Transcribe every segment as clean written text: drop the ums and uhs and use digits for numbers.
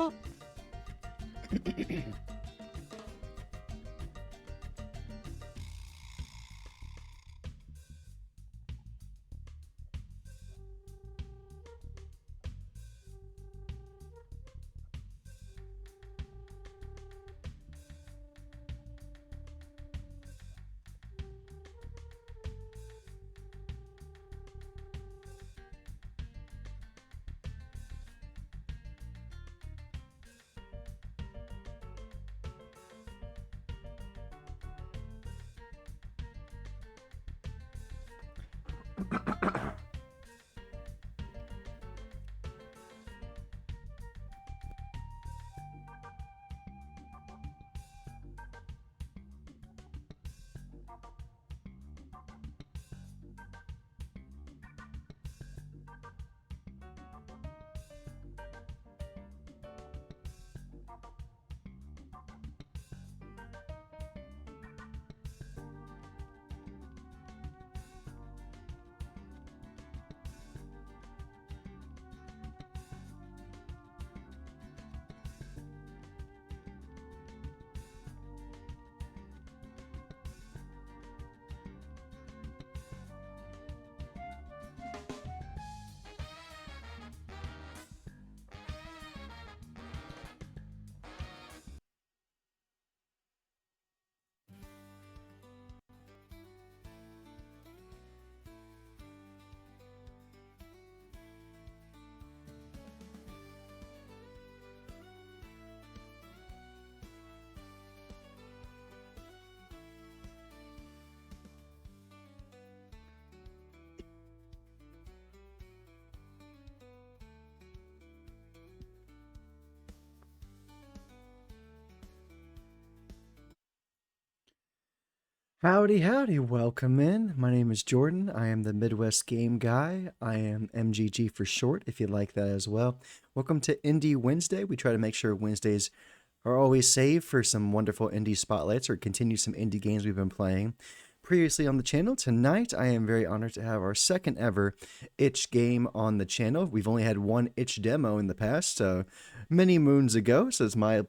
pop. Howdy, howdy, welcome in. My name is Jordan. I am the Midwest Game Guy. I am MGG for short, if you like that as well. Welcome to Indie Wednesday. We try to make sure Wednesdays are always saved for some wonderful indie spotlights or continue some indie games we've been playing previously on the channel. Tonight, I am very honored to have our second ever itch game on the channel. We've only had one itch demo in the past, many moons ago, so it's my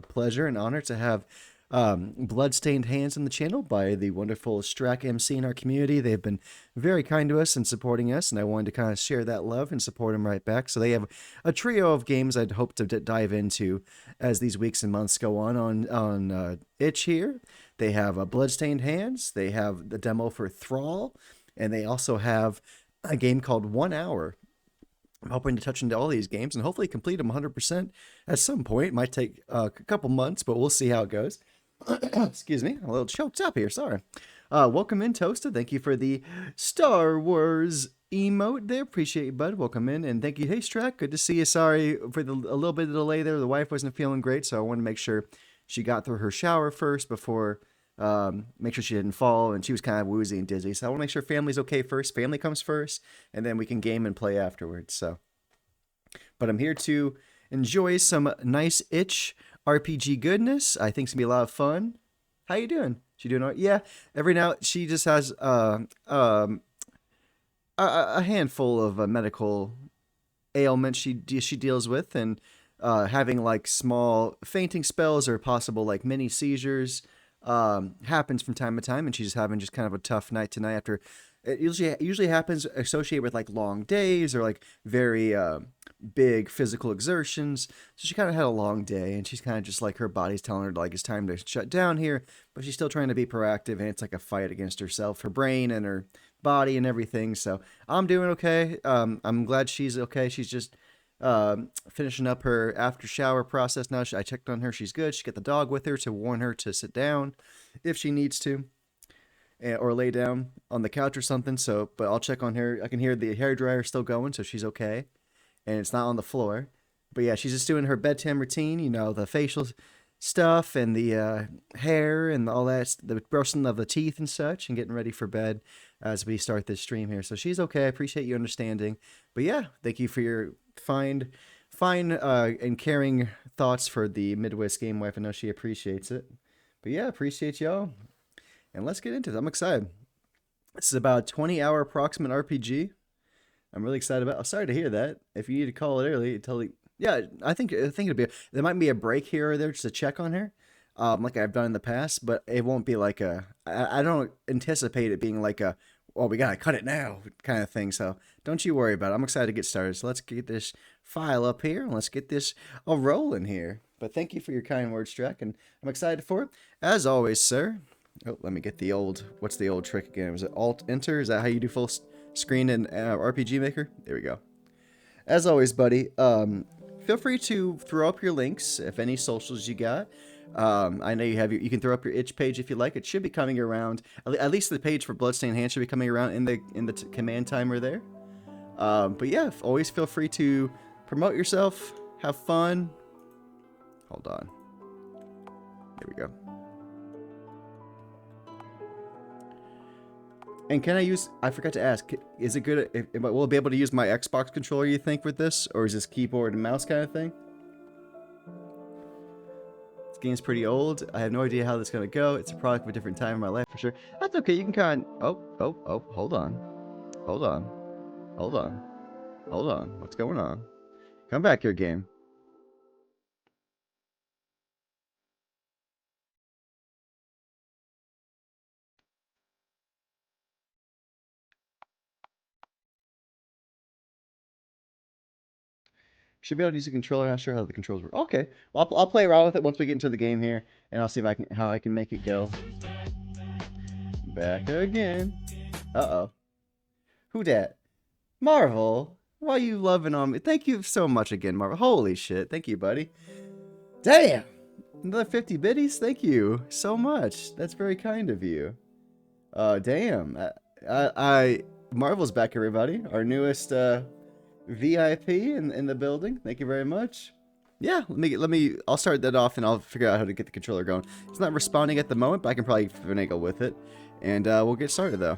pleasure and honor to have Bloodstained Hands on the channel by the wonderful Strack MC in our community. They've been very kind to us and supporting us, and I wanted to kind of share that love and support them right back. So they have a trio of games I'd hope to dive into as these weeks and months go on Itch here. They have Bloodstained Hands, they have the demo for Thrall, and they also have a game called 1 Hour. I'm hoping to touch into all these games and hopefully complete them 100% at some point. It might take a couple months, but we'll see how it goes. Excuse me, I'm a little choked up here. Sorry. Welcome in, Toasta. Thank you for the Star Wars emote there. Appreciate you, bud. Welcome in, and thank you. Hey, Strack. Good to see you. Sorry for a little bit of delay there. The wife wasn't feeling great, so I wanted to make sure she got through her shower first before make sure she didn't fall, and she was kind of woozy and dizzy. So I want to make sure family's okay first. Family comes first, and then we can game and play afterwards. So, but I'm here to enjoy some nice itch RPG goodness. I think it's gonna be a lot of fun. How you doing? She doing all right? Yeah. Every now she just has a handful of medical ailments she deals with, and having like small fainting spells or possible like mini seizures happens from time to time, and she's having just kind of a tough night tonight after. It usually happens associated with like long days or like very big physical exertions. So she kind of had a long day, and she's kind of just like her body's telling her like it's time to shut down here, but she's still trying to be proactive, and it's like a fight against herself, her brain, and her body and everything. So I'm doing okay. I'm glad she's okay. She's just finishing up her after shower process now. I checked on her. She's good. She got the dog with her to warn her to sit down if she needs to, or lay down on the couch or something. So, but I'll check on her. I can hear the hair dryer still going, so she's okay, and it's not on the floor. But yeah, she's just doing her bedtime routine. You know, the facial stuff and the hair and all that, the brushing of the teeth and such, and getting ready for bed as we start this stream here. So she's okay. I appreciate you understanding. But yeah, thank you for your fine and caring thoughts for the Midwest game wife. I know she appreciates it. But yeah, appreciate y'all. And let's get into it. I'm excited. This is about a 20-hour approximate RPG. I'm really excited about. Oh, sorry to hear that. If you need to call it early, totally. Yeah, I think it'll be there might be a break here or there just to check on her, like I've done in the past, but it won't be like I don't anticipate it being like a well we gotta cut it now kind of thing. So don't you worry about it. I'm excited to get started. So let's get this file up here and let's get this a rolling here. But thank you for your kind words, Strack, and I'm excited for it as always, sir. Oh, let me get the old what's the old trick again? Was it Alt Enter? Is that how you do full screen in RPG Maker? There we go. As always, buddy, feel free to throw up your links if any socials you got. I know you have you can throw up your itch page if you like. It should be coming around. At least the page for Bloodstained Hand should be coming around in the command timer there. But yeah, always feel free to promote yourself, have fun. Hold on. There we go. And can I use? I forgot to ask. Is it good? Will I be able to use my Xbox controller? You think with this, or is this keyboard and mouse kind of thing? This game's pretty old. I have no idea how this is gonna go. It's a product of a different time in my life for sure. That's okay. You can kind of. Oh. Hold on. Hold on. Hold on. Hold on. What's going on? Come back here, game. Should be able to use a controller. Not sure how the controls work. Okay. Well, I'll play around with it once we get into the game here, and I'll see if I can how I can make it go. Back again. Uh-oh. Who dat? Marvel. Why you loving on me? Thank you so much again, Marvel. Holy shit. Thank you, buddy. Damn. Another 50 biddies? Thank you so much. That's very kind of you. Damn. Marvel's back, everybody. Our newest VIP in the building. Thank you very much. Yeah, I'll start that off and I'll figure out how to get the controller going. It's not responding at the moment, but I can probably finagle with it. And we'll get started though.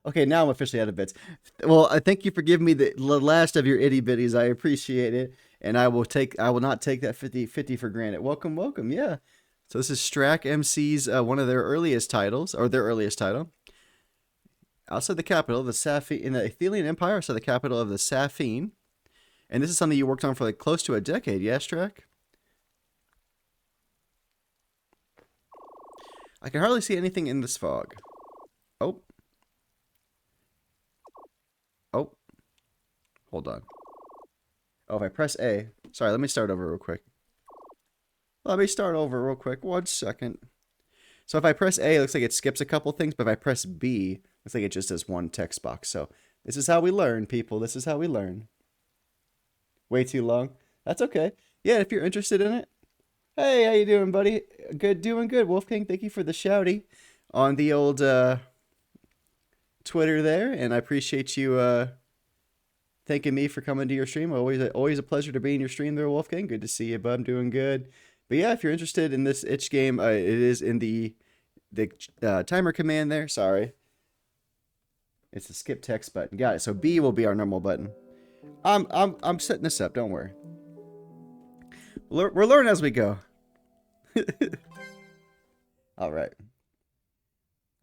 Okay, now I'm officially out of bits. Well, I thank you for giving me the last of your itty bitties. I appreciate it, and I will not take that 50 for granted. Welcome, welcome. Yeah. So this is Strack MC's one of their earliest titles, or their earliest title. Outside the capital, the Saphine in the Athelian Empire, outside the capital of the Saphine, and this is something you worked on for like close to a decade. Yes, Strack. I can hardly see anything in this fog. Oh. Oh, hold on. Oh, if I press A. Sorry, let me start over real quick. One second. So if I press A, it looks like it skips a couple things, but if I press B, it looks like it just does one text box. So this is how we learn, people. This is how we learn. Way too long. That's okay. Yeah, if you're interested in it. Hey, how you doing, buddy? Good, doing good. Wolfgang, thank you for the shouty on the old Twitter there, and I appreciate you thanking me for coming to your stream. Always a pleasure to be in your stream there, Wolfgang. Good to see you, bud. I'm doing good. But yeah, if you're interested in this itch game, it is in the timer command there. Sorry, it's the skip text button. Got it. So B will be our normal button. I'm setting this up. Don't worry. We're learning as we go. All right.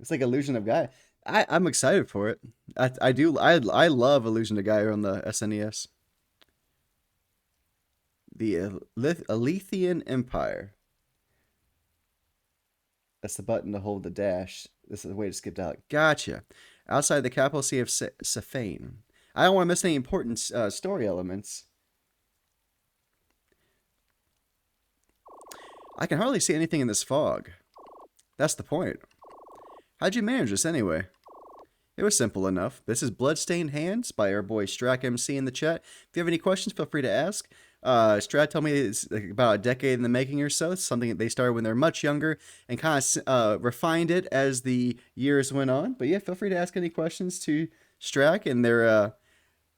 It's like Illusion of Gaia. I'm excited for it. I love Illusion of Gaia on the SNES. The Alethian Empire. That's the button to hold the dash. This is the way to skip out. Gotcha. Outside the capital city of Saphane. I don't want to miss any important story elements. I can hardly see anything in this fog. That's the point. How'd you manage this anyway? It was simple enough. This is Bloodstained Hands by our boy Strack MC in the chat. If you have any questions, feel free to ask. Strat told me it's about a decade in the making or so. It's something that they started when they're much younger and kind of refined it as the years went on. But yeah, feel free to ask any questions to Strack and their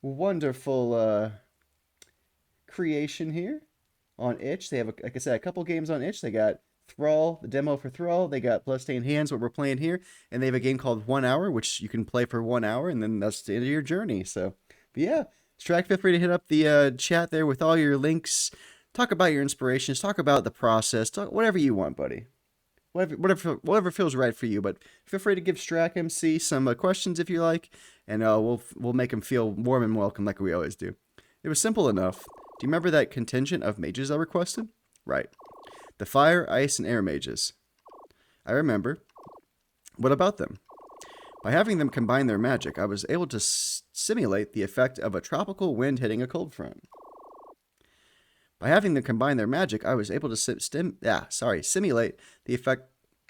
wonderful creation here on itch. They have, like I said, a couple games on itch. They got Thrall, the demo for Thrall. They got Bloodstained Hands, what we're playing here. And they have a game called 1 Hour, which you can play for 1 hour, and then that's the end of your journey. So, but yeah, Strack, feel free to hit up the chat there with all your links. Talk about your inspirations. Talk about the process. Talk whatever you want, buddy. Whatever feels right for you. But feel free to give Strack MC some questions if you like, and we'll make him feel warm and welcome like we always do. It was simple enough. Do you remember that contingent of mages I requested? Right. The fire, ice, and air mages. I remember. What about them? By having them combine their magic, I was able to simulate the effect of a tropical wind hitting a cold front. By having them combine their magic, I was able to simulate the effect...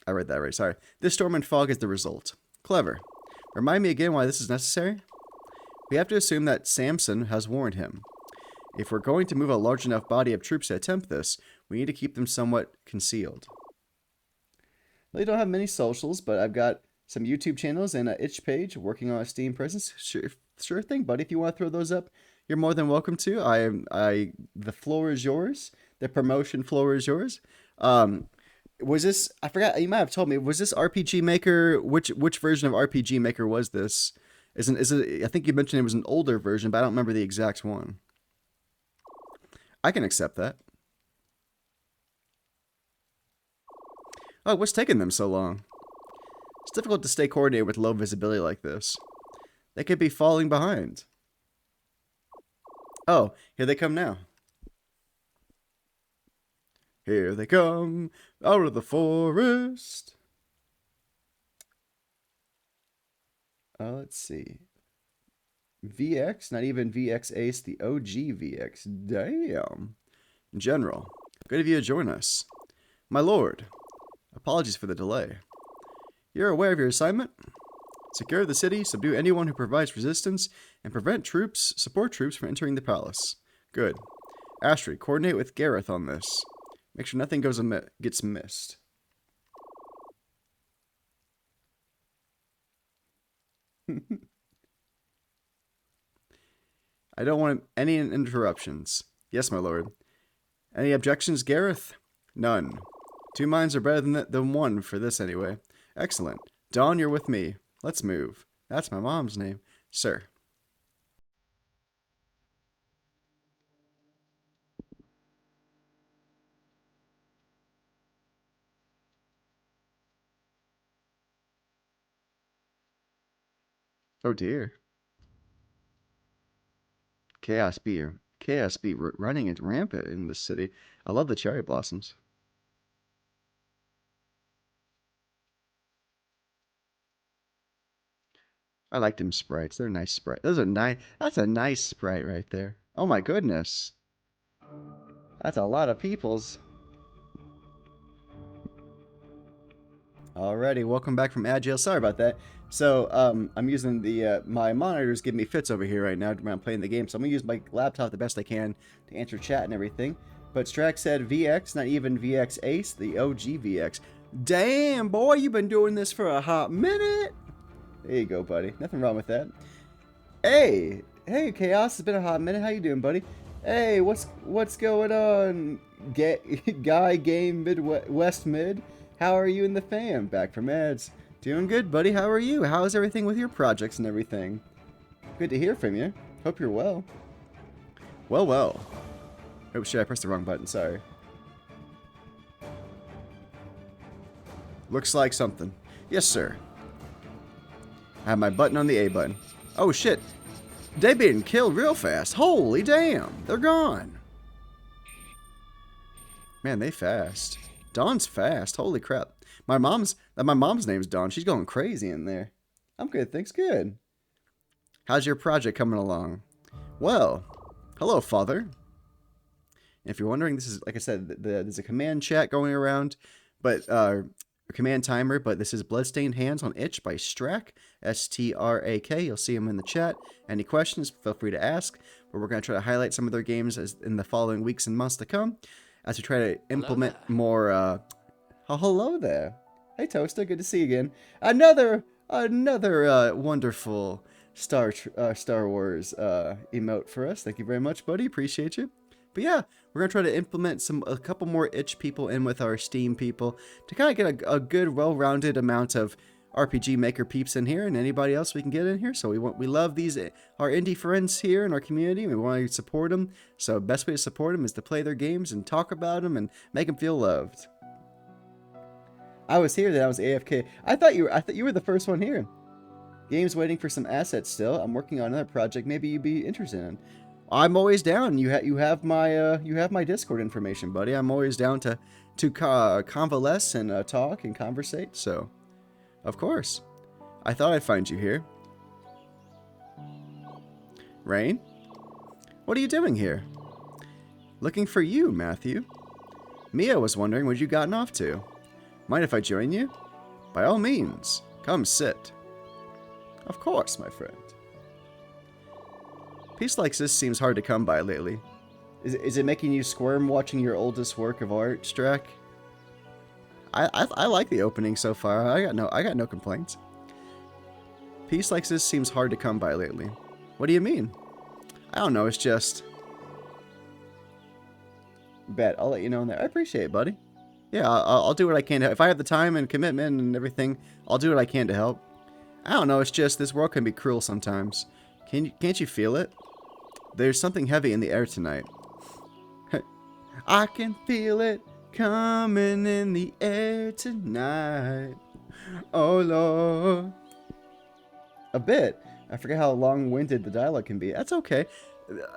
I read that right, sorry. This storm and fog is the result. Clever. Remind me again why this is necessary? We have to assume that Samson has warned him. If we're going to move a large enough body of troops to attempt this, we need to keep them somewhat concealed. Well, I don't have many socials, but I've got some YouTube channels and an itch page working on a Steam presence. Sure thing, buddy. If you want to throw those up, you're more than welcome to. The floor is yours. The promotion floor is yours. Was this? I forgot. You might have told me. Was this RPG Maker? Which version of RPG Maker was this? Is it? I think you mentioned it was an older version, but I don't remember the exact one. I can accept that. Oh, what's taking them so long? It's difficult to stay coordinated with low visibility like this. They could be falling behind. Oh, here they come now. Here they come, out of the forest. Let's see. VX, not even VX Ace, the OG VX. Damn. General, good of you to join us. My lord, apologies for the delay. You're aware of your assignment? Secure the city, subdue anyone who provides resistance, and prevent support troops from entering the palace. Good. Astrid, coordinate with Gareth on this. Make sure nothing gets missed. I don't want any interruptions. Yes, my lord. Any objections, Gareth? None. 2 minds are better than one for this anyway. Excellent. Dawn, you're with me. Let's move. That's my mom's name. Sir. Oh dear. Chaos be running it rampant in this city. I love the cherry blossoms. I like them sprites. They're nice sprites. Those are nice. That's a nice sprite right there. Oh my goodness. That's a lot of peoples. Alrighty, welcome back from Agile. Sorry about that. So, I'm using the, my monitors giving me fits over here right now when I'm playing the game, so I'm gonna use my laptop the best I can to answer chat and everything. But Strax said VX, not even VX Ace, the OG VX. Damn, boy, you've been doing this for a hot minute. There you go, buddy. Nothing wrong with that. Hey, Chaos, it's been a hot minute. How you doing, buddy? Hey, what's going on, guy game West Mid? How are you and the fam? Back from ads. Doing good, buddy. How are you? How's everything with your projects and everything? Good to hear from you. Hope you're well. Well. Oh shit, I pressed the wrong button. Sorry. Looks like something. Yes, sir. I have my button on the A button. Oh shit. They being killed real fast. Holy damn. They're gone. Man, they fast. Dawn's fast. Holy crap. My mom's name's Dawn. She's going crazy in there. I'm good. Thanks. Good. How's your project coming along? Well, hello, Father. And if you're wondering, this is, like I said, there's a command chat going around, but a command timer, but this is Bloodstained Hands on Itch by Strak, S-T-R-A-K. You'll see them in the chat. Any questions, feel free to ask. But we're going to try to highlight some of their games in the following weeks and months to come, as we try to implement more. Oh, hello there. Hey, Toaster. Good to see you again. Another wonderful Star Wars emote for us. Thank you very much, buddy. Appreciate you. But yeah, we're gonna try to implement a couple more itch people in with our Steam people to kind of get a good, well-rounded amount of RPG Maker peeps in here, and anybody else we can get in here. So we love these our indie friends here in our community. We want to support them. So best way to support them is to play their games and talk about them and make them feel loved. I was here, then I was AFK. I thought you were the first one here. Game's waiting for some assets still. I'm working on another project maybe you'd be interested in. I'm always down. You have my Discord information, buddy. I'm always down to convalesce and talk and conversate. So, of course, I thought I'd find you here. Rain, what are you doing here? Looking for you, Matthew. Mia was wondering what you gotten off to. Mind if I join you? By all means, come sit. Of course, my friend. Peace like this seems hard to come by lately. Is it making you squirm watching your oldest work of art, Strack? I like the opening so far. I got no complaints. Peace like this seems hard to come by lately. What do you mean? I don't know. It's just. Bet I'll let you know in there. I appreciate it, buddy. Yeah, I'll do what I can to help. If I have the time and commitment and everything, I'll do what I can to help. I don't know. It's just this world can be cruel sometimes. Can't you feel it? There's something heavy in the air tonight. I can feel it coming in the air tonight. Oh, Lord. A bit. I forget how long-winded the dialogue can be. That's okay.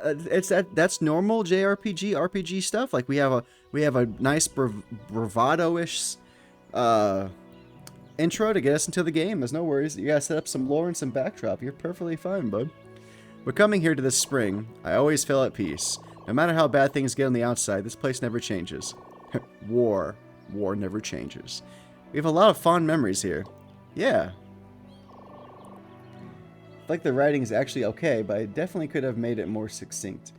That's normal JRPG, RPG stuff. Like we have a nice bravado-ish intro to get us into the game. There's no worries. You gotta set up some lore and some backdrop. You're perfectly fine, bud. But coming here to this spring, I always feel at peace. No matter how bad things get on the outside, this place never changes. War never changes. We have a lot of fond memories here. Yeah. I like the writing is actually okay, but I definitely could have made it more succinct.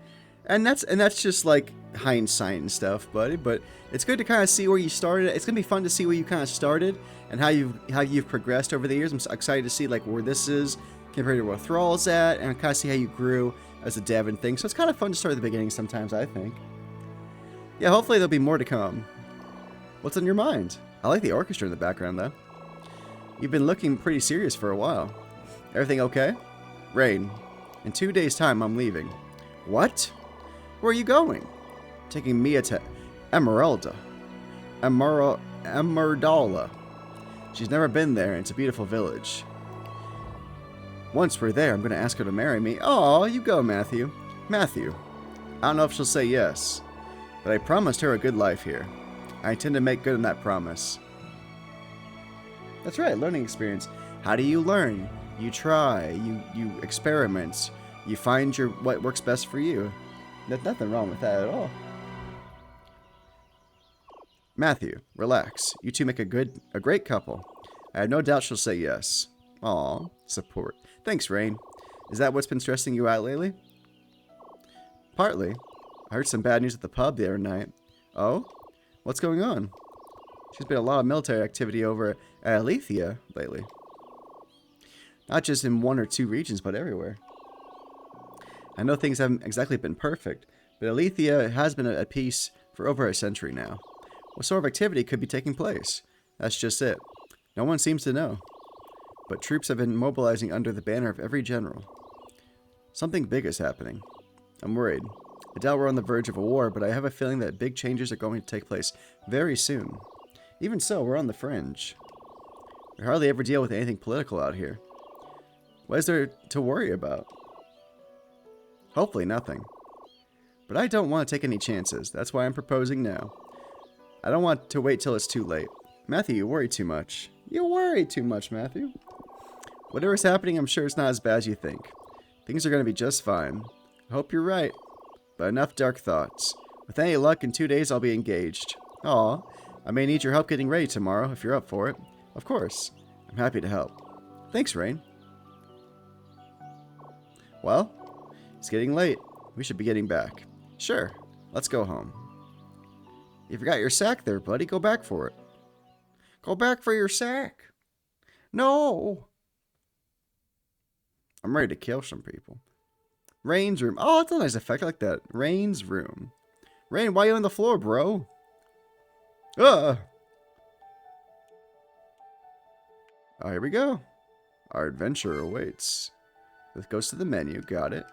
And that's just like hindsight and stuff, buddy. But it's good to kind of see where you started. It's gonna be fun to see where you kind of started and how you've progressed over the years. I'm so excited to see like where this is compared to where Thrall's at, and kind of see how you grew as a dev and things. So it's kind of fun to start at the beginning sometimes, I think. Yeah, hopefully there'll be more to come. What's on your mind? I like the orchestra in the background, though. You've been looking pretty serious for a while. Everything okay? Rain, in 2 days' time, I'm leaving. What? Where are you going? Taking Mia to Emeraldala. She's never been there, and it's a beautiful village. Once we're there, I'm going to ask her to marry me. Oh, you go, Matthew. Matthew, I don't know if she'll say yes, but I promised her a good life here. I intend to make good on that promise. That's right, learning experience. How do you learn? You try, you experiment, you find what works best for you. There's nothing wrong with that at all. Matthew, relax. You two make a great couple. I have no doubt she'll say yes. Aw, support. Thanks, Rain. Is that what's been stressing you out lately? Partly. I heard some bad news at the pub the other night. Oh? What's going on? There's been a lot of military activity over at Alethea lately. Not just in 1 or 2 regions, but everywhere. I know things haven't exactly been perfect, but Alethea has been at peace for over a century now. What sort of activity could be taking place? That's just it. No one seems to know. But troops have been mobilizing under the banner of every general. Something big is happening. I'm worried. I doubt we're on the verge of a war, but I have a feeling that big changes are going to take place very soon. Even so, we're on the fringe. We hardly ever deal with anything political out here. What is there to worry about? Hopefully nothing. But I don't want to take any chances. That's why I'm proposing now. I don't want to wait till it's too late. Matthew, you worry too much. You worry too much, Matthew. Whatever's happening, I'm sure it's not as bad as you think. Things are going to be just fine. I hope you're right. But enough dark thoughts. With any luck, in 2 days I'll be engaged. Aw, I may need your help getting ready tomorrow, if you're up for it. Of course. I'm happy to help. Thanks, Rain. Well, it's getting late. We should be getting back. Sure, let's go home. You forgot your sack there, buddy. Go back for it. Go back for your sack. No. I'm ready to kill some people. Rain's room. Oh, that's a nice effect. I like that. Rain's room. Rain, why are you on the floor, bro? Oh, here we go. Our adventure awaits. This goes to the menu. Got it.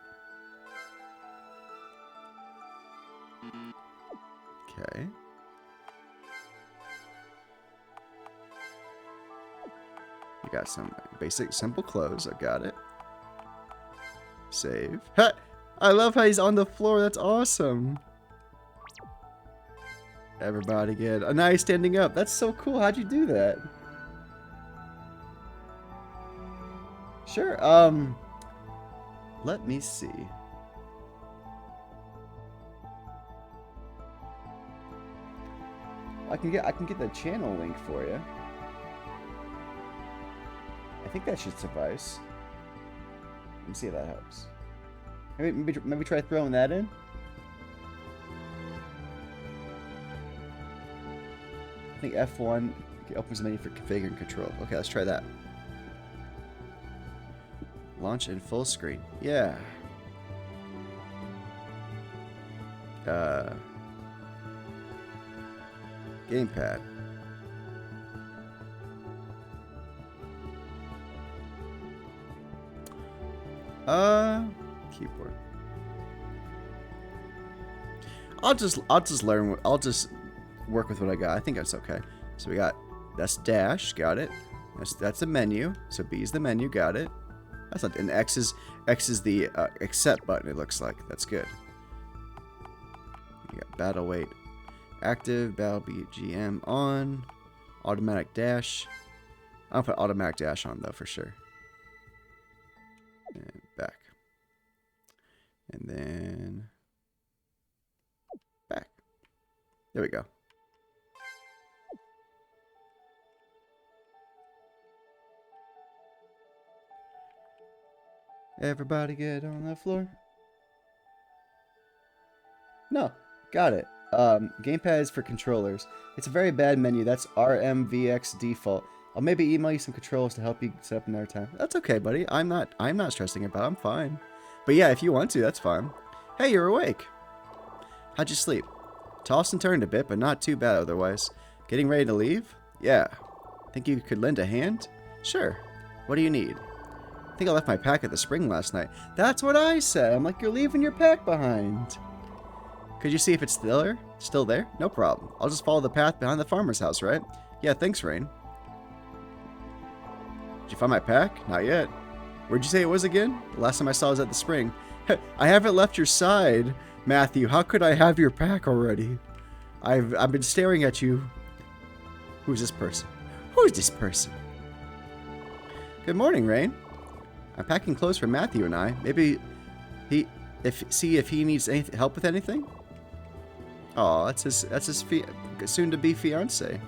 Okay. We got some basic, simple clothes. I got it. Save. Ha! I love how he's on the floor. That's awesome. Everybody get a nice standing up. That's so cool. How'd you do that? Sure. Let me see. I can get the channel link for you. I think that should suffice. Let me see if that helps. Maybe try throwing that in. I think F1 opens the menu for configuring control. Okay, let's try that. Launch in full screen. Yeah. Gamepad. Keyboard. I'll just work with what I got. I think that's okay. So we got, that's dash, got it. That's a menu. So B is the menu, got it. That's not, and X is the accept button. It looks like that's good. You got battle weight active, battle BGM on, automatic dash. I'll put automatic dash on though for sure. And back, and then back. There we go. Everybody get on the floor. No, got it. Gamepad is for controllers. It's a very bad menu. That's RMVX default. I'll maybe email you some controls to help you set up another time. That's okay, buddy. I'm not stressing about it. I'm fine. But yeah, if you want to, that's fine. Hey, you're awake. How'd you sleep? Tossed and turned a bit, but not too bad otherwise. Getting ready to leave? Yeah. Think you could lend a hand? Sure. What do you need? I think I left my pack at the spring last night. That's what I said. I'm like, you're leaving your pack behind. Could you see if it's still there? No problem. I'll just follow the path behind the farmer's house, right? Yeah, thanks, Rain. Did you find my pack? Not yet. Where'd you say it was again? The last time I saw it was at the spring. I haven't left your side, Matthew. How could I have your pack already? I've been staring at you. Who's this person? Who's this person? Good morning, Rain. I'm packing clothes for Matthew and I. Maybe see if he needs any help with anything. Oh, that's his soon-to-be fiance.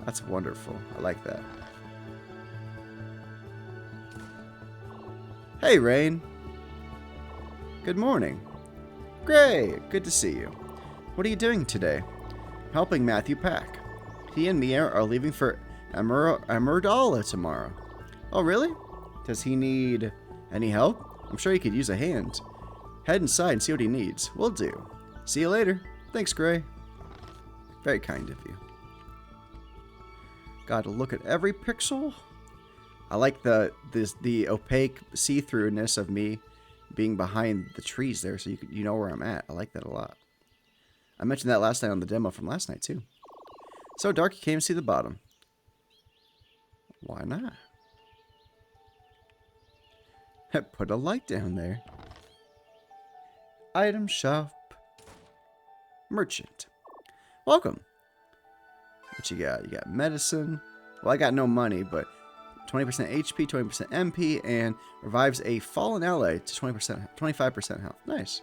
That's wonderful. I like that. Hey, Rain. Good morning. Great. Good to see you. What are you doing today? I'm helping Matthew pack. He and Mia are leaving for Amerdala tomorrow. Oh, really? Does he need any help? I'm sure he could use a hand. Head inside and see what he needs. Will do. See you later. Thanks, Gray. Very kind of you. Got to look at every pixel. I like the opaque see-throughness of me being behind the trees there, so you know where I'm at. I like that a lot. I mentioned that last night on the demo from last night too. So dark you can't even see the bottom. Why not? Put a light down there. Item shop. Merchant. Welcome. What you got? You got medicine. Well, I got no money, but 20% HP, 20% MP, and revives a fallen ally to 20%, 25% health. Nice.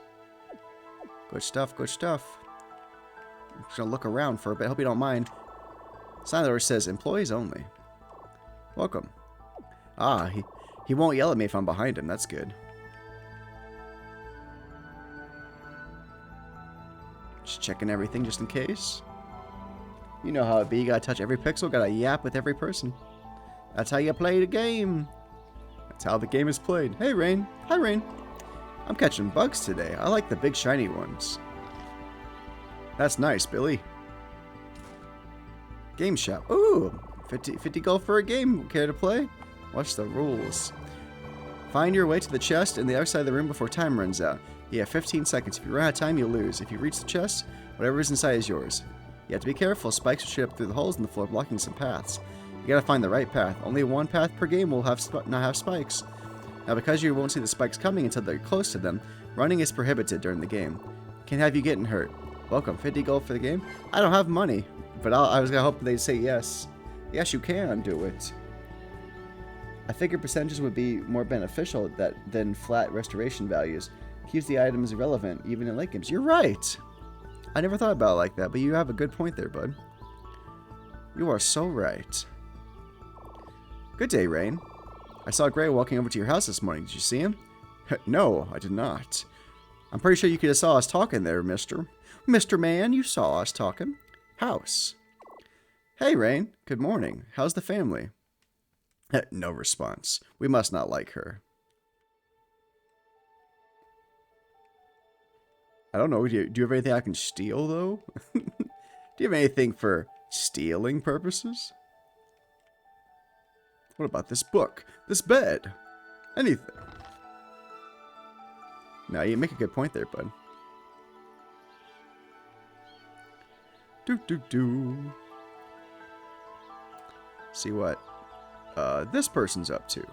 Good stuff, good stuff. I'm just gonna look around for a bit. Hope you don't mind. Sign there says employees only. Welcome. Ah, he won't yell at me if I'm behind him. That's good. Just checking everything just in case. You know how it be. You gotta touch every pixel. Gotta yap with every person. That's how you play the game. That's how the game is played. Hey, Rain. Hi, Rain. I'm catching bugs today. I like the big shiny ones. That's nice, Billy. Game shop. Ooh, 50 gold for a game. Care to play? Watch the rules. Find your way to the chest in the other side of the room before time runs out. You have 15 seconds. If you run out of time, you lose. If you reach the chest, whatever is inside is yours. You have to be careful. Spikes will shoot up through the holes in the floor, blocking some paths. You gotta find the right path. Only one path per game will not have spikes. Now, because you won't see the spikes coming until they're close to them, running is prohibited during the game. Can't have you getting hurt. Welcome, 50 gold for the game? I don't have money, but I was going to hope they'd say yes. Yes, you can do it. I figure percentages would be more beneficial than flat restoration values. Keeps the items relevant, even in late games. You're right. I never thought about it like that, but you have a good point there, bud. You are so right. Good day, Rain. I saw Gray walking over to your house this morning. Did you see him? No, I did not. I'm pretty sure you could have saw us talking there, mister. Mr. Man, you saw us talking. House. Hey, Rain. Good morning. How's the family? No response. We must not like her. I don't know. Do you have anything I can steal, though? Do you have anything for stealing purposes? What about this book? This bed? Anything? No, you make a good point there, bud. See what this person's up to.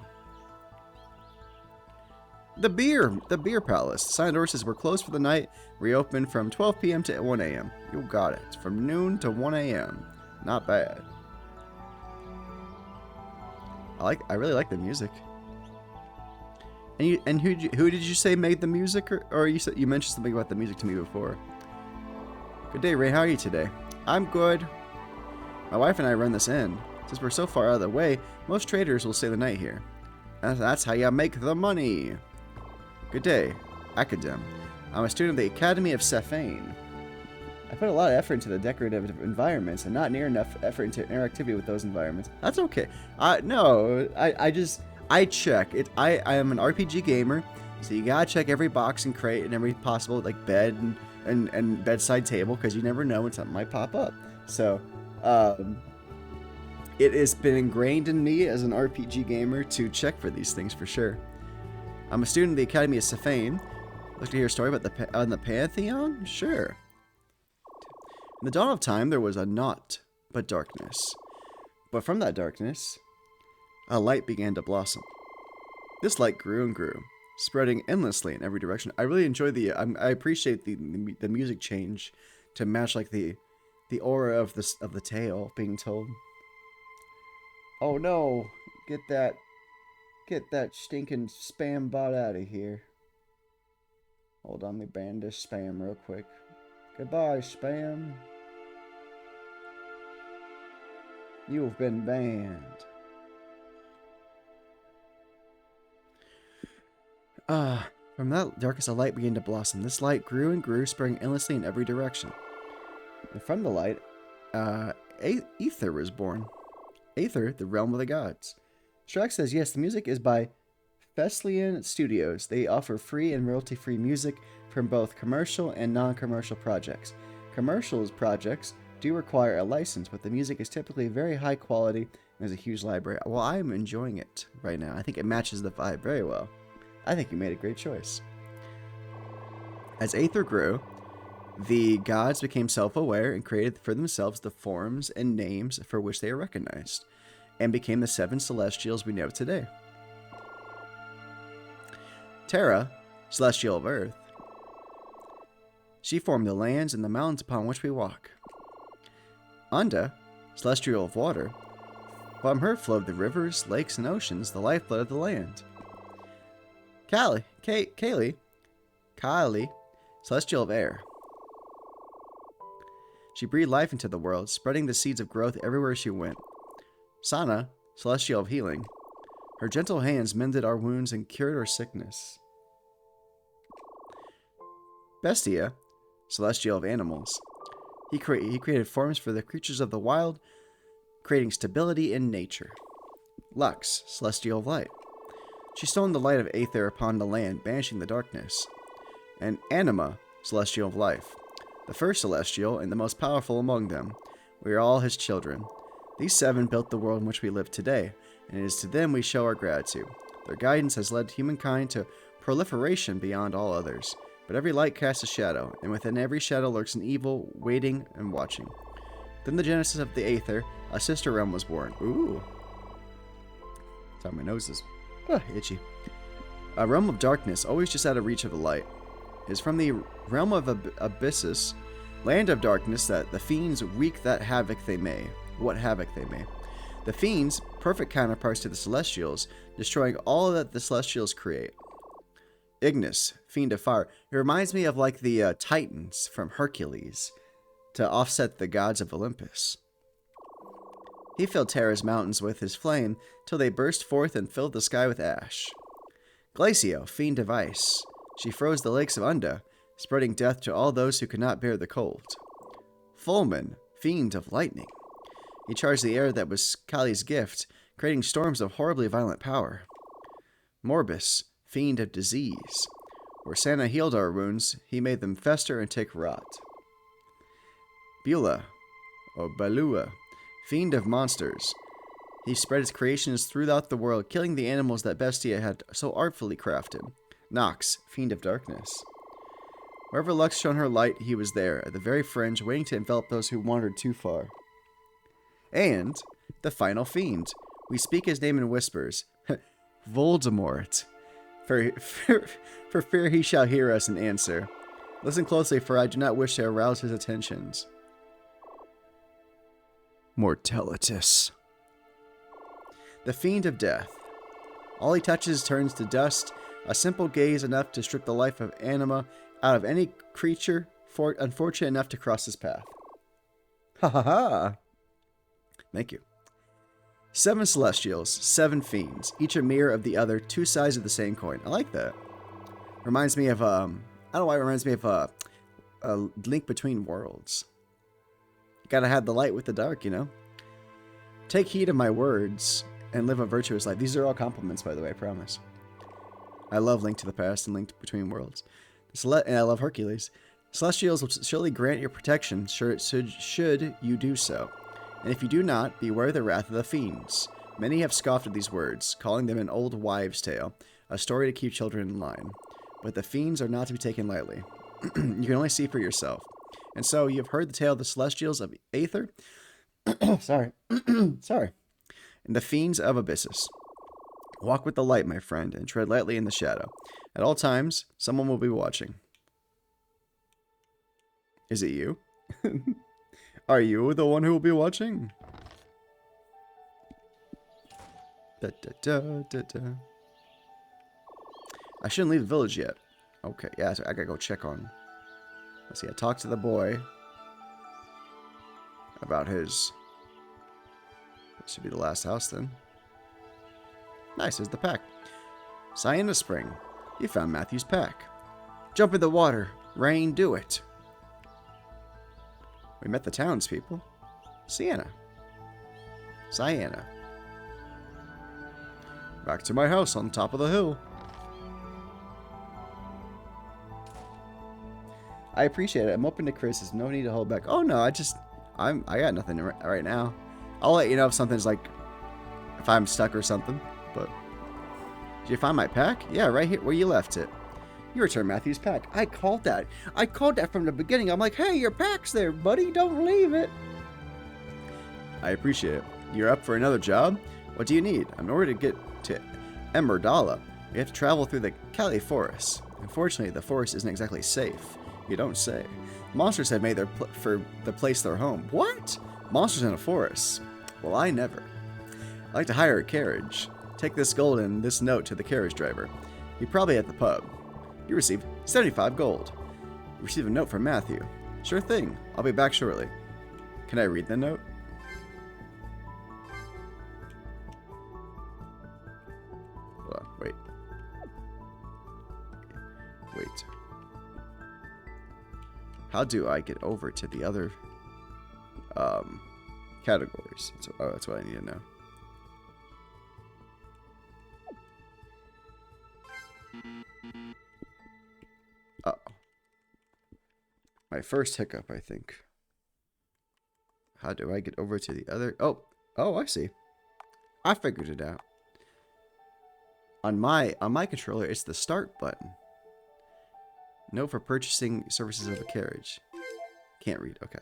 The beer palace. The sign door says we're closed for the night. Reopen from 12 p.m. to 1 a.m. You got it. From noon to 1 a.m. Not bad. I really like the music. And who did you say made the music, or you mentioned something about the music to me before? Good day, Ray. How are you today? I'm good. My wife and I run this inn. Since we're so far out of the way, most traders will stay the night here. And that's how you make the money. Good day, Academ. I'm a student of the Academy of Safane. I put a lot of effort into the decorative environments and not near enough effort into interactivity with those environments. That's okay. No, I check it. I am an RPG gamer, so you gotta check every box and crate and every possible like bed and bedside table, because you never know when something might pop up. So, it has been ingrained in me as an RPG gamer to check for these things for sure. I'm a student of the Academy of Safane. Look to hear a story about the Pantheon? Sure. In the dawn of time, there was a naught but darkness. But from that darkness, a light began to blossom. This light grew and grew, spreading endlessly in every direction. I really enjoy I appreciate the music change to match like the aura of the tale being told. Oh no! Get that stinking spam bot out of here. Hold on, let me ban this spam real quick. Goodbye, spam. You've been banned. From that darkness a light began to blossom. This light grew and grew, spreading endlessly in every direction. And from the light, Aether was born. Aether, the realm of the gods. Strax says, yes, the music is by Feslian Studios. They offer free and royalty-free music from both commercial and non-commercial projects. Commercial projects do require a license, but the music is typically very high quality and has a huge library. Well, I'm enjoying it right now. I think it matches the vibe very well. I think you made a great choice. As Aether grew, the gods became self-aware and created for themselves the forms and names for which they are recognized, and became the 7 celestials we know today. Terra, celestial of earth. She formed the lands and the mountains upon which we walk. Anda, celestial of water. From her flowed the rivers, lakes, and oceans, the lifeblood of the land. Kali, celestial of air. She breathed life into the world, spreading the seeds of growth everywhere she went. Sana, celestial of healing. Her gentle hands mended our wounds and cured our sickness. Bestia, celestial of animals. He created forms for the creatures of the wild, creating stability in nature. Lux, celestial of light. She shone the light of Aether upon the land, banishing the darkness. And Anima, celestial of life. The first celestial and the most powerful among them. We are all his children. These 7 built the world in which we live today, and it is to them we show our gratitude. Their guidance has led humankind to proliferation beyond all others. But every light casts a shadow, and within every shadow lurks an evil, waiting and watching. Then the genesis of the Aether, a sister realm was born. Ooh. Sorry, my nose is itchy. A realm of darkness, always just out of reach of the light. It is from the realm of abysses, land of darkness, that the fiends wreak what havoc they may. The fiends, perfect counterparts to the Celestials, destroying all that the Celestials create. Ignis, fiend of fire. It reminds me of like the Titans from Hercules, to offset the gods of Olympus. He filled Terra's mountains with his flame, till they burst forth and filled the sky with ash. Glacio, fiend of ice. She froze the lakes of Unda, spreading death to all those who could not bear the cold. Fulman, fiend of lightning. He charged the air that was Kali's gift, creating storms of horribly violent power. Morbus, fiend of disease. Where Santa healed our wounds, he made them fester and take rot. Beulah, or Balua, fiend of monsters. He spread his creations throughout the world, killing the animals that Bestia had so artfully crafted. Nox, fiend of darkness. Wherever Lux shone her light, he was there, at the very fringe, waiting to envelop those who wandered too far. And the final fiend. We speak his name in whispers. Voldemort. For fear he shall hear us and answer. Listen closely, for I do not wish to arouse his attentions. Mortalitus. The fiend of death. All he touches turns to dust, a simple gaze enough to strip the life of anima out of any creature unfortunate enough to cross his path. Ha ha ha! Thank you. 7 Celestials, 7 fiends, each a mirror of the other, 2 sides of the same coin. I like that. Reminds me of, I don't know why it reminds me of a Link Between Worlds. You gotta have the light with the dark, you know? Take heed of my words and live a virtuous life. These are all compliments, by the way, I promise. I love Link to the Past and Link Between Worlds. And I love Hercules. Celestials will surely grant your protection, should you do so. And if you do not, beware the wrath of the fiends. Many have scoffed at these words, calling them an old wives' tale, a story to keep children in line. But the fiends are not to be taken lightly. You can only see for yourself. And so, you have heard the tale of the Celestials of Aether? Sorry. Sorry. And the fiends of Abyssus. Walk with the light, my friend, and tread lightly in the shadow. At all times, someone will be watching. Is it you? Are you the one who will be watching? Da, da, da, da, da. I shouldn't leave the village yet. Okay, yeah, so I gotta go check on... Let's see, I talked to the boy about his... This should be the last house then. Nice, there's the pack. Sienna Spring. You found Matthew's pack. Jump in the water. Rain, do it. We met the townspeople. Sienna. Back to my house on top of the hill. I appreciate it. I'm open to criticism. No need to hold back. Oh no, I got nothing right now. I'll let you know if something's like, if I'm stuck or something. But did you find my pack? Yeah, right here where you left it. You returned Matthew's pack. I called that. I called that from the beginning. I'm like, hey, your pack's there, buddy. Don't leave it. I appreciate it. You're up for another job? What do you need? I'm in order to get to Emberdala. We have to travel through the Kali Forest. Unfortunately, the forest isn't exactly safe. You don't say. Monsters have made for the place their home. What? Monsters in a forest? Well, I never. I'd like to hire a carriage. Take this gold and this note to the carriage driver. You're probably at the pub. You received 75 gold. You received a note from Matthew. Sure thing. I'll be back shortly. Can I read the note? Hold on, wait. How do I get over to the other categories? That's what I need to know. Uh-oh. My first hiccup, I think. How do I get over to the other? Oh, I see. I figured it out. On my controller, it's the start button. Note for purchasing services of a carriage. Can't read. Okay.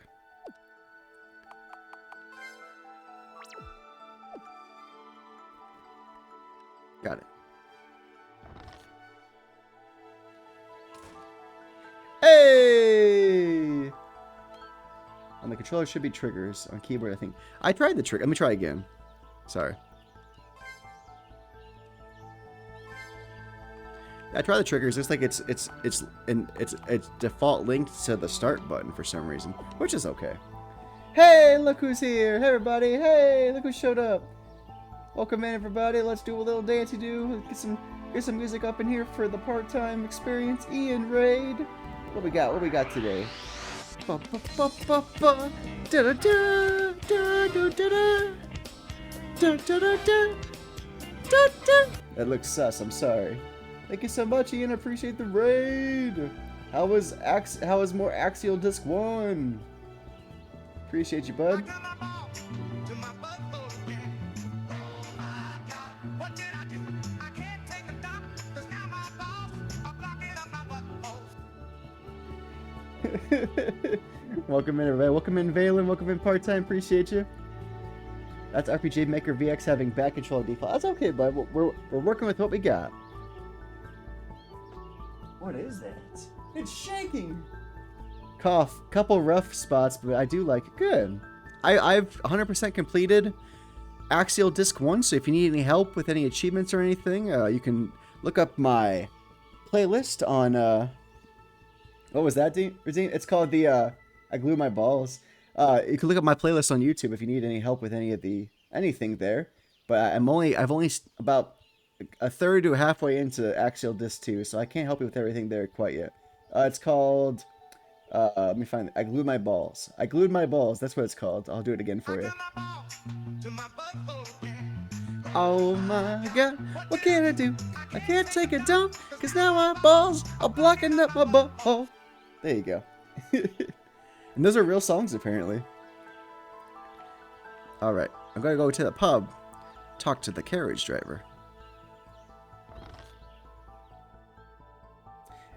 Got it. controller should be triggers. On keyboard, I think. I tried the trigger. Let me try again. Sorry. I tried the triggers. Looks like it's default linked to the start button for some reason, which is okay. Hey, look who's here! Hey, everybody! Hey, look who showed up! Welcome in, everybody. Let's do a little dancey do. Get some music up in here for the part-time experience. Ian Raid. What we got? What we got today? That looks sus. I'm sorry. Thank you so much, Ian. I appreciate the raid. How was more Axial Disc 1? Appreciate you, bud. Welcome in, everybody. Welcome in, Valen. Welcome in, part-time. Appreciate you. That's RPG Maker VX having back control default. That's okay, bud. We're working with what we got. What is that? It's shaking. Cough. Couple rough spots, but I do like it. Good. I've 100% completed Axial Disc 1, so if you need any help with any achievements or anything, you can look up my playlist on, what was that, Dean? It's called the, I Glue My Balls. You can look up my playlist on YouTube if you need any help with anything there. But I've only about a third to halfway into Axial Disc 2, so I can't help you with everything there quite yet. It's called, let me find it. I Glued My Balls. I Glued My Balls, that's what it's called. I'll do it again for you. Oh my god, what can I do? I can't take a dump, cause now my balls are blocking up my butthole. There you go. And those are real songs, apparently. Alright, I'm gonna go to the pub, talk to the carriage driver.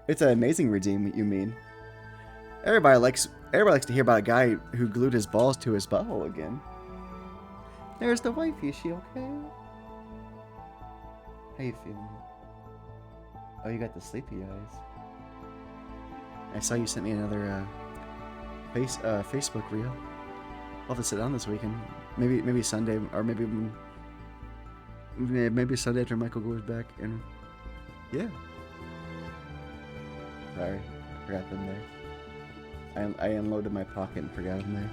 It's an amazing redeem, you mean? Everybody likes to hear about a guy who glued his balls to his butthole again. There's the wifey, is she okay? How you feeling? Oh, you got the sleepy eyes. I saw you sent me another Facebook reel. I'll have to sit down this weekend. Maybe Sunday, or maybe Sunday after Michael goes back. And yeah. Sorry, I forgot them there. I unloaded my pocket and forgot them there.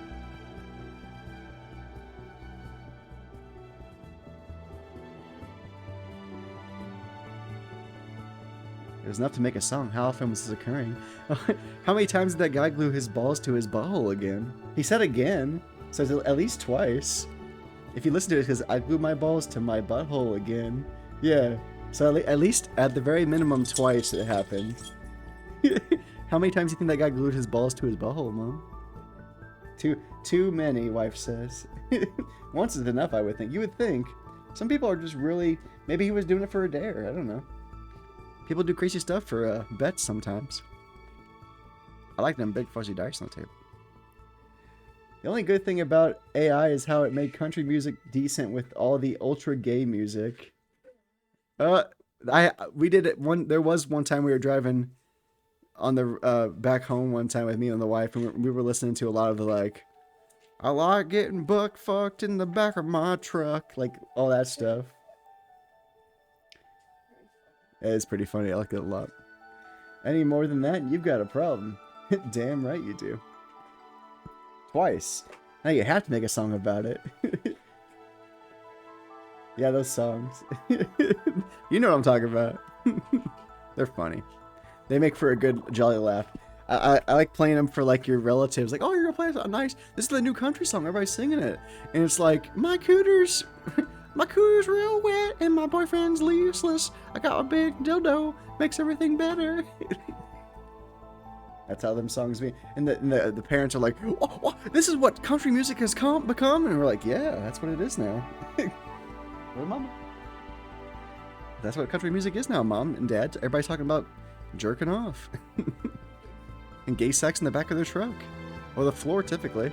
It was enough to make a song. How often was this occurring? How many times did that guy glue his balls to his butthole again? He said again, so it's at least twice. If you listen to it, because I glued my balls to my butthole again. Yeah, so at least at the very minimum twice it happened. How many times do you think that guy glued his balls to his butthole, Mom? Too many, wife says. Once is enough, I would think. You would think. Some people are just really... Maybe he was doing it for a dare. I don't know. People do crazy stuff for bets sometimes. I like them big fuzzy dice on the table. The only good thing about AI is how it made country music decent with all the ultra gay music. We did it there was one time we were driving on the back home one time with me and the wife, and we were listening to a lot of the like, I like getting buck fucked in the back of my truck, like all that stuff. It's pretty funny. I like it a lot. Any more than that, you've got a problem. Damn right you do. Twice. Now you have to make a song about it. Yeah, those songs. You know what I'm talking about. They're funny. They make for a good, jolly laugh. I like playing them for like your relatives. Like, oh, you're gonna play this? Oh, nice. This is the new country song. Everybody's singing it. And it's like, my cooter's real wet and my boyfriend's useless. I got a big dildo. Makes everything better. That's how them songs be. And the parents are like, oh, this is what country music has become. And we're like, yeah, that's what it is now. Well, Mama. That's what country music is now, Mom and Dad. Everybody's talking about jerking off. And gay sex in the back of their truck. Or the floor, typically.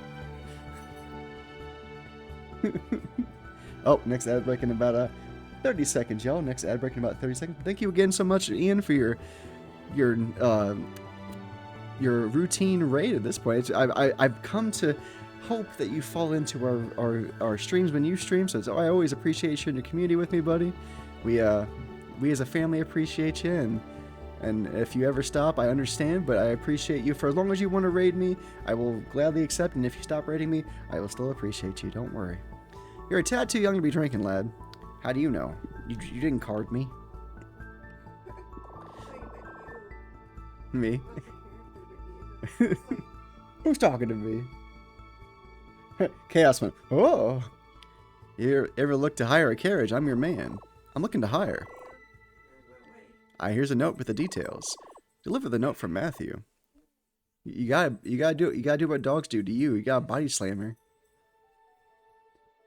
Oh, next ad break in about 30 seconds, y'all. Next ad break in about 30 seconds. Thank you again so much, Ian, for your routine raid at this point. I've come to hope that you fall into our streams when you stream. So I always appreciate you in the community with me, buddy. We as a family appreciate you, and if you ever stop, I understand, but I appreciate you. For as long as you want to raid me, I will gladly accept, and if you stop raiding me, I will still appreciate you. Don't worry. You're a tad too young to be drinking, lad. How do you know? You didn't card me. Me? Who's talking to me? Chaos went, oh! You ever look to hire a carriage? I'm your man. I'm looking to hire. Here's a note with the details. Deliver the note from Matthew. You gotta do what dogs do to you. You gotta body slam her.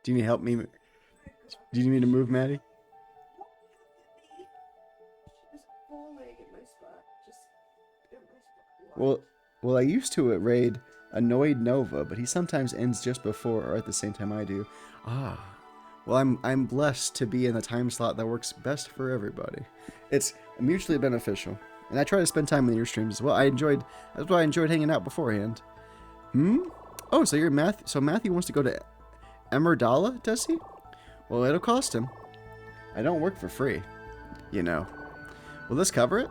Do you need help me? Do you need me to move, Maddie? Well, I used to raid Annoyed Nova, but he sometimes ends just before or at the same time I do. Well, I'm blessed to be in the time slot that works best for everybody. It's mutually beneficial, and I try to spend time in your streams as well. That's why I enjoyed hanging out beforehand. Oh, so Matthew wants to go to Emerdala, does he? Well, it'll cost him. I don't work for free, you know. Will this cover it?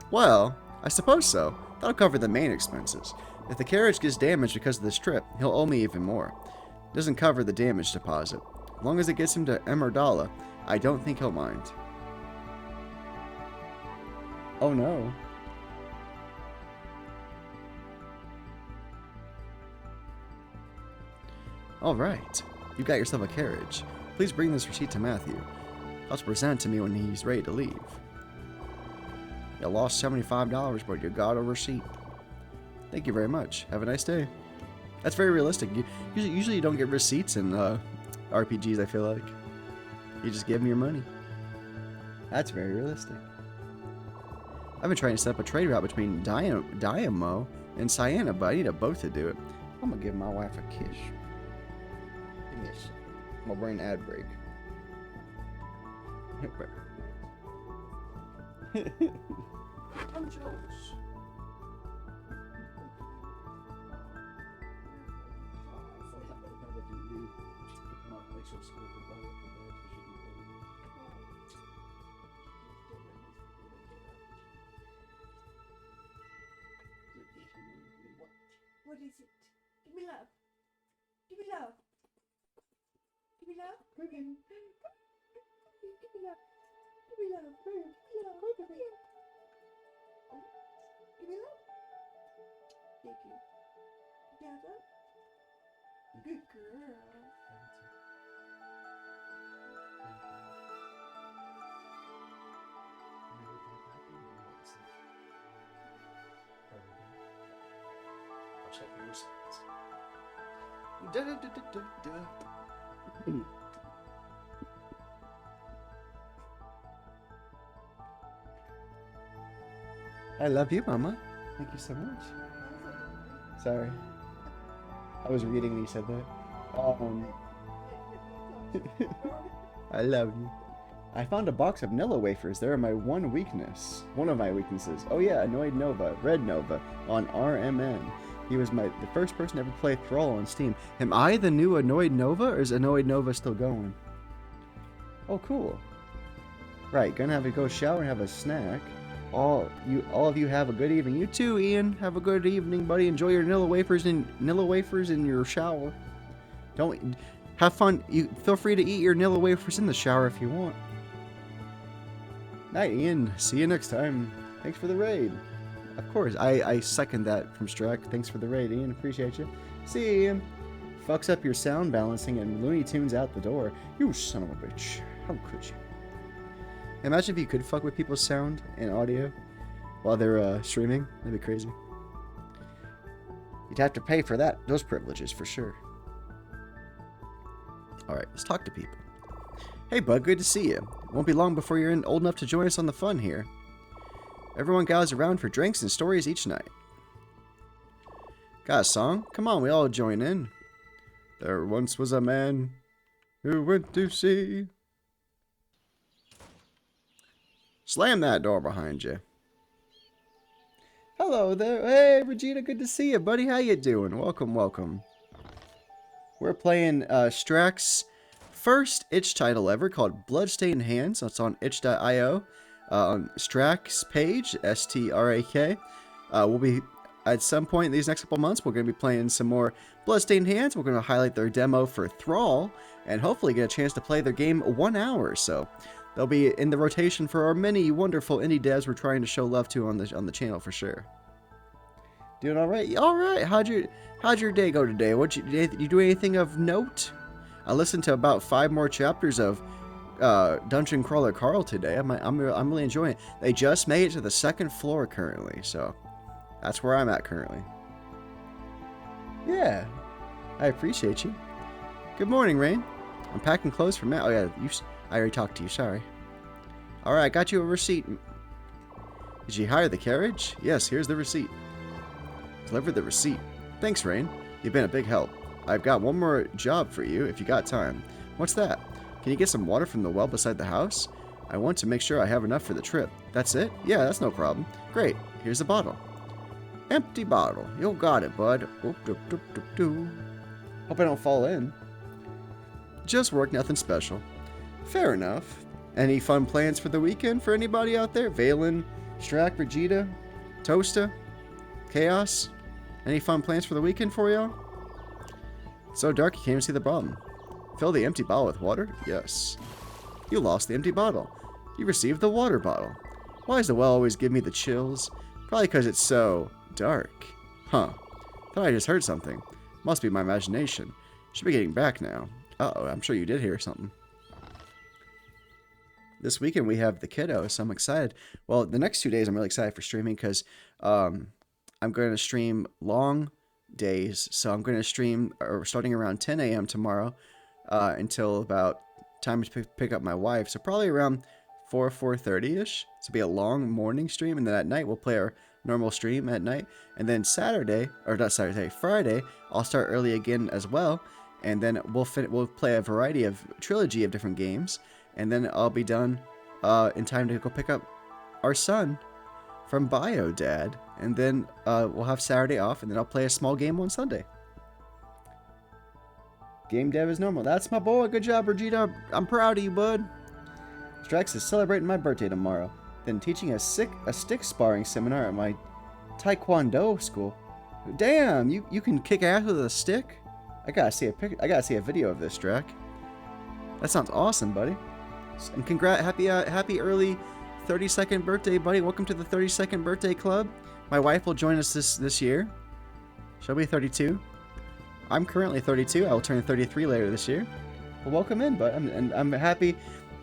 Well, I suppose so. That'll cover the main expenses. If the carriage gets damaged because of this trip, he'll owe me even more. It doesn't cover the damage deposit. As long as it gets him to Emerdala, I don't think he'll mind. Oh no. Alright, you got yourself a carriage. Please bring this receipt to Matthew. I'll present it to me when he's ready to leave. You lost $75, but you got a receipt. Thank you very much. Have a nice day. That's very realistic. Usually you don't get receipts in RPGs, I feel like. You just give them your money. That's very realistic. I've been trying to set up a trade route between Diamo and Sienna, but I need a boat to do it. I'm gonna give my wife a kiss. Give me a second. I'm gonna bring an ad break. I'm jealous. What is it? Give me love. Give me love. Give me love. Give me love. Give me love. Give me love. Give me love. Give me love. Give me love. Thank you. Together. Good girl. Check your sides. I love you, Mama. Thank you so much. Sorry. I was reading when you said that. I love you. I found a box of Nilla wafers. They're my one of my weaknesses. Oh yeah, Annoyed Nova, Red Nova, on RMN. He was the first person to ever play Thrall on Steam. Am I the new Annoyed Nova, or is Annoyed Nova still going? Oh, cool. Right, gonna have to go shower and have a snack. All of you have a good evening. You too, Ian. Have a good evening, buddy. Enjoy your Nilla wafers in your shower. Don't have fun. You feel free to eat your Nilla wafers in the shower if you want. Night, Ian. See you next time. Thanks for the raid. Of course, I second that from Strack. Thanks for the raid, Ian. Appreciate you. See you, Ian. Fucks up your sound balancing and Looney Tunes out the door. You son of a bitch. How could you? Imagine if you could fuck with people's sound and audio while they're streaming. That'd be crazy. You'd have to pay for those privileges for sure. Alright, let's talk to people. Hey bud, good to see you. Won't be long before you're old enough to join us on the fun here. Everyone gathers around for drinks and stories each night. Got a song? Come on, we all join in. There once was a man who went to sea. Slam that door behind you. Hello there. Hey, Regina, good to see you, buddy. How you doing? Welcome, welcome. We're playing Strax's first itch title ever called Bloodstained Hands. It's on itch.io. On Strax's page, STRAK. We'll be, at some point in these next couple months, we're going to be playing some more Bloodstained Hands. We're going to highlight their demo for Thrall, and hopefully get a chance to play their game 1 hour. So they'll be in the rotation for our many wonderful indie devs we're trying to show love to on the channel for sure. Doing all right? All right. How'd your day go today? You do anything of note? I listened to about 5 more chapters of Dungeon Crawler Carl today. I'm really enjoying it. They just made it to the 2nd floor currently, so that's where I'm at currently. Yeah, I appreciate you. Good morning, Rain. I'm packing clothes for Matt. Oh yeah, I already talked to you. Sorry. All right, I got you a receipt. Did you hire the carriage? Yes, here's the receipt. Delivered the receipt. Thanks, Rain. You've been a big help. I've got one more job for you if you got time. What's that? Can you get some water from the well beside the house? I want to make sure I have enough for the trip. That's it? Yeah, that's no problem. Great. Here's the bottle. Empty bottle. You got it, bud. Oop, doop, doop, doop, doop. Hope I don't fall in. Just work, nothing special. Fair enough. Any fun plans for the weekend for anybody out there? Valen, Strack, Vegeta, Toasta, Chaos? Any fun plans for the weekend for y'all? It's so dark you can't even see the bottom. Fill the empty bottle with water? Yes. You lost the empty bottle. You received the water bottle. Why does the well always give me the chills? Probably because it's so dark. Huh. Thought I just heard something. Must be my imagination. Should be getting back now. Uh-oh, I'm sure you did hear something. This weekend we have the kiddo, so I'm excited. Well, the next 2 days I'm really excited for streaming because I'm going to stream long days. So I'm going to stream starting around 10 a.m. tomorrow until about time to pick up my wife. So probably around 4:30ish. So it'll be a long morning stream, and then at night we'll play our normal stream at night. And then Friday, I'll start early again as well. And then we'll play a variety of trilogy of different games. And then I'll be done in time to go pick up our son from Bio Dad. And then we'll have Saturday off, and then I'll play a small game on Sunday. Game dev is normal. That's my boy. Good job, Vegeta. I'm proud of you, bud. Strax is celebrating my birthday tomorrow. Then teaching a stick sparring seminar at my Taekwondo school. Damn, you can kick ass with a stick? I gotta see a video of this, Strack. That sounds awesome, buddy. And happy early 32nd birthday, buddy. Welcome to the 32nd birthday club. My wife will join us this year. She'll be 32. I'm currently 32. I will turn 33 later this year. Well, welcome in, bud. I'm happy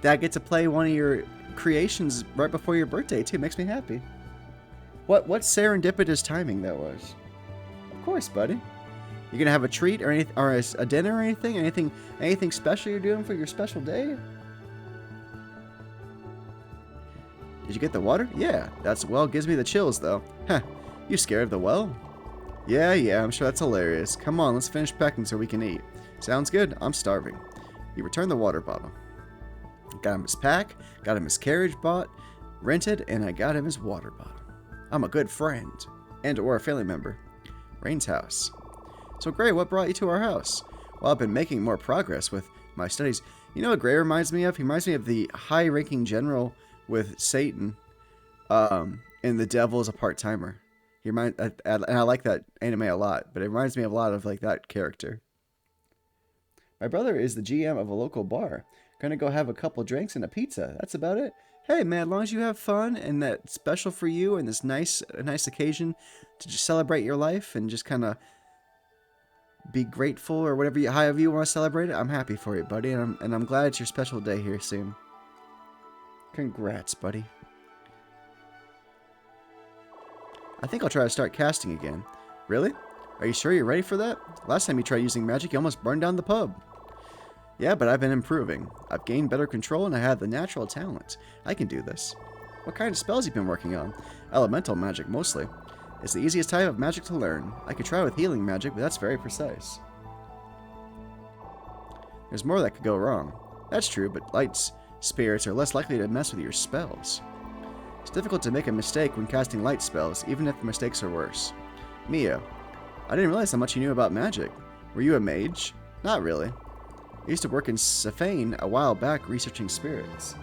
that I get to play one of your creations right before your birthday too. Makes me happy. What serendipitous timing that was. Of course, buddy. You gonna have a treat or anything, or a dinner or anything? Anything special you're doing for your special day? Did you get the water? Yeah, that's well gives me the chills though. Huh? You scared of the well? Yeah, I'm sure that's hilarious. Come on, let's finish packing so we can eat. Sounds good. I'm starving. You return the water bottle. Got him his pack, got him his carriage bought, rented, and I got him his water bottle. I'm a good friend, or a family member. Rain's house. So Gray, what brought you to our house? Well, I've been making more progress with my studies. You know what Gray reminds me of? He reminds me of the high-ranking general with Satan, in The Devil is a Part-Timer. And I like that anime a lot, but it reminds me a lot of like that character. My brother is the GM of a local bar. Gonna go have a couple drinks and a pizza. That's about it. Hey man, as long as you have fun and that's special for you and this nice occasion to just celebrate your life and just kind of be grateful or however you want to celebrate it, I'm happy for you, buddy, and I'm glad it's your special day here soon. Congrats, buddy. I think I'll try to start casting again. Really? Are you sure you're ready for that? Last time you tried using magic, you almost burned down the pub. Yeah, but I've been improving. I've gained better control and I have the natural talent. I can do this. What kind of spells you been working on? Elemental magic, mostly. It's the easiest type of magic to learn. I could try with healing magic, but that's very precise. There's more that could go wrong. That's true, but light spirits are less likely to mess with your spells. It's difficult to make a mistake when casting light spells, even if the mistakes are worse. Mia, I didn't realize how much you knew about magic. Were you a mage? Not really. I used to work in Safane a while back researching spirits.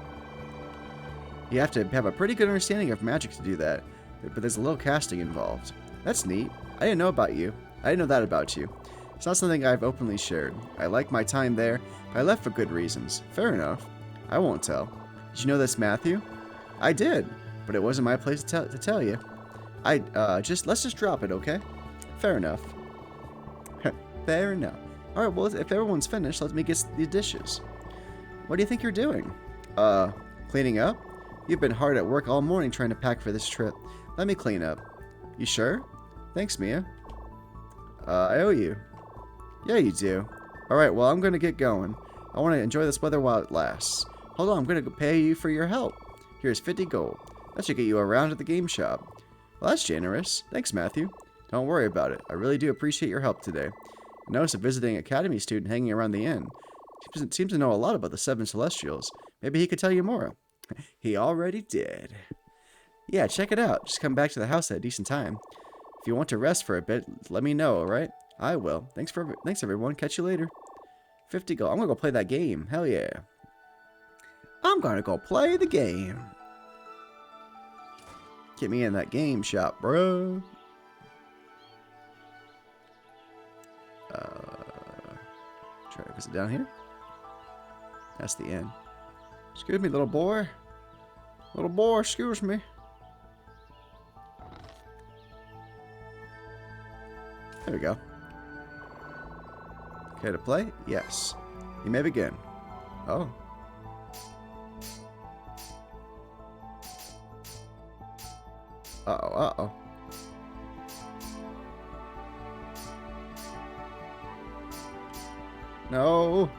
You have to have a pretty good understanding of magic to do that, but there's a little casting involved. That's neat. I didn't know about you. I didn't know that about you. It's not something I've openly shared. I like my time there, but I left for good reasons. Fair enough. I won't tell. Did you know this, Matthew? I did, but it wasn't my place to tell you. Let's just drop it, okay? Fair enough. Fair enough. All right, well, if everyone's finished, let me get the dishes. What do you think you're doing? Cleaning up? You've been hard at work all morning trying to pack for this trip. Let me clean up. You sure? Thanks, Mia. I owe you. Yeah, you do. Alright, well, I'm going to get going. I want to enjoy this weather while it lasts. Hold on, I'm going to pay you for your help. Here's 50 gold. That should get you around at the game shop. Well, that's generous. Thanks, Matthew. Don't worry about it. I really do appreciate your help today. I noticed a visiting academy student hanging around the inn. Seems to know a lot about the Seven Celestials. Maybe he could tell you more. He already did. Yeah, check it out. Just come back to the house at a decent time. If you want to rest for a bit, let me know, alright? I will. Thanks everyone. Catch you later. 50 gold. I'm gonna go play that game. Hell yeah. I'm gonna go play the game. Get me in that game shop, bro. Try to visit down here. That's the end. Excuse me, little boy. Little boy, excuse me. There we go. Okay to play? Yes. You may begin. Oh. Uh-oh, uh-oh. No.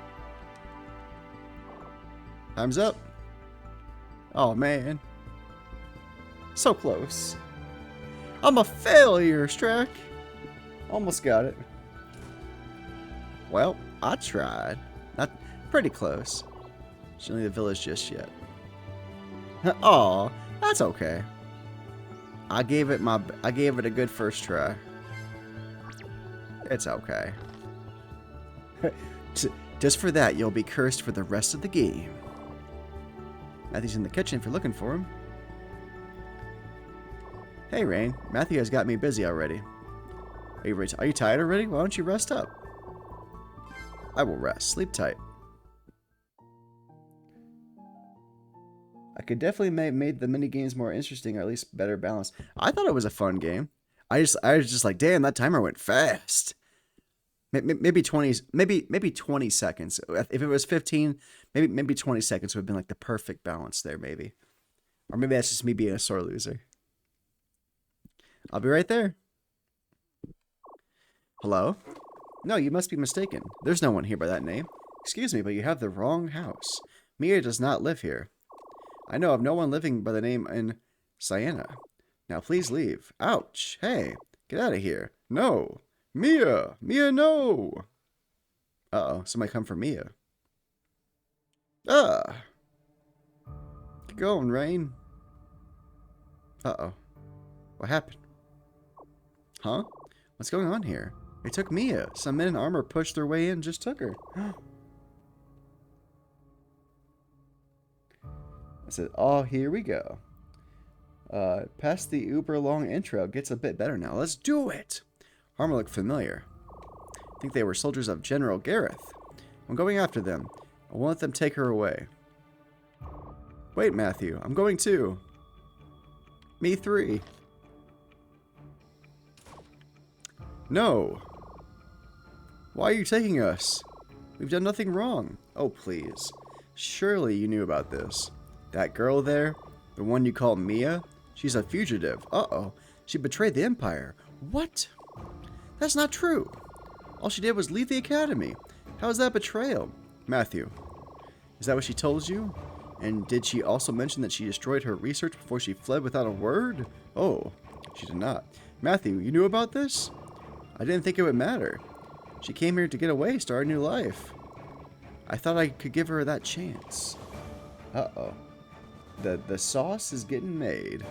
Time's up. Oh, man. So close. I'm a failure, Strack. Almost got it. Well, I tried. Not pretty close. Shouldn't leave the village just yet. Aw, that's okay. I gave it a good first try. It's okay. Just for that, you'll be cursed for the rest of the game. Matthew's in the kitchen if you're looking for him. Hey, Rain. Matthew has got me busy already. Are you tired already? Why don't you rest up? I will rest. Sleep tight. I could definitely made the mini games more interesting, or at least better balanced. I thought it was a fun game. I was just like, damn, that timer went fast. Maybe 20 seconds. If it was 15, maybe 20 seconds would have been like the perfect balance there, maybe. Or maybe that's just me being a sore loser. I'll be right there. Hello? No, you must be mistaken. There's no one here by that name. Excuse me, but you have the wrong house. Mia does not live here. I know of no one living by the name in Siena. Now please leave. Ouch. Hey, get out of here. No. Mia! Mia, no! Uh-oh, somebody come for Mia. Ah! Get going, Rain. Uh-oh. What happened? Huh? What's going on here? They took Mia. Some men in armor pushed their way in and just took her. I said, oh, here we go. Past the uber long intro. Gets a bit better now. Let's do it! Armor looked familiar. I think they were soldiers of General Gareth. I'm going after them. I won't let them take her away. Wait, Matthew. I'm going too. Me 3. No. Why are you taking us? We've done nothing wrong. Oh, please. Surely you knew about this. That girl there, the one you call Mia, she's a fugitive. Uh-oh. She betrayed the Empire. What? That's not true. All she did was leave the academy. How is that betrayal? Matthew, is that what she told you? And did she also mention that she destroyed her research before she fled without a word? Oh, she did not. Matthew, you knew about this? I didn't think it would matter. She came here to get away, start a new life. I thought I could give her that chance. Uh-oh. The sauce is getting made.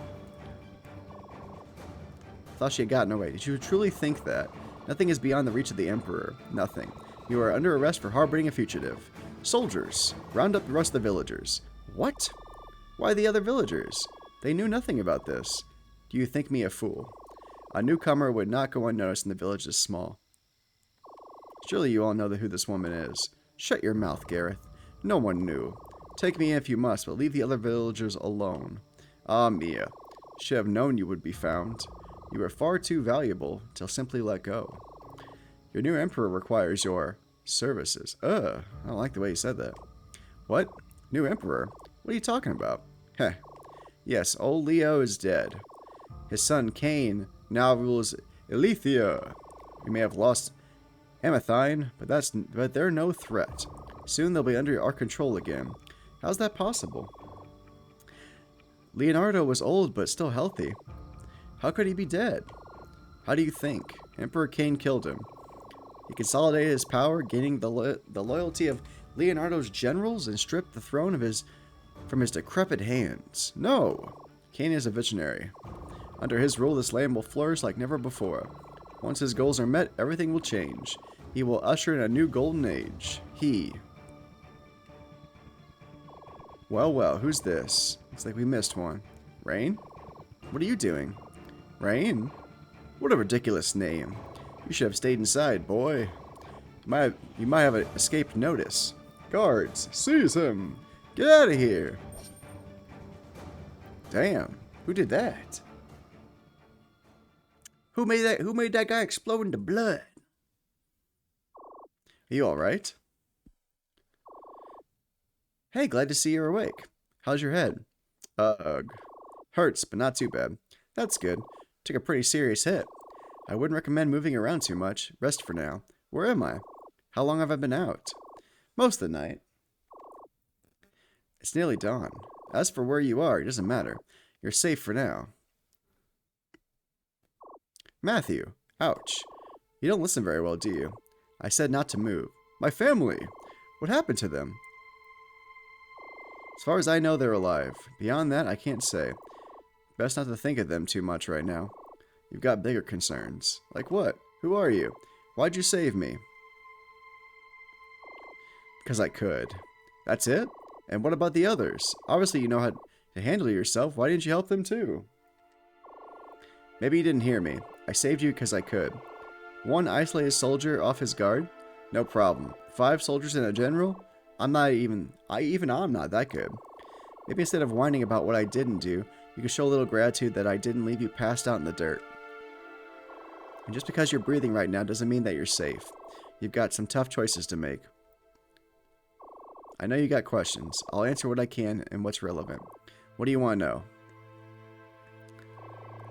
Thought she had gotten away. Did you truly think that? Nothing is beyond the reach of the Emperor. Nothing. You are under arrest for harboring a fugitive. Soldiers, round up the rest of the villagers. What? Why the other villagers? They knew nothing about this. Do you think me a fool? A newcomer would not go unnoticed and the village is small. Surely you all know who this woman is. Shut your mouth, Gareth. No one knew. Take me in if you must, but leave the other villagers alone. Ah, Mia. Should have known you would be found. You are far too valuable to simply let go. Your new emperor requires your services. I don't like the way you said that. What? New emperor? What are you talking about? Heh. Yes, old Leo is dead. His son Cain now rules Elethia. We may have lost Amathine, but they're no threat. Soon they'll be under our control again. How's that possible? Leonardo was old but still healthy. How could he be dead? How do you think? Emperor Cain killed him. He consolidated his power, gaining the loyalty of Leonardo's generals and stripped the throne from his decrepit hands. No! Cain is a visionary. Under his rule, this land will flourish like never before. Once his goals are met, everything will change. He will usher in a new golden age. Well, who's this? Looks like we missed one. Rain? What are you doing? Rain? What a ridiculous name. You should have stayed inside, boy. You might have escaped notice. Guards, seize him! Get out of here! Damn, who did that? Who made that guy explode into blood? Are you alright? Hey, glad to see you're awake. How's your head? Ugh. Hurts, but not too bad. That's good. Took a pretty serious hit. I wouldn't recommend moving around too much. Rest for now. Where am I? How long have I been out? Most of the night. It's nearly dawn. As for where you are, it doesn't matter. You're safe for now. Matthew. Ouch. You don't listen very well, do you? I said not to move. My family! What happened to them? As far as I know, they're alive. Beyond that, I can't say. Best not to think of them too much right now. You've got bigger concerns. Like what? Who are you? Why'd you save me? Because I could. That's it? And what about the others? Obviously you know how to handle yourself. Why didn't you help them too? Maybe you didn't hear me. I saved you because I could. One isolated soldier off his guard? No problem. 5 soldiers and a general? I'm not that good. Maybe instead of whining about what I didn't do, you could show a little gratitude that I didn't leave you passed out in the dirt. And just because you're breathing right now doesn't mean that you're safe. You've got some tough choices to make. I know you got questions. I'll answer what I can and what's relevant. What do you want to know?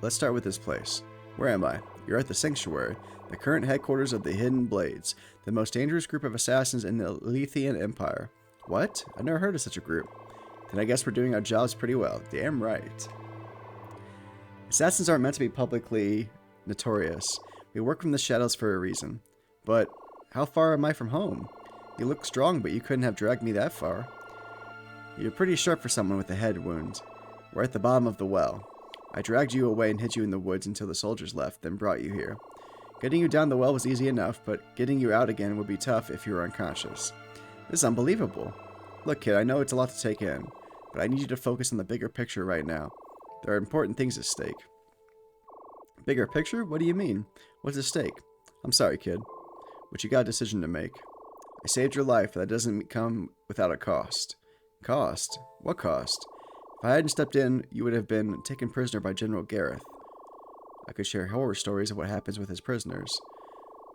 Let's start with this place. Where am I? You're at the Sanctuary, the current headquarters of the Hidden Blades, the most dangerous group of assassins in the Lethean Empire. What? I've never heard of such a group. Then I guess we're doing our jobs pretty well. Damn right. Assassins aren't meant to be publicly notorious. We work from the shadows for a reason. But how far am I from home? You look strong, but you couldn't have dragged me that far. You're pretty sharp for someone with a head wound. We're at the bottom of the well. I dragged you away and hid you in the woods until the soldiers left, then brought you here. Getting you down the well was easy enough, but getting you out again would be tough if you were unconscious. This is unbelievable. Look, kid, I know it's a lot to take in, but I need you to focus on the bigger picture right now. There are important things at stake. Bigger picture? What do you mean? What's at stake? I'm sorry, kid, but you got a decision to make. I saved your life, but that doesn't come without a cost. Cost? What cost? If I hadn't stepped in, you would have been taken prisoner by General Gareth. I could share horror stories of what happens with his prisoners.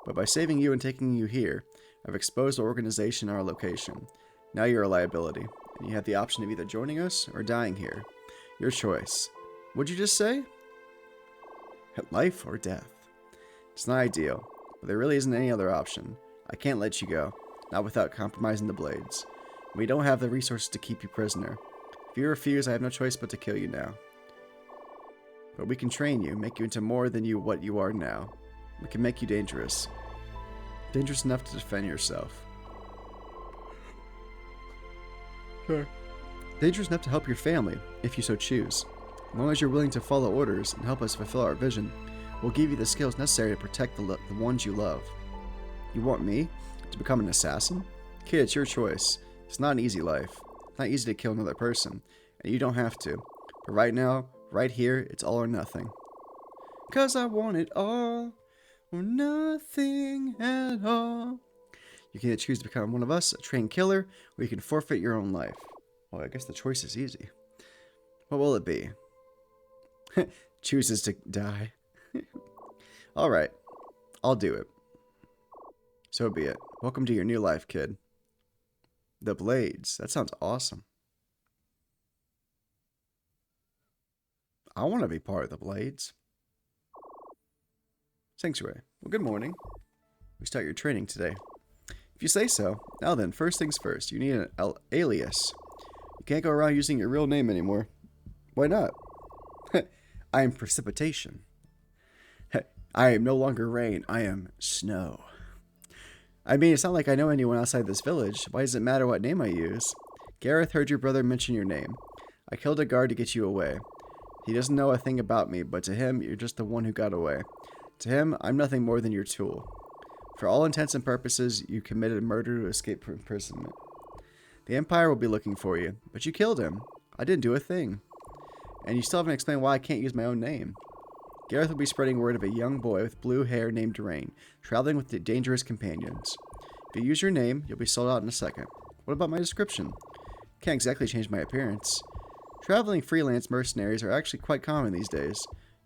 But by saving you and taking you here, I've exposed the organization and our location. Now you're a liability, and you have the option of either joining us or dying here. Your choice. What'd you just say? Life or death. It's not ideal, but there really isn't any other option. I can't let you go, not without compromising the blades. We don't have the resources to keep you prisoner. If you refuse, I have no choice but to kill you now. But we can train you, make you into more than what you are now. We can make you dangerous. Dangerous enough to defend yourself. Sure. Dangerous enough to help your family, if you so choose. As long as you're willing to follow orders and help us fulfill our vision, we'll give you the skills necessary to protect the ones you love. You want me? To become an assassin? Kid, it's your choice. It's not an easy life. It's not easy to kill another person, and you don't have to. But right now, right here, it's all or nothing. 'Cause I want it all, or nothing at all. You can either choose to become one of us, a trained killer, or you can forfeit your own life. Well, I guess the choice is easy. What will it be? Chooses to die. Alright, I'll do it. So be it. Welcome to your new life, kid. The Blades. That sounds awesome. I want to be part of the Blades. Sanctuary. Well, good morning. We start your training today. If you say so. Now then, first things first. You need an alias. You can't go around using your real name anymore. Why not? I am precipitation. I am no longer rain. I am snow. I mean, it's not like I know anyone outside this village. Why does it matter what name I use? Gareth heard your brother mention your name. I killed a guard to get you away. He doesn't know a thing about me, but to him, you're just the one who got away. To him, I'm nothing more than your tool. For all intents and purposes, you committed murder to escape from imprisonment. The Empire will be looking for you, but you killed him. I didn't do a thing. And you still haven't explained why I can't use my own name. Gareth will be spreading word of a young boy with blue hair named Rain, traveling with dangerous companions. If you use your name, you'll be sold out in a second. What about my description? Can't exactly change my appearance. Traveling freelance mercenaries are actually quite common these days.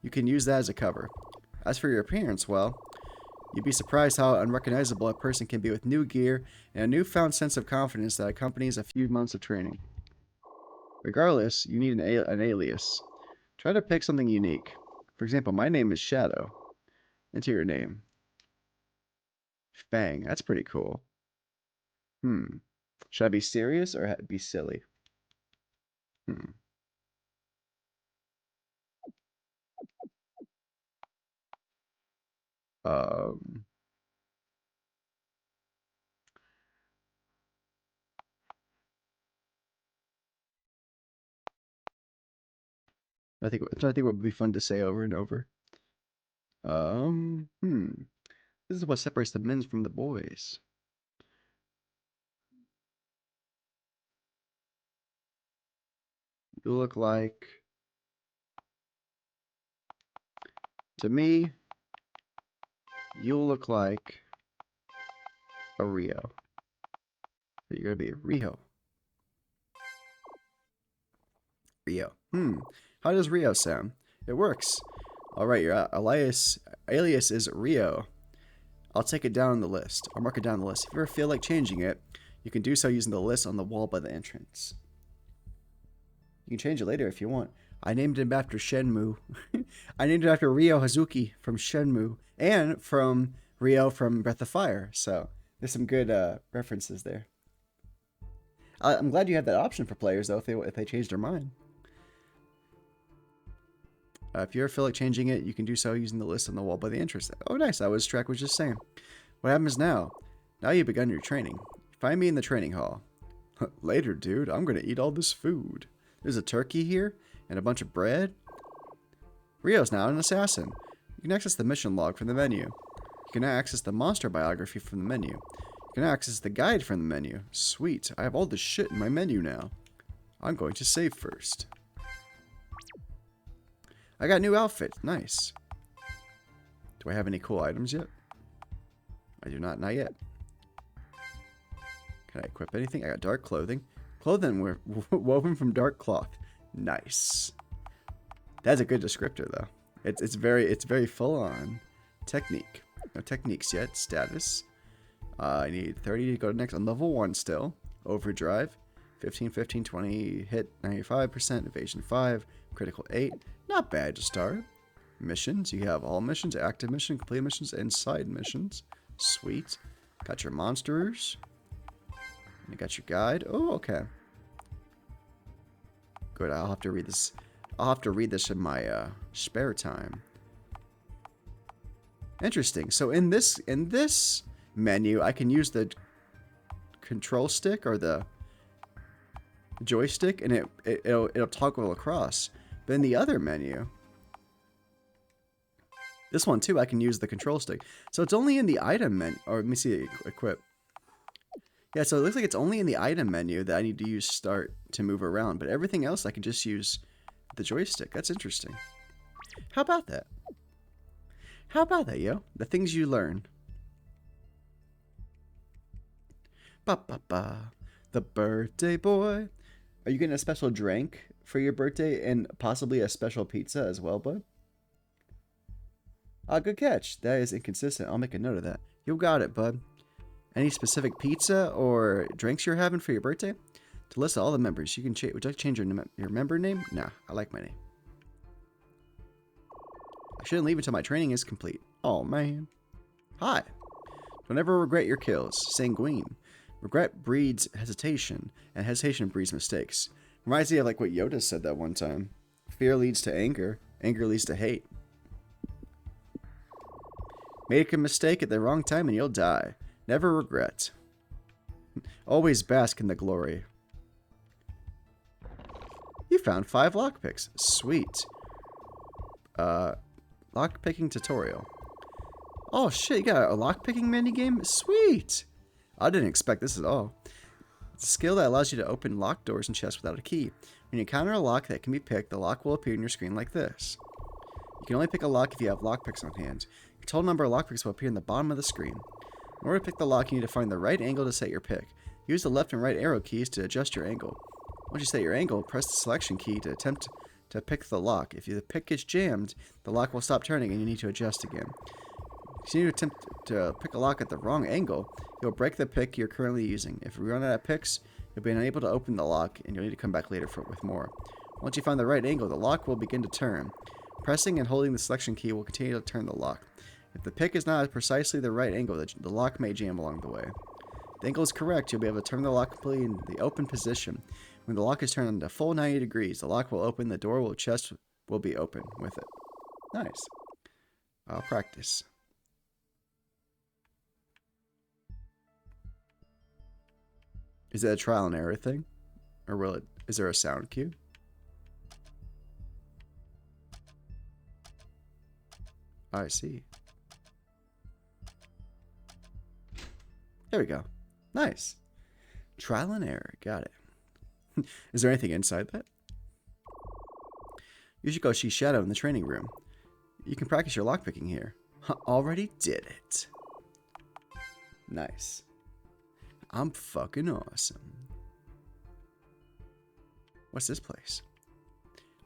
You can use that as a cover. As for your appearance, well, you'd be surprised how unrecognizable a person can be with new gear and a newfound sense of confidence that accompanies a few months of training. Regardless, you need an alias. Try to pick something unique. For example, my name is Shadow. Enter your name. Fang. That's pretty cool. Should I be serious or be silly? Um, I think what would be fun to say over and over. This is what separates the men from the boys. You look like, to me, you look like a Rio. You're gonna be a Rio. Rio. How does Rio sound? It works. All right, your alias is Rio. I'll take it down on the list. I'll mark it down on the list. If you ever feel like changing it, you can do so using the list on the wall by the entrance. You can change it later if you want. I named him after Shenmue. I named it after Ryo Hazuki from Shenmue and from Ryo from Breath of Fire. So there's some good references there. I'm glad you have that option for players though if they change their mind. If you ever feel like changing it, you can do so using the list on the wall by the entrance. Oh, nice. That was Track was just saying. What happens now? Now you've begun your training. Find me in the training hall. Later, dude. I'm going to eat all this food. There's a turkey here and a bunch of bread. Rio's now an assassin. You can access the mission log from the menu. You can access the monster biography from the menu. You can access the guide from the menu. Sweet. I have all this shit in my menu now. I'm going to save first. I got a new outfit. Nice. Do I have any cool items yet? I do not. Not yet. Can I equip anything? I got dark clothing. Clothing woven from dark cloth. Nice. That's a good descriptor, though. It's very full on. Technique. No techniques yet. Status. I need 30 to go to next. I'm level 1 still. Overdrive. 15, 15, 20. Hit 95%. Evasion 5. Critical 8. Not bad to start. Missions. You have all missions, active missions, complete missions, and side missions. Sweet. Got your monsters. You got your guide. Oh, okay. Good. I'll have to read this. I'll have to read this in my spare time. Interesting. So in this menu, I can use the control stick or the joystick, and it'll toggle across. But in the other menu, this one too, I can use the control stick. So it's only in the item menu. Or let me see, equip. Yeah, so it looks like it's only in the item menu that I need to use start to move around, but everything else I can just use the joystick. That's interesting. How about that? How about that, yo? The things you learn. Ba ba ba. The birthday boy. Are you getting a special drink for your birthday and possibly a special pizza as well, bud? Ah, good catch. That is inconsistent. I'll make a note of that. You got it, bud. Any specific pizza or drinks you're having for your birthday? To list all the members, you can change. Would you like to change your member name? Nah, I like my name. I shouldn't leave until my training is complete. Oh man. Hi. Don't ever regret your kills. Sanguine. Regret breeds hesitation, and hesitation breeds mistakes. Reminds me of like what Yoda said that one time. Fear leads to anger. Anger leads to hate. Make a mistake at the wrong time and you'll die. Never regret. Always bask in the glory. You found 5 lockpicks. Sweet. Lockpicking tutorial. Oh shit, you got a lockpicking minigame? Sweet! I didn't expect this at all. It's a skill that allows you to open locked doors and chests without a key. When you encounter a lock that can be picked, the lock will appear on your screen like this. You can only pick a lock if you have lockpicks on hand. Your total number of lockpicks will appear in the bottom of the screen. In order to pick the lock, you need to find the right angle to set your pick. Use the left and right arrow keys to adjust your angle. Once you set your angle, press the selection key to attempt to pick the lock. If the pick gets jammed, the lock will stop turning and you need to adjust again. If you attempt to pick a lock at the wrong angle, you'll break the pick you're currently using. If you run out of picks, you'll be unable to open the lock and you'll need to come back later with more. Once you find the right angle, the lock will begin to turn. Pressing and holding the selection key will continue to turn the lock. If the pick is not at precisely the right angle, the lock may jam along the way. If the angle is correct, you'll be able to turn the lock completely in the open position. When the lock is turned a full 90 degrees, the lock will open, the chest will be open with it. Nice. I'll practice. Is it a trial and error thing? Or is there a sound cue? I see. There we go. Nice. Trial and error. Got it. Is there anything inside that? You should go see Shadow in the training room. You can practice your lockpicking here. Already did it. Nice. I'm fucking awesome. What's this place?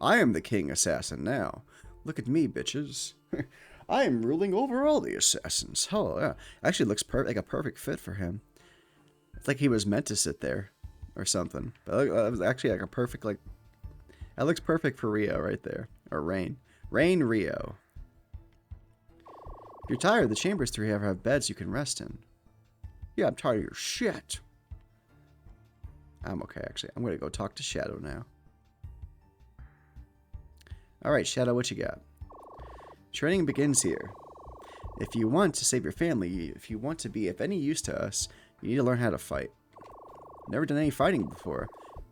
I am the king assassin now. Look at me, bitches. I am ruling over all the assassins. Oh, yeah. Actually, looks like a perfect fit for him. It's like he was meant to sit there or something. But that was actually like a perfect, like... That looks perfect for Rio right there. Or Rain. Rain Rio. If you're tired, the chambers 3 have beds you can rest in. Yeah, I'm tired of your shit. I'm okay, actually. I'm going to go talk to Shadow now. Alright, Shadow, what you got? Training begins here. If you want to save your family, if you want to be of any use to us, you need to learn how to fight. Never done any fighting before.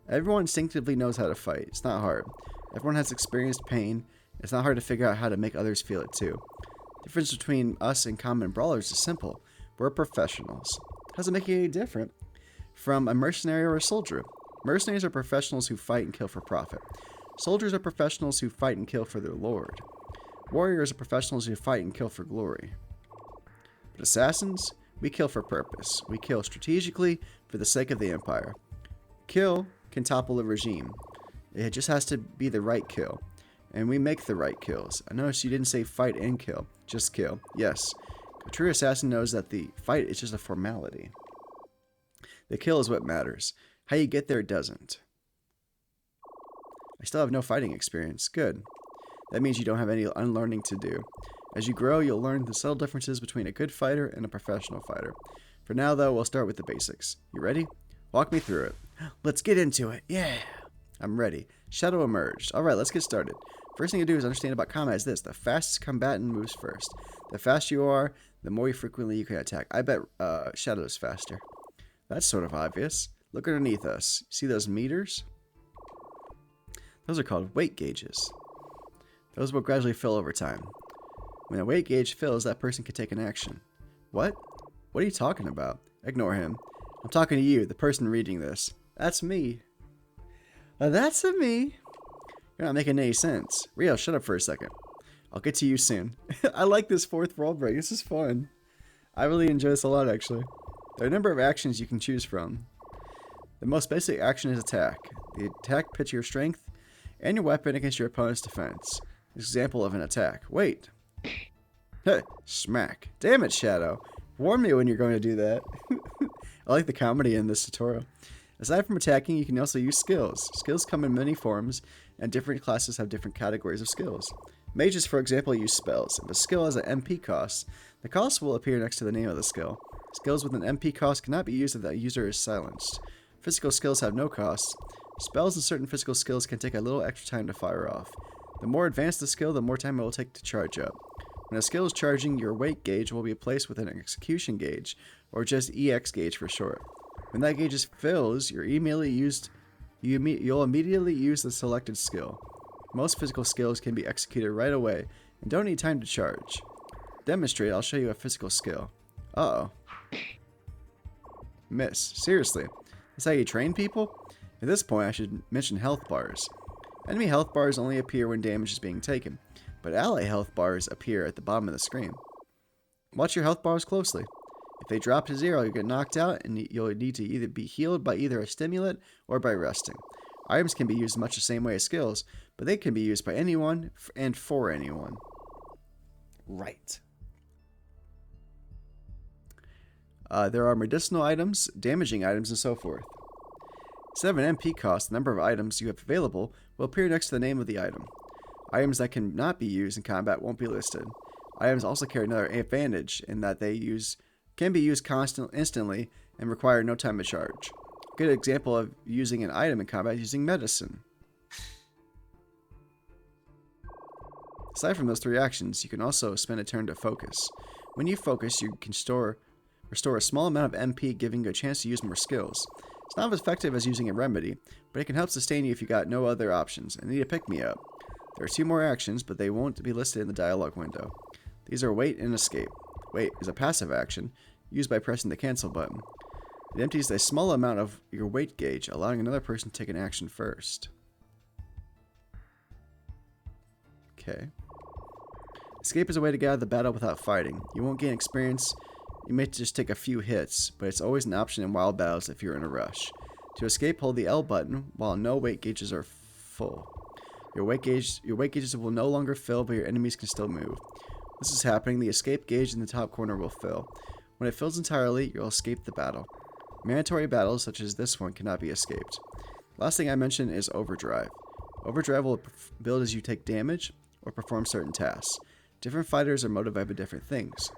Everyone instinctively knows how to fight. It's not hard. Everyone has experienced pain. It's not hard to figure out how to make others feel it too. The difference between us and common brawlers is simple. We're professionals. Doesn't make you any different from a mercenary or a soldier. Mercenaries are professionals who fight and kill for profit. Soldiers are professionals who fight and kill for their lord. Warriors are professionals who fight and kill for glory. But assassins, we kill for purpose. We kill strategically for the sake of the empire. Kill can topple a regime. It just has to be the right kill. And we make the right kills. I noticed you didn't say fight and kill, just kill. Yes. A true assassin knows that the fight is just a formality. The kill is what matters. How you get there doesn't. I still have no fighting experience. Good. That means you don't have any unlearning to do. As you grow, you'll learn the subtle differences between a good fighter and a professional fighter. For now, though, we'll start with the basics. You ready? Walk me through it. Let's get into it. Yeah. I'm ready. Shadow emerged. Alright, let's get started. First thing you do is understand about combat is this. The fastest combatant moves first. The faster you are, the more frequently you can attack. I bet Shadow is faster. That's sort of obvious. Look underneath us. See those meters? Those are called weight gauges. Those will gradually fill over time. When a weight gauge fills, that person can take an action. What? What are you talking about? Ignore him. I'm talking to you, the person reading this. That's me. That's me. You're not making any sense. Rio, shut up for a second. I'll get to you soon. I like this fourth world break. This is fun. I really enjoy this a lot, actually. There are a number of actions you can choose from. The most basic action is attack. The attack pits your strength and your weapon against your opponent's defense. Example of an attack. Wait. Hey, smack. Damn it, Shadow. Warn me when you're going to do that. I like the comedy in this tutorial. Aside from attacking, you can also use skills. Skills come in many forms, and different classes have different categories of skills. Mages, for example, use spells. If a skill has an MP cost, the cost will appear next to the name of the skill. Skills with an MP cost cannot be used if the user is silenced. Physical skills have no cost. Spells and certain physical skills can take a little extra time to fire off. The more advanced the skill, the more time it will take to charge up. When a skill is charging, your weight gauge will be placed with an execution gauge, or just EX gauge for short. When that gauge fills, you'll immediately use the selected skill. Most physical skills can be executed right away and don't need time to charge. To demonstrate, I'll show you a physical skill. Uh-oh. Miss. Seriously. That's how you train people? At this point, I should mention health bars. Enemy health bars only appear when damage is being taken, but ally health bars appear at the bottom of the screen. Watch your health bars closely. If they drop to 0, you get knocked out and you'll need to either be healed by either a stimulant or by resting. Items can be used much the same way as skills, but they can be used by anyone and for anyone. Right. There are medicinal items, damaging items, and so forth. Instead of an MP cost, the number of items you have available will appear next to the name of the item. Items that cannot be used in combat won't be listed. Items also carry another advantage in that they can be used instantly and require no time to charge. A good example of using an item in combat is using medicine. Aside from those 3 actions, you can also spend a turn to focus. When you focus, you can restore a small amount of MP, giving you a chance to use more skills. It's not as effective as using a remedy, but it can help sustain you if you got no other options and need a pick-me-up. There are 2 more actions, but they won't be listed in the dialog window. These are wait and escape. Wait is a passive action, used by pressing the cancel button. It empties a small amount of your weight gauge, allowing another person to take an action first. Okay. Escape is a way to get out of the battle without fighting. You won't gain experience. You may just take a few hits, but it's always an option in wild battles if you're in a rush. To escape, hold the L button while no weight gauges are full. Your weight gauges will no longer fill, but your enemies can still move. This is happening, the escape gauge in the top corner will fill. When it fills entirely, you'll escape the battle. Mandatory battles such as this one cannot be escaped. Last thing I mentioned is overdrive. Overdrive will build as you take damage or perform certain tasks. Different fighters are motivated by different things.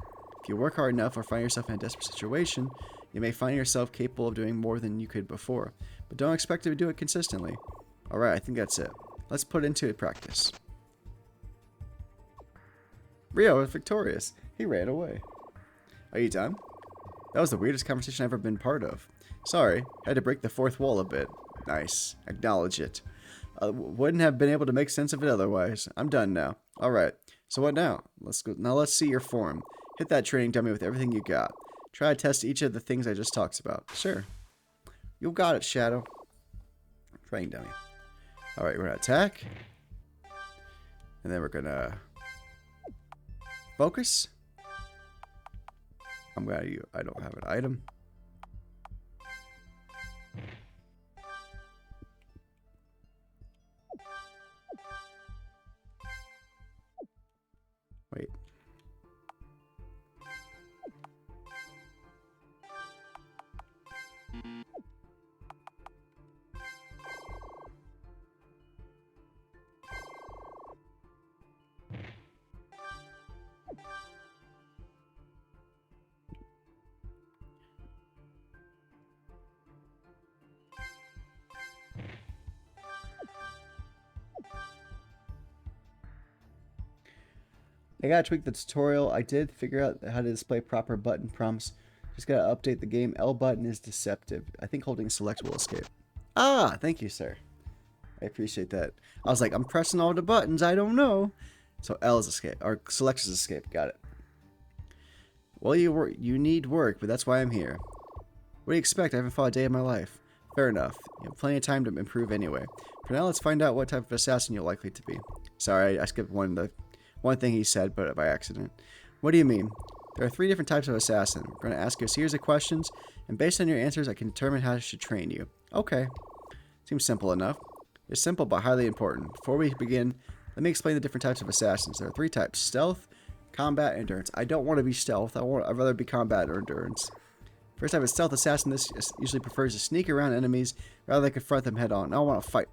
If you work hard enough or find yourself in a desperate situation, you may find yourself capable of doing more than you could before, but don't expect to do it consistently. Alright, I think that's it. Let's put into practice. Rio is victorious. He ran away. Are you done? That was the weirdest conversation I've ever been part of. Sorry, had to break the 4th wall a bit. Nice. Acknowledge it. Wouldn't have been able to make sense of it otherwise. I'm done now. Alright, so what now? Let's see your form. Hit that training dummy with everything you got. Try to test each of the things I just talked about. Sure. You got it, Shadow. Training dummy. Alright, we're gonna attack. And then we're gonna focus. I don't have an item. Wait. I gotta tweak the tutorial. I did figure out how to display proper button prompts. Just gotta update the game. L button is deceptive. I think holding select will escape. Ah, thank you, sir. I appreciate that. I was like, I'm pressing all the buttons. I don't know. So L is escape, or select is escape. Got it. Well, you need work, but that's why I'm here. What do you expect? I haven't fought a day in my life. Fair enough. You have plenty of time to improve anyway. For now, let's find out what type of assassin you're likely to be. Sorry, I skipped one thing he said, but by accident. What do you mean? There are 3 different types of assassin. We're going to ask you a series of questions, and based on your answers, I can determine how I should train you. Okay. Seems simple enough. It's simple but highly important. Before we begin, let me explain the different types of assassins. There are 3 types: stealth, combat, and endurance. I don't want to be stealth. I'd rather be combat or endurance. First type is stealth assassin. This usually prefers to sneak around enemies rather than confront them head on. I don't want to fight.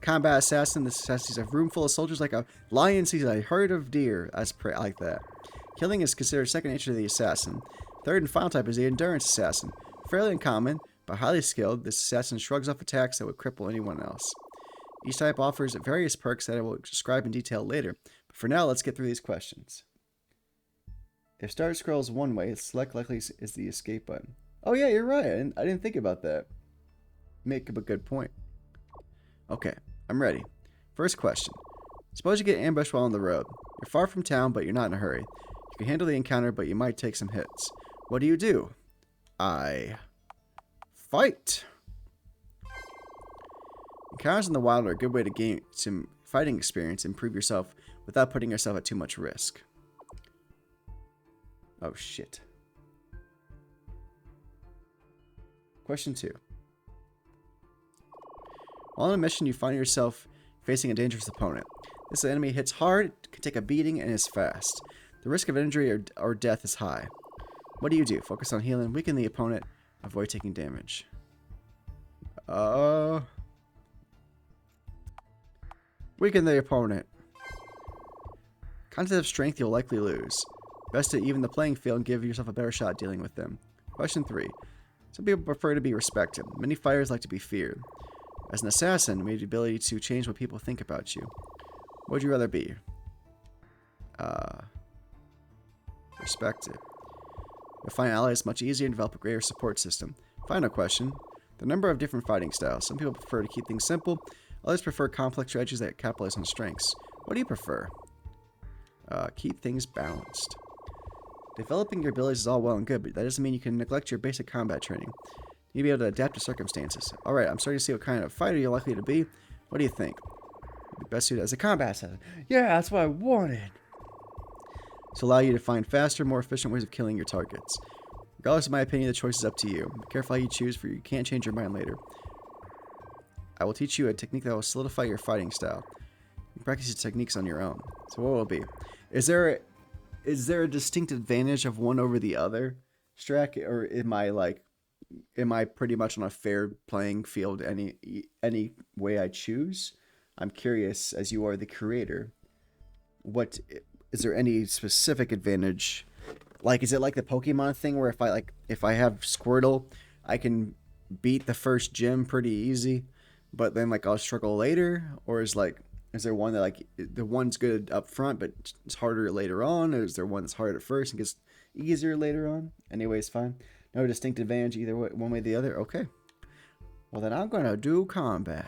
Combat assassin. This assassin sees a room full of soldiers like a lion sees a herd of deer. I like that. Killing is considered second nature to the assassin. Third and final type is the endurance assassin. Fairly uncommon, but highly skilled, this assassin shrugs off attacks that would cripple anyone else. Each type offers various perks that I will describe in detail later, but for now, let's get through these questions. If start scrolls one way, select likely is the escape button. Oh yeah, you're right. I didn't think about that. Make up a good point. Okay, I'm ready. First question. Suppose you get ambushed while on the road. You're far from town, but you're not in a hurry. You can handle the encounter, but you might take some hits. What do? I fight. Encounters in the wild are a good way to gain some fighting experience and improve yourself without putting yourself at too much risk. Oh shit. Question 2. While on a mission, you find yourself facing a dangerous opponent. This enemy hits hard, can take a beating, and is fast. The risk of injury or death is high. What do? Focus on healing, weaken the opponent, avoid taking damage. Weaken the opponent. Concept of strength you'll likely lose. Best to even the playing field and give yourself a better shot dealing with them. Question 3. Some people prefer to be respected. Many fighters like to be feared. As an assassin, you have the ability to change what people think about you. What would you rather be? Respected. You'll find allies much easier and develop a greater support system. Final question. The number of different fighting styles. Some people prefer to keep things simple. Others prefer complex strategies that capitalize on strengths. What do you prefer? Keep things balanced. Developing your abilities is all well and good, but that doesn't mean you can neglect your basic combat training. You need to be able to adapt to circumstances. Alright, I'm starting to see what kind of fighter you're likely to be. What do you think? You'd be best suited as a combat assassin. Yeah, that's what I wanted. To allow you to find faster, more efficient ways of killing your targets. Regardless of my opinion, the choice is up to you. Be careful how you choose, for you can't change your mind later. I will teach you a technique that will solidify your fighting style. You can practice your techniques on your own. So what will it be? Is there a distinct advantage of one over the other, Strack, or am I pretty much on a fair playing field any way I choose? I'm curious, as you are the creator, what is there any specific advantage? Like, is it like the Pokemon thing where if I have Squirtle, I can beat the first gym pretty easy, but then I'll struggle later? Or is there one that the one's good up front but it's harder later on? Or is there one that's hard at first and gets easier later on? Anyways, fine. No distinct advantage either way, one way or the other. Okay. Well, then I'm gonna do combat.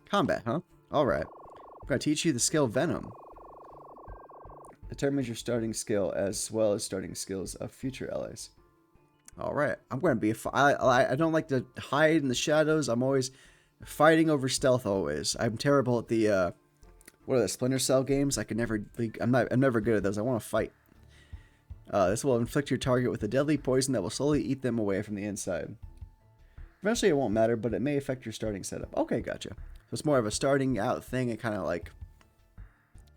Combat, huh? Alright. I'm gonna teach you the skill Venom. Determines your starting skill as well as starting skills of future allies. Alright. I'm gonna be I don't like to hide in the shadows. I'm always fighting over stealth always. I'm terrible at the what are the Splinter Cell games? I'm never good at those. I want to fight. This will inflict your target with a deadly poison that will slowly eat them away from the inside. Eventually it won't matter, but it may affect your starting setup. Okay, gotcha. So it's more of a starting out thing and kind of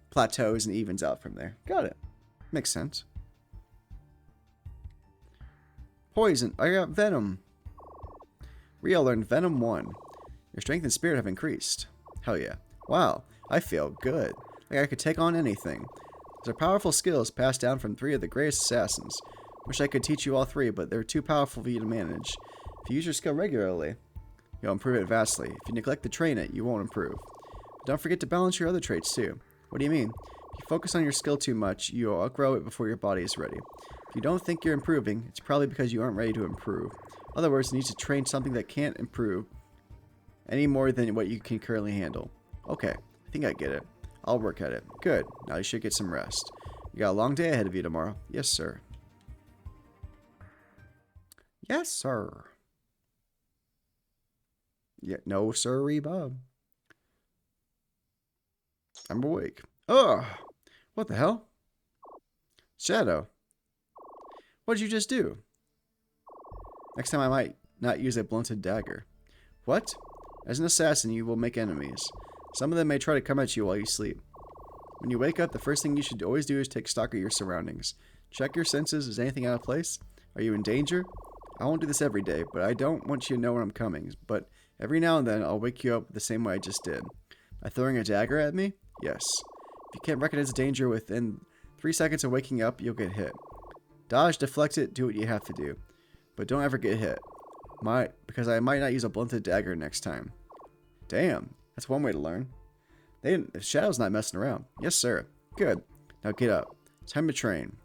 plateaus and evens out from there. Got it. Makes sense. Poison. I got Venom. Rio learned Venom 1. Your strength and spirit have increased. Hell yeah. Wow. I feel good. Like I could take on anything. These are powerful skills passed down from 3 of the greatest assassins. Wish I could teach you all 3, but they're too powerful for you to manage. If you use your skill regularly, you'll improve it vastly. If you neglect to train it, you won't improve. But don't forget to balance your other traits too. What do you mean? If you focus on your skill too much, you'll outgrow it before your body is ready. If you don't think you're improving, it's probably because you aren't ready to improve. In other words, you need to train something that can't improve any more than what you can currently handle. Okay, I think I get it. I'll work at it. Good. Now you should get some rest. You got a long day ahead of you tomorrow. Yes, sir. Yes, sir. Yeah, no, sirree, Bob. I'm awake. Ugh! What the hell? Shadow, what did you just do? Next time I might not use a blunted dagger. What? As an assassin, you will make enemies. Some of them may try to come at you while you sleep. When you wake up, the first thing you should always do is take stock of your surroundings. Check your senses. Is anything out of place? Are you in danger? I won't do this every day, but I don't want you to know when I'm coming. But every now and then, I'll wake you up the same way I just did. By throwing a dagger at me? Yes. If you can't recognize danger within 3 seconds of waking up, you'll get hit. Dodge, deflect it, do what you have to do. But don't ever get hit. Because I might not use a blunted dagger next time. Damn, that's one way to learn. Shadow's not messing around. Yes, sir. Good. Now get up. Time to train.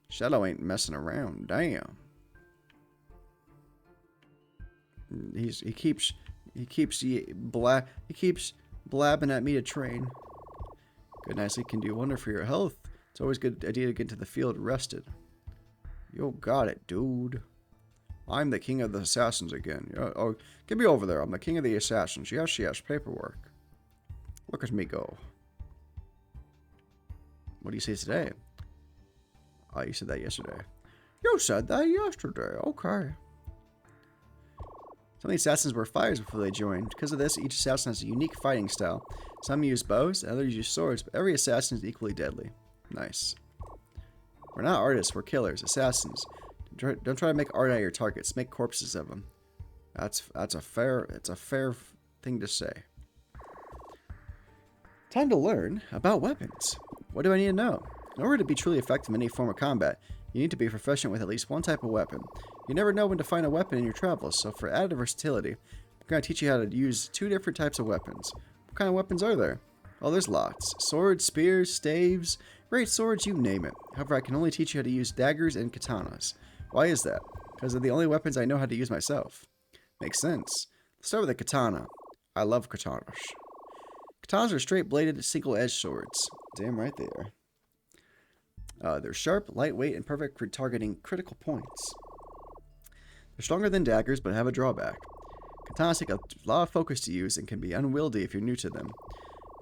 Shadow ain't messing around. Damn. He keeps blabbing at me to train. Good, nicely can do wonder for your health. It's always a good idea to get to the field rested. You got it, dude. I'm the king of the assassins again. Oh, get me over there. I'm the king of the assassins. Yes, yes, paperwork. Look at me go. What do you say today? Oh, you said that yesterday. You said that yesterday. Okay. Some of the assassins were fighters before they joined. Because of this, each assassin has a unique fighting style. Some use bows, and others use swords, but every assassin is equally deadly. Nice. We're not artists, we're killers, assassins. Don't try to make art out of your targets. Make corpses of them. That's a fair thing to say. Time to learn about weapons. What do I need to know? In order to be truly effective in any form of combat, you need to be proficient with at least one type of weapon. You never know when to find a weapon in your travels, so for added versatility, I'm going to teach you how to use 2 different types of weapons. What kind of weapons are there? Oh, there's lots. Swords, spears, staves, great swords, you name it. However, I can only teach you how to use daggers and katanas. Why is that? Because they're the only weapons I know how to use myself. Makes sense. Let's start with a katana. I love katanas. Katanas are straight-bladed, single-edged swords. Damn right they are. They're sharp, lightweight, and perfect for targeting critical points. They're stronger than daggers, but have a drawback. Katanas take a lot of focus to use and can be unwieldy if you're new to them.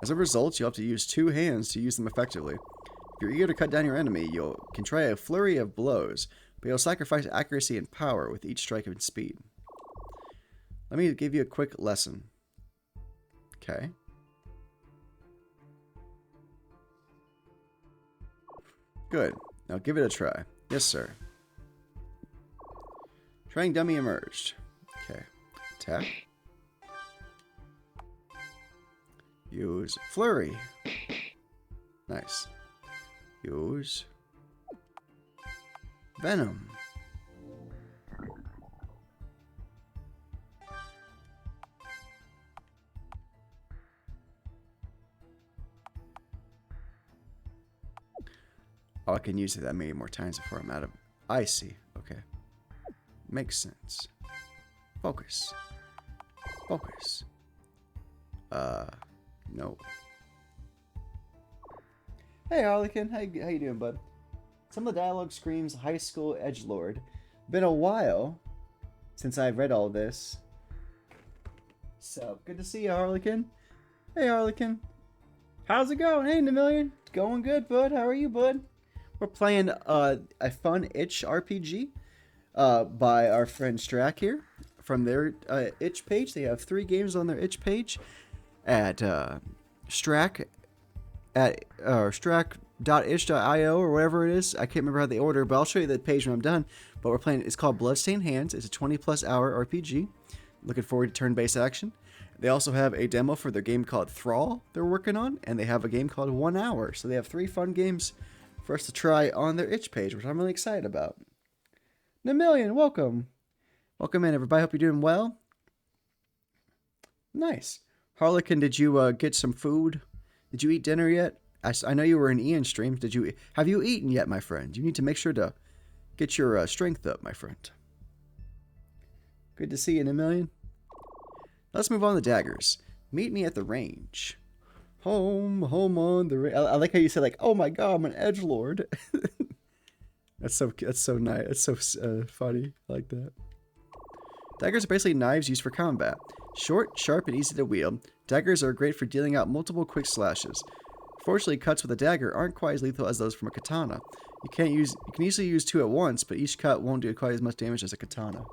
As a result, you'll have to use 2 hands to use them effectively. If you're eager to cut down your enemy, you can try a flurry of blows, but you'll sacrifice accuracy and power with each strike and speed. Let me give you a quick lesson. Okay. Good. Now give it a try. Yes, sir. Trying dummy emerged. Okay. Attack. Use flurry. Nice. Use venom. Oh, I can use it that many more times before I'm out of... I see. Okay. Makes sense. Focus. Focus. No. Hey, Harlequin. How you doing, bud? Some of the dialogue screams high school edgelord. Been a while since I've read all this. So, good to see you, Harlequin. Hey, Harlequin. How's it going? Hey, Namillion. It's going good, bud. How are you, bud? We're playing a fun itch RPG by our friend Strack here from their itch page. They have 3 games on their itch page at Strack at strack.itch.io or whatever it is. I can't remember how they order, but I'll show you the page when I'm done. But we're playing. It's called Bloodstained Hands. It's a 20+ hour RPG. Looking forward to turn-based action. They also have a demo for their game called Thrall they're working on, and they have a game called 1 Hour. So they have 3 fun games for us to try on their itch page, which I'm really excited about. Namillion, welcome. Welcome in, everybody. Hope you're doing well. Nice. Harlequin, did you get some food? Did you eat dinner yet? I know you were in Ian's stream. Have you eaten yet, my friend? You need to make sure to get your strength up, my friend. Good to see you, Namillion. Let's move on to daggers. Meet me at the range. Home on the range. I like how you said, like, oh my god, I'm an edgelord. That's so nice. That's so funny. I like that. Daggers are basically knives used for combat. Short, sharp, and easy to wield, daggers are great for dealing out multiple quick slashes. Fortunately, cuts with a dagger aren't quite as lethal as those from a katana. You can easily use 2 at once, but each cut won't do quite as much damage as a katana.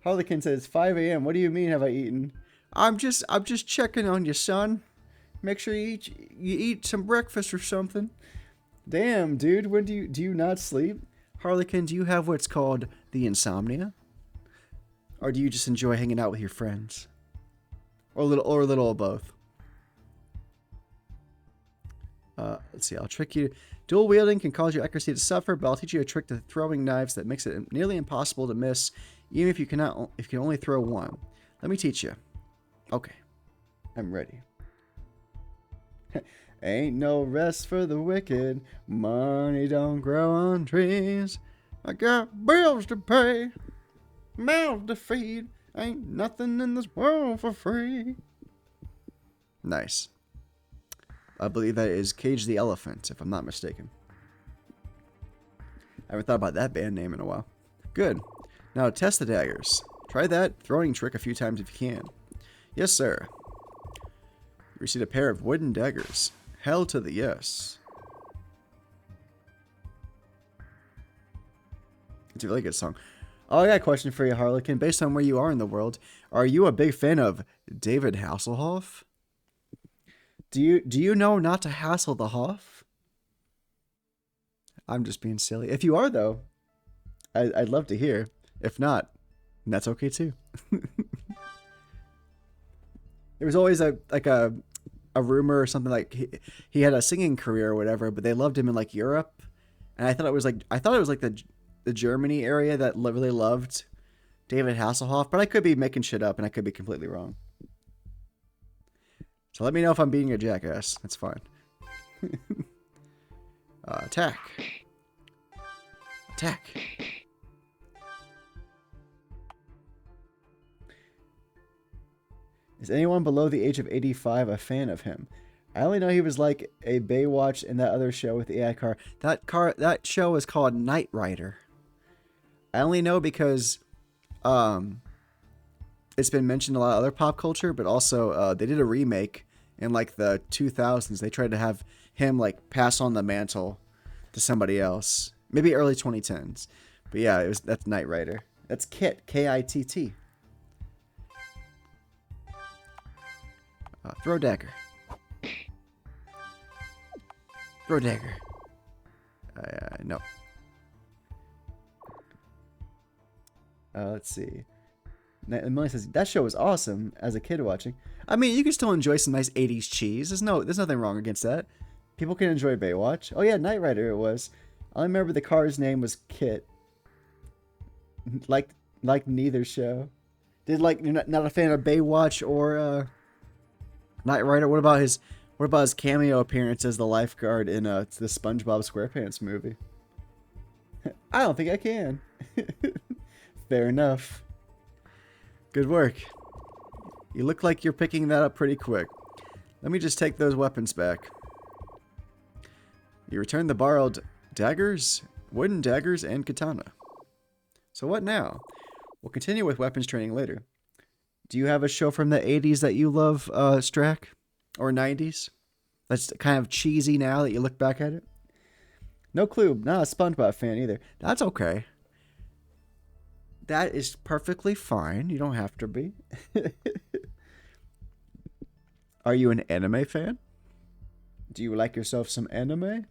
Harlequin says, 5 a.m. What do you mean have I eaten? I'm just checking on you, son. Make sure you eat some breakfast or something. Damn, dude, when do you not sleep? Harlequin, do you have what's called the insomnia? Or do you just enjoy hanging out with your friends? Or a little of both. Let's see, I'll trick you. Dual wielding can cause your accuracy to suffer, but I'll teach you a trick to throwing knives that makes it nearly impossible to miss, even if you can only throw one. Let me teach you. Okay, I'm ready. Ain't no rest for the wicked. Money don't grow on trees. I got bills to pay, mouths to feed. Ain't nothing in this world for free. Nice. I believe that is Cage the Elephant, if I'm not mistaken. I haven't thought about that band name in a while. Good. Now test the daggers. Try that throwing trick a few times if you can. Yes, sir. You received a pair of wooden daggers. Hell to the yes. It's a really good song. Oh, I got a question for you, Harlequin. Based on where you are in the world, are you a big fan of David Hasselhoff? Do you know not to hassle the Hoff? I'm just being silly. If you are, though, I'd love to hear. If not, that's okay too. There was always a rumor or something like he had a singing career or whatever, but they loved him in like Europe, and I thought it was like the Germany area that really loved David Hasselhoff, but I could be making shit up and I could be completely wrong. So let me know if I'm being a jackass. That's fine. Attack. Attack. Is anyone below the age of 85 a fan of him? I only know he was like a Baywatch in that other show with the AI car. That show is called Knight Rider. I only know because it's been mentioned in a lot of other pop culture, but also they did a remake in like the 2000s. They tried to have him like pass on the mantle to somebody else. Maybe early 2010s. But yeah, that's Knight Rider. That's Kit, K-I-T-T. Throw dagger. Throw dagger. No. Let's see. Emily says, that show was awesome as a kid watching. I mean, you can still enjoy some nice 80s cheese. There's nothing wrong against that. People can enjoy Baywatch. Oh yeah, Knight Rider it was. I remember the car's name was Kit. Like neither show. You're not a fan of Baywatch or Knight Rider? What about his cameo appearance as the lifeguard in the SpongeBob SquarePants movie? I don't think I can. Fair enough. Good work. You look like you're picking that up pretty quick. Let me just take those weapons back. You return the borrowed daggers, wooden daggers, and katana. So what now? We'll continue with weapons training later. Do you have a show from the 80s that you love, Strack? Or 90s? That's kind of cheesy now that you look back at it? No clue. Not a SpongeBob fan either. That's okay. That is perfectly fine. You don't have to be. Are you an anime fan? Do you like yourself some anime?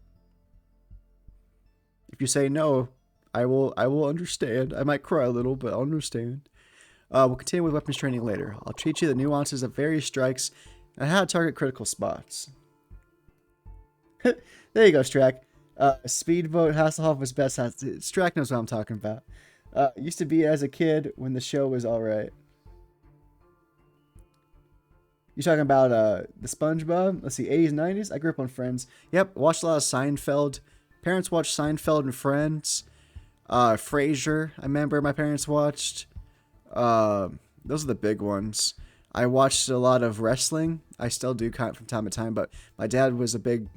If you say no, I will understand. I might cry a little, but I'll understand. We'll continue with weapons training later. I'll teach you the nuances of various strikes and how to target critical spots. There you go, Strack. Speedboat Hasselhoff was best. Strack knows what I'm talking about. Used to be as a kid when the show was alright. You talking about the SpongeBob? Let's see, 80s, 90s? I grew up on Friends. Yep, watched a lot of Seinfeld. Parents watched Seinfeld and Friends. Frasier, I remember my parents watched. Those are the big ones. I watched a lot of wrestling. I still do kind of from time to time, but my dad was a big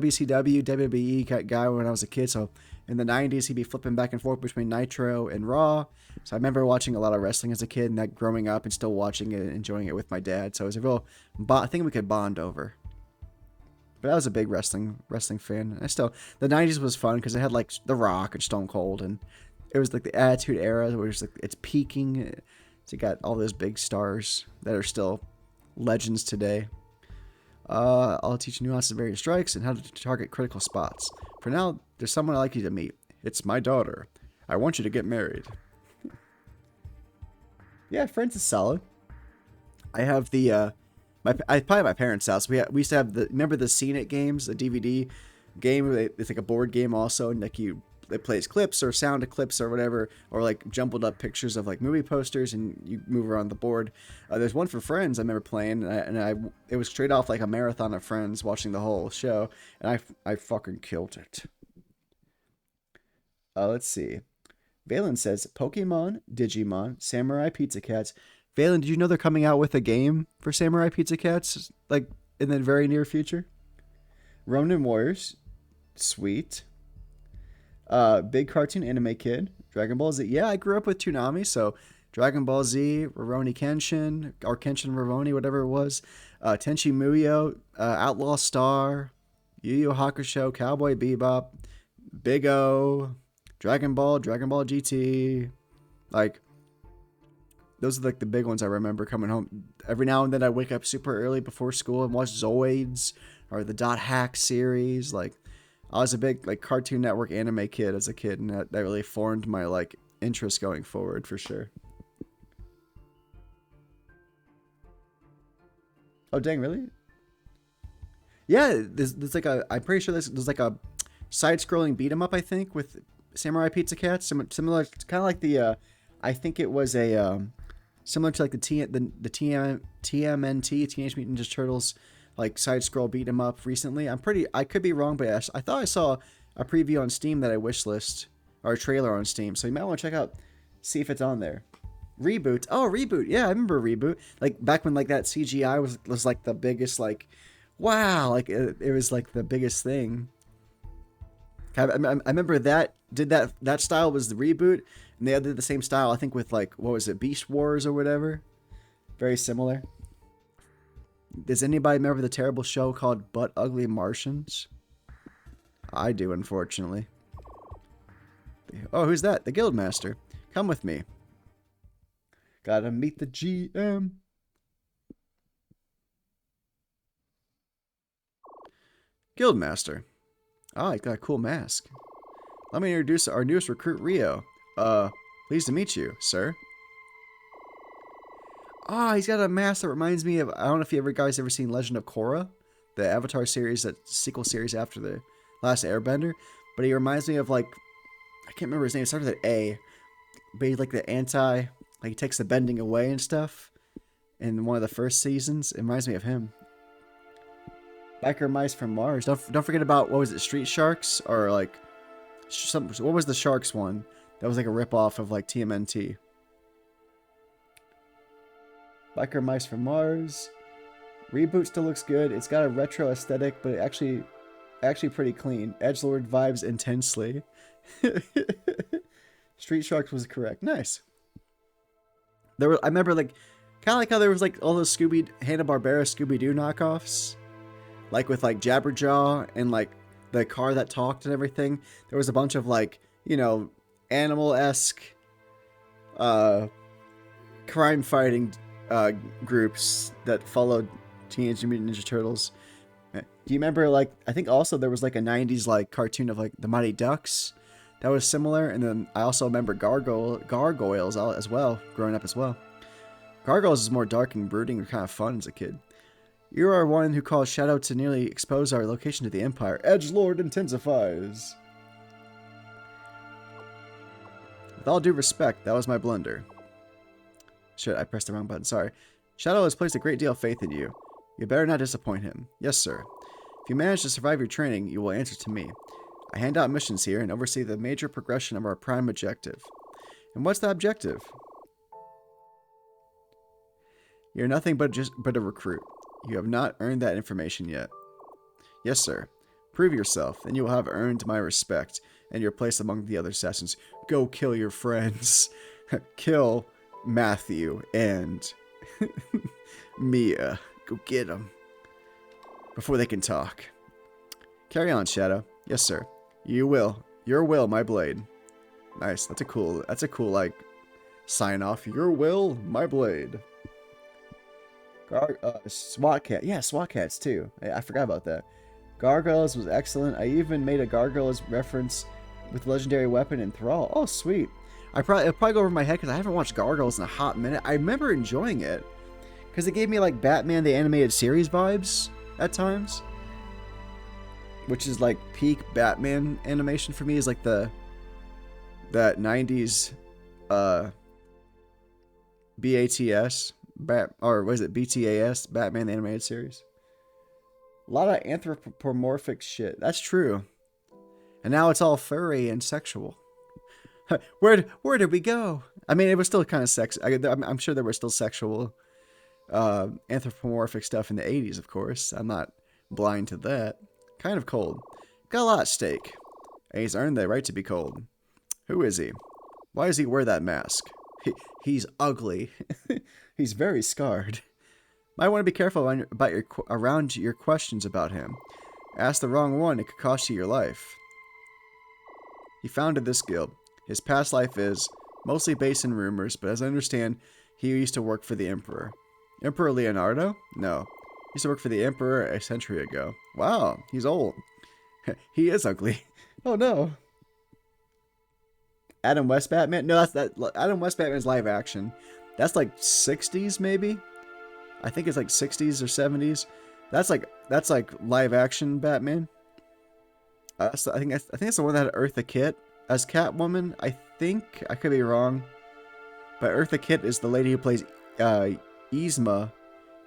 WCW, WWE guy when I was a kid. So in the 90s, he'd be flipping back and forth between Nitro and Raw. So I remember watching a lot of wrestling as a kid and that growing up and still watching it and enjoying it with my dad. So it was a real I think we could bond over. But I was a big wrestling fan. I still, the 90s was fun because it had like The Rock and Stone Cold, and it was like the Attitude Era where it's like it's peaking. So you got all those big stars that are still legends today. I'll teach you nuances of various strikes and how to target critical spots. For now, there's someone I'd like you to meet. It's my daughter. I want you to get married. Yeah, Friends is solid. I have the I probably at my parents' house. We used to have the, remember the Scene It games, the DVD game. It's like a board game also, and like it plays clips or sound clips or whatever, or like jumbled up pictures of like movie posters, and you move around the board. There's one for Friends I remember playing, and it was straight off like a marathon of Friends, watching the whole show, and I fucking killed it. Let's see. Valen says Pokemon, Digimon, Samurai Pizza Cats. Valen, did you know they're coming out with a game for Samurai Pizza Cats like in the very near future? Ronin Warriors, sweet. Big cartoon anime kid. Dragon Ball Z. Yeah, I grew up with Toonami, so Dragon Ball Z, Rurouni Kenshin, or Kenshin Rurouni, whatever it was. Tenchi Muyo, Outlaw Star, Yu Yu Hakusho, Cowboy Bebop, Big O, Dragon Ball GT. Like, those are like the big ones I remember coming home. Every now and then I wake up super early before school and watch Zoids or the Dot Hack series. Like, I was a big like Cartoon Network anime kid as a kid, and that really formed my like interest going forward for sure. Oh dang, really? Yeah, there's like a, I'm pretty sure there's like a side-scrolling beat 'em up, I think, with Samurai Pizza Cats, similar, kind of like the, I think it was a similar to like the TMNT, Teenage Mutant Ninja Turtles, like side scroll beat 'em up recently. I could be wrong, but I thought I saw a preview on Steam that I wishlist, or a trailer on Steam. So you might want to check out, see if it's on there. Reboot. Oh, Reboot. Yeah, I remember Reboot. Like back when like that CGI was like the biggest, like, wow, like it was like the biggest thing. I remember that style was the Reboot, and they did the same style, I think, with like, what was it, Beast Wars or whatever. Very similar. Does anybody remember the terrible show called Butt Ugly Martians? I do, unfortunately. Oh, who's that? The Guildmaster. Come with me. Gotta meet the GM. Guildmaster. Ah, he got a cool mask. Let me introduce our newest recruit, Rio. Pleased to meet you, sir. Ah, he's got a mask that reminds me of, I don't know if you guys ever seen Legend of Korra, the Avatar series, that sequel series after the last Airbender, but he reminds me of, like, I can't remember his name, it started with an A, but he's like the like he takes the bending away and stuff in one of the first seasons. It reminds me of him. Biker Mice from Mars. Don't forget about, what was it, Street Sharks, or like what was the Sharks one that was like a ripoff of like TMNT? Biker Mice from Mars. Reboot still looks good. It's got a retro aesthetic, but it actually pretty clean. Edgelord vibes intensely. Street Sharks was correct. Nice. I remember like kind of like how there was like all those Hanna-Barbera Scooby-Doo knockoffs, like with like Jabberjaw and like the car that talked and everything. There was a bunch of like, you know, animal-esque crime fighting groups that followed Teenage Mutant Ninja Turtles. Do you remember, like, I think also there was like a 90s like cartoon of like the Mighty Ducks that was similar, and then I also remember Gargoyles as well, growing up as well. Gargoyles is more dark and brooding and kind of fun as a kid. You are one who caused Shadow to nearly expose our location to the Empire. Edgelord intensifies. With all due respect, that was my blunder. Shit, I pressed the wrong button, sorry. Shadow has placed a great deal of faith in you. You better not disappoint him. Yes, sir. If you manage to survive your training, you will answer to me. I hand out missions here and oversee the major progression of our prime objective. And what's the objective? You're nothing but a recruit. You have not earned that information yet. Yes, sir. Prove yourself, and you will have earned my respect and your place among the other assassins. Go kill your friends. Kill Matthew and Mia. Go get them before they can talk. Carry on, Shadow. Yes, sir. You will. Your will, my blade. Nice. That's a cool, like, sign off. Your will, my blade. SWAT cat. Yeah, SWAT cats, too. I forgot about that. Gargoyles was excellent. I even made a gargoyles reference with legendary weapon and thrall. Oh, sweet. It'll probably go over my head because I haven't watched Gargoyles in a hot minute. I remember enjoying it because it gave me like Batman the Animated Series vibes at times, which is like peak Batman animation for me. Is like that 90s BATS or was it BTAS, Batman the Animated Series. A lot of anthropomorphic shit. That's true. And now it's all furry and sexual. Where did we go? I mean, it was still kind of sex. I'm sure there was still sexual anthropomorphic stuff in the 80s, of course. I'm not blind to that. Kind of cold. Got a lot at stake. And he's earned the right to be cold. Who is he? Why does he wear that mask? He's ugly. He's very scarred. Might want to be careful around your questions about him. Ask the wrong one, it could cost you your life. He founded this guild. His past life is mostly based in rumors, but as I understand, he used to work for the Emperor. Emperor Leonardo? No. He used to work for the Emperor a century ago. Wow, he's old. He is ugly. Oh no. Adam West Batman? No, Adam West Batman's live action. That's like 60s maybe? I think it's like 60s or 70s. That's like live action Batman. So I think it's the one that had Eartha Kitt as Catwoman. I think I could be wrong, but Eartha Kitt is the lady who plays Yzma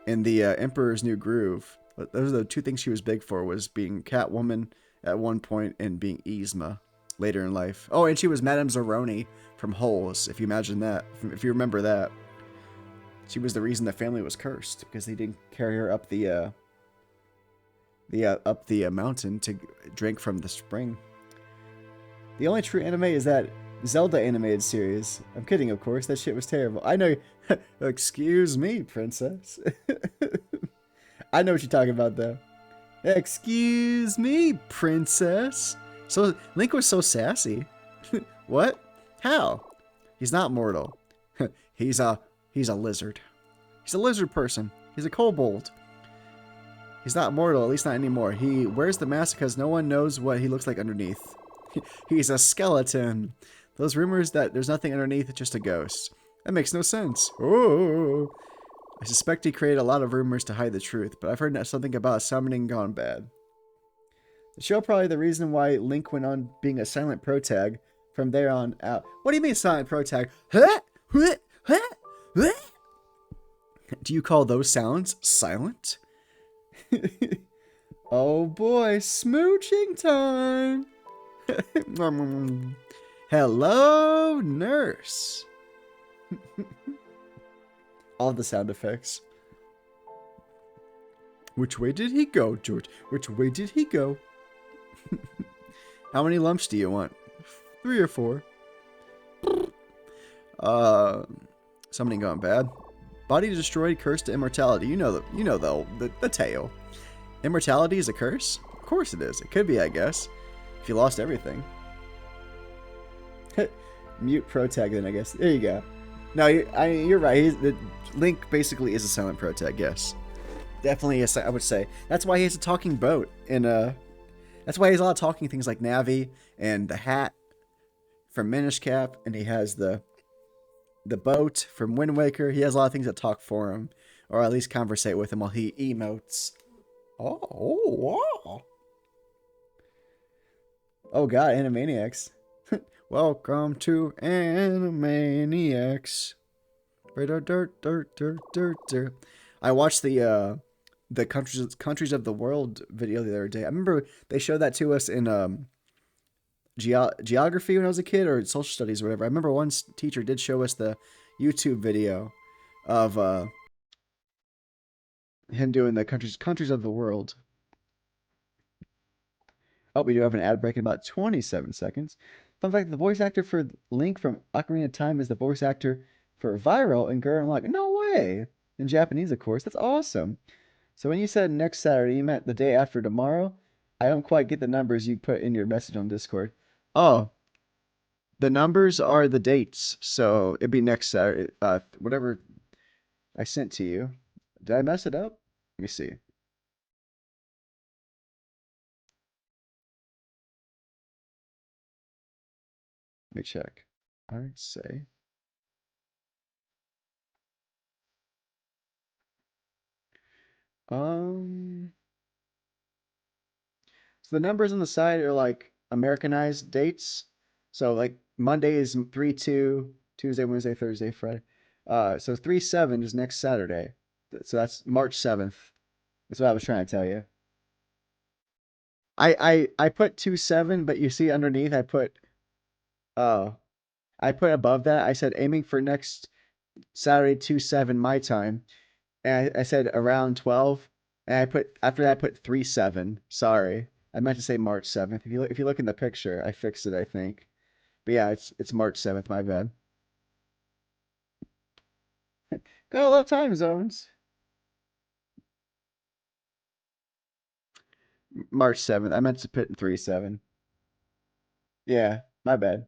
in the Emperor's New Groove. But those are the two things she was big for: was being Catwoman at one point and being Yzma later in life. Oh, and she was Madame Zeroni from Holes. If you imagine that, if you remember that. She was the reason the family was cursed because they didn't carry her up the mountain to drink from the spring. The only true anime is that Zelda animated series. I'm kidding, of course. That shit was terrible. I know. Excuse me, princess. I know what you're talking about, though. Excuse me, princess. So Link was so sassy. What? How? He's not mortal. He's a lizard. He's a lizard person. He's a kobold. He's not mortal, at least not anymore. He wears the mask because no one knows what he looks like underneath. He's a skeleton. Those rumors that there's nothing underneath, it's just a ghost. That makes no sense. Oh. I suspect he created a lot of rumors to hide the truth, but I've heard something about summoning gone bad. The show probably the reason why Link went on being a silent protag from there on out. What do you mean silent protag? Huh? Huh? Huh? Huh? Do you call those sounds silent? Oh boy, smooching time. Hello, nurse. All the sound effects. Which way did he go, George? Which way did he go? How many lumps do you want? 3 or 4. Something gone bad. Body destroyed, cursed to immortality. You know the tale. Immortality is a curse? Of course it is. It could be, I guess. If you lost everything. Mute protag then, I guess. There you go. No, you're right. Link basically is a silent protag, yes. Definitely, I would say. That's why he has a talking boat. That's why he has a lot of talking things like Navi and the hat from Minish Cap. And he has the boat from Wind Waker. He has a lot of things that talk for him. Or at least conversate with him while he emotes. Oh, wow. Oh god, Animaniacs. Welcome to Animaniacs. I watched the countries of the world video the other day. I remember they showed that to us in geography when I was a kid, or social studies or whatever. I remember one teacher did show us the YouTube video of him doing the countries of the world. Oh, we do have an ad break in about 27 seconds. Fun fact, the voice actor for Link from Ocarina of Time is the voice actor for Viral and Gurren Lagann. No way! In Japanese, of course. That's awesome. So when you said next Saturday, you meant the day after tomorrow? I don't quite get the numbers you put in your message on Discord. Oh, the numbers are the dates. So it'd be next Saturday. Whatever I sent to you. Did I mess it up? Let me see. Let me check. All right, say. Um, so the numbers on the side are like Americanized dates. So like Monday is 3/2, Tuesday, Wednesday, Thursday, Friday. So 3/7 is next Saturday. So that's March 7th. That's what I was trying to tell you. I put 2/7, but you see underneath uh I put above that. I said aiming for next Saturday 2/7 my time. And I said around 12. And I put after that I put 3/7. Sorry. I meant to say March 7th. If you look in the picture, I fixed it, I think. But yeah, it's March 7th, my bad. Gotta love time zones. March 7th. I meant to put 3/7. Yeah, my bad.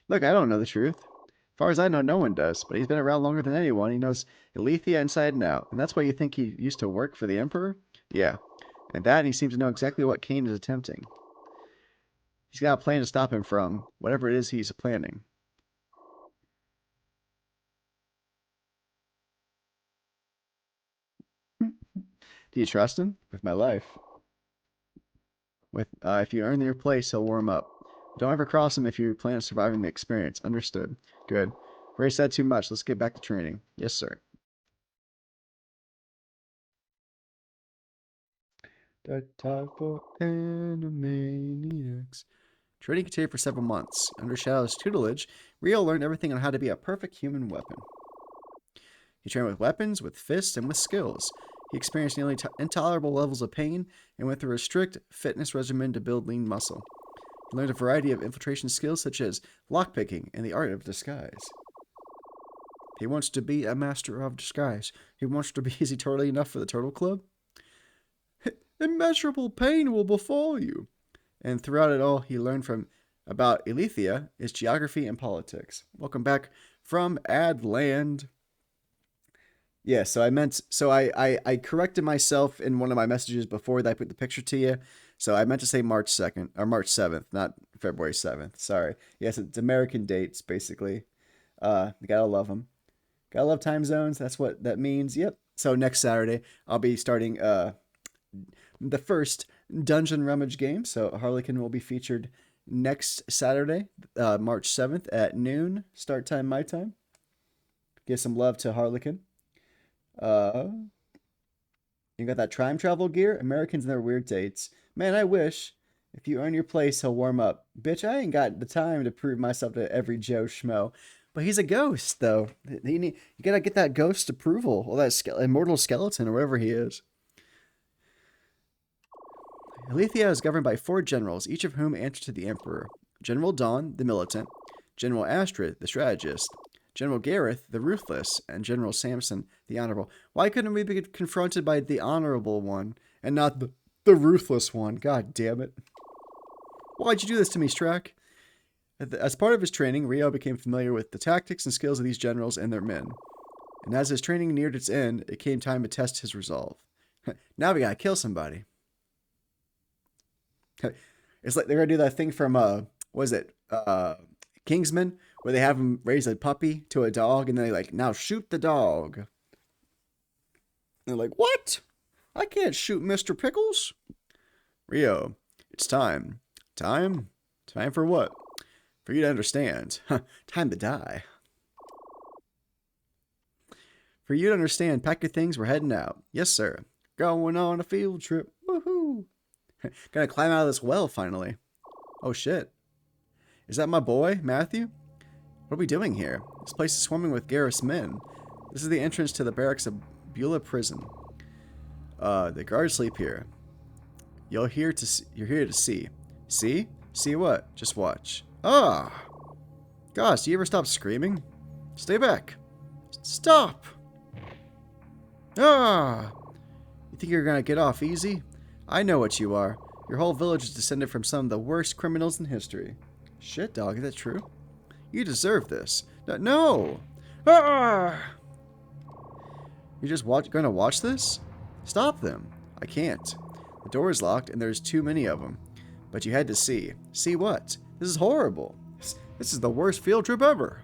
Look, I don't know the truth. As far as I know, no one does, but he's been around longer than anyone. He knows Alethea inside and out. And that's why you think he used to work for the Emperor? Yeah. And that, and he seems to know exactly what Cain is attempting. He's got a plan to stop him from whatever it is he's planning. Do you trust him? With my life. If you earn your place, he'll warm up. Don't ever cross him if you plan on surviving the experience. Understood. Good. Already said too much. Let's get back to training. Yes, sir. That time for Animaniacs. Training continued for several months. Under Shadow's tutelage, Rio learned everything on how to be a perfect human weapon. He trained with weapons, with fists, and with skills. He experienced nearly intolerable levels of pain and went through a strict fitness regimen to build lean muscle. He learned a variety of infiltration skills such as lockpicking and the art of disguise. He wants to be a master of disguise. He wants to be. Is he turtly enough for the Turtle Club? Immeasurable pain will befall you. And throughout it all, he learned from about Alethea, its geography and politics. Welcome back from Adland. Yeah, so I corrected myself in one of my messages before that I put the picture to you. So I meant to say March 2nd or March 7th, not February 7th. Sorry. Yes, it's American dates basically. You gotta love them. Gotta love time zones. That's what that means. Yep. So next Saturday I'll be starting the first Dungeon Rummage game. So Harlequin will be featured next Saturday, March 7th at noon, start time, my time. Give some love to Harlequin. Uh, you got that time travel gear? Americans and their weird dates. Man, I wish. If you earn your place, he'll warm up. Bitch, I ain't got the time to prove myself to every Joe Schmo. But he's a ghost, though. You gotta get that ghost approval, or that immortal skeleton, or whatever he is. Alethea is governed by 4 generals, each of whom answer to the Emperor. General Dawn, the militant, General Astrid, the strategist, General Gareth, the ruthless, and General Samson, the honorable. Why couldn't we be confronted by the honorable one and not the ruthless one? God damn it. Why'd you do this to me, Strack? As part of his training, Rio became familiar with the tactics and skills of these generals and their men. And as his training neared its end, it came time to test his resolve. Now we gotta kill somebody. It's like they're gonna do that thing from what is it? Kingsman, where they have him raise a puppy to a dog, and then they like, now shoot the dog. And they're like, what? I can't shoot Mr. Pickles. Rio, it's time. Time? Time for what? For you to understand. Time to die. For you to understand, pack your things, we're heading out. Yes, sir. Going on a field trip. Woohoo! Gonna climb out of this well, finally. Oh, shit. Is that my boy, Matthew? What are we doing here? This place is swarming with Garrus men. This is the entrance to the barracks of Beulah Prison. The guards sleep here. You're here to see. See? See what? Just watch. Ah! Gosh, do you ever stop screaming? Stay back. Stop! Ah! You think you're gonna get off easy? I know what you are. Your whole village is descended from some of the worst criminals in history. Shit, dog, is that true? You deserve this. No! Ah! You're just gonna watch this? Stop them. I can't. The door is locked and there's too many of them. But you had to see. See what? This is horrible. This is the worst field trip ever.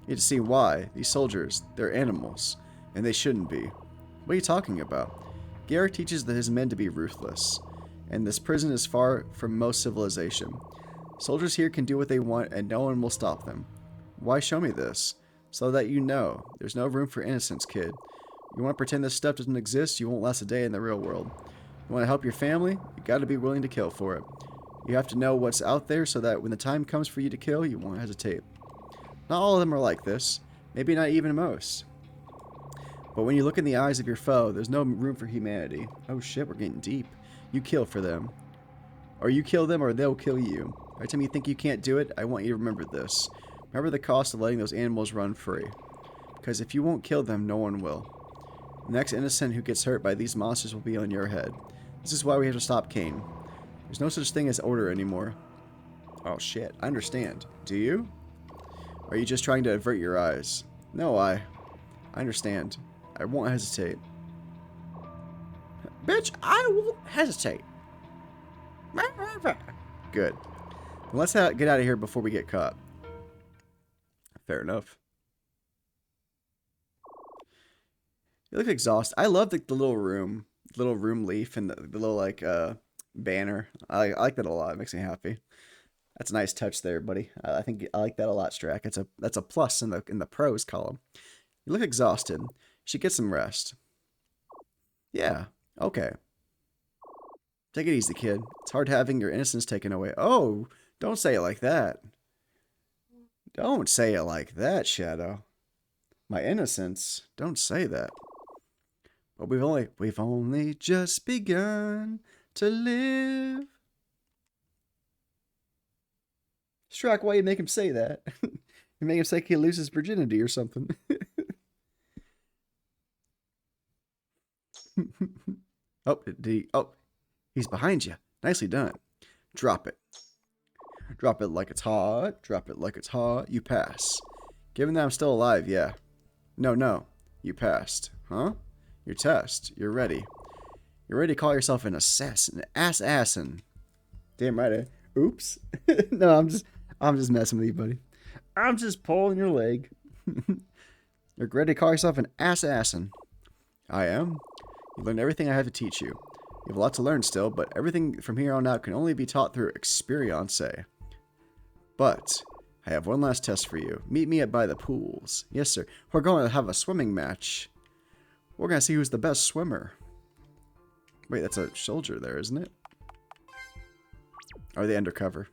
You had to see why. These soldiers, they're animals. And they shouldn't be. What are you talking about? Garrick teaches his men to be ruthless. And this prison is far from most civilization. Soldiers here can do what they want and no one will stop them. Why show me this? So that you know. There's no room for innocence, kid. You want to pretend this stuff doesn't exist, you won't last a day in the real world. You want to help your family? You gotta be willing to kill for it. You have to know what's out there so that when the time comes for you to kill, you won't hesitate. Not all of them are like this. Maybe not even most. But when you look in the eyes of your foe, there's no room for humanity. Oh shit, we're getting deep. You kill for them. Or you kill them or they'll kill you. Every time you think you can't do it, I want you to remember this. Remember the cost of letting those animals run free. Because if you won't kill them, no one will. The next innocent who gets hurt by these monsters will be on your head. This is why we have to stop Cain. There's no such thing as order anymore. Oh shit, I understand. Do you? Or are you just trying to avert your eyes? No, I understand. I won't hesitate. Bitch, I won't hesitate. Good. Then let's get out of here before we get caught. Fair enough. You look exhausted. I love the little room leaf and the little like banner. I like that a lot. It makes me happy. That's a nice touch there, buddy. I think I like that a lot, Strack. That's a plus in the pros column. You look exhausted. You should get some rest. Yeah. Okay. Take it easy, kid. It's hard having your innocence taken away. Oh, don't say it like that. Don't say it like that, Shadow. My innocence. Don't say that. But we've only just begun to live. Strack, why you make him say that? You make him say he loses virginity or something. Oh, he's behind you. Nicely done. Drop it. Drop it like it's hot. Drop it like it's hot. You pass. Given that I'm still alive, yeah. No. You passed. Huh? Your test. You're ready. You're ready to call yourself an assassin. Assassin. Damn right. Oops. No, I'm just messing with you, buddy. I'm just pulling your leg. You're ready to call yourself an assassin. I am. You learned everything I have to teach you. You have a lot to learn still, but everything from here on out can only be taught through experience. But I have one last test for you. Meet me by the pools. Yes, sir. We're going to have a swimming match. We're going to see who's the best swimmer. Wait, that's a soldier there, isn't it? Or are they undercover?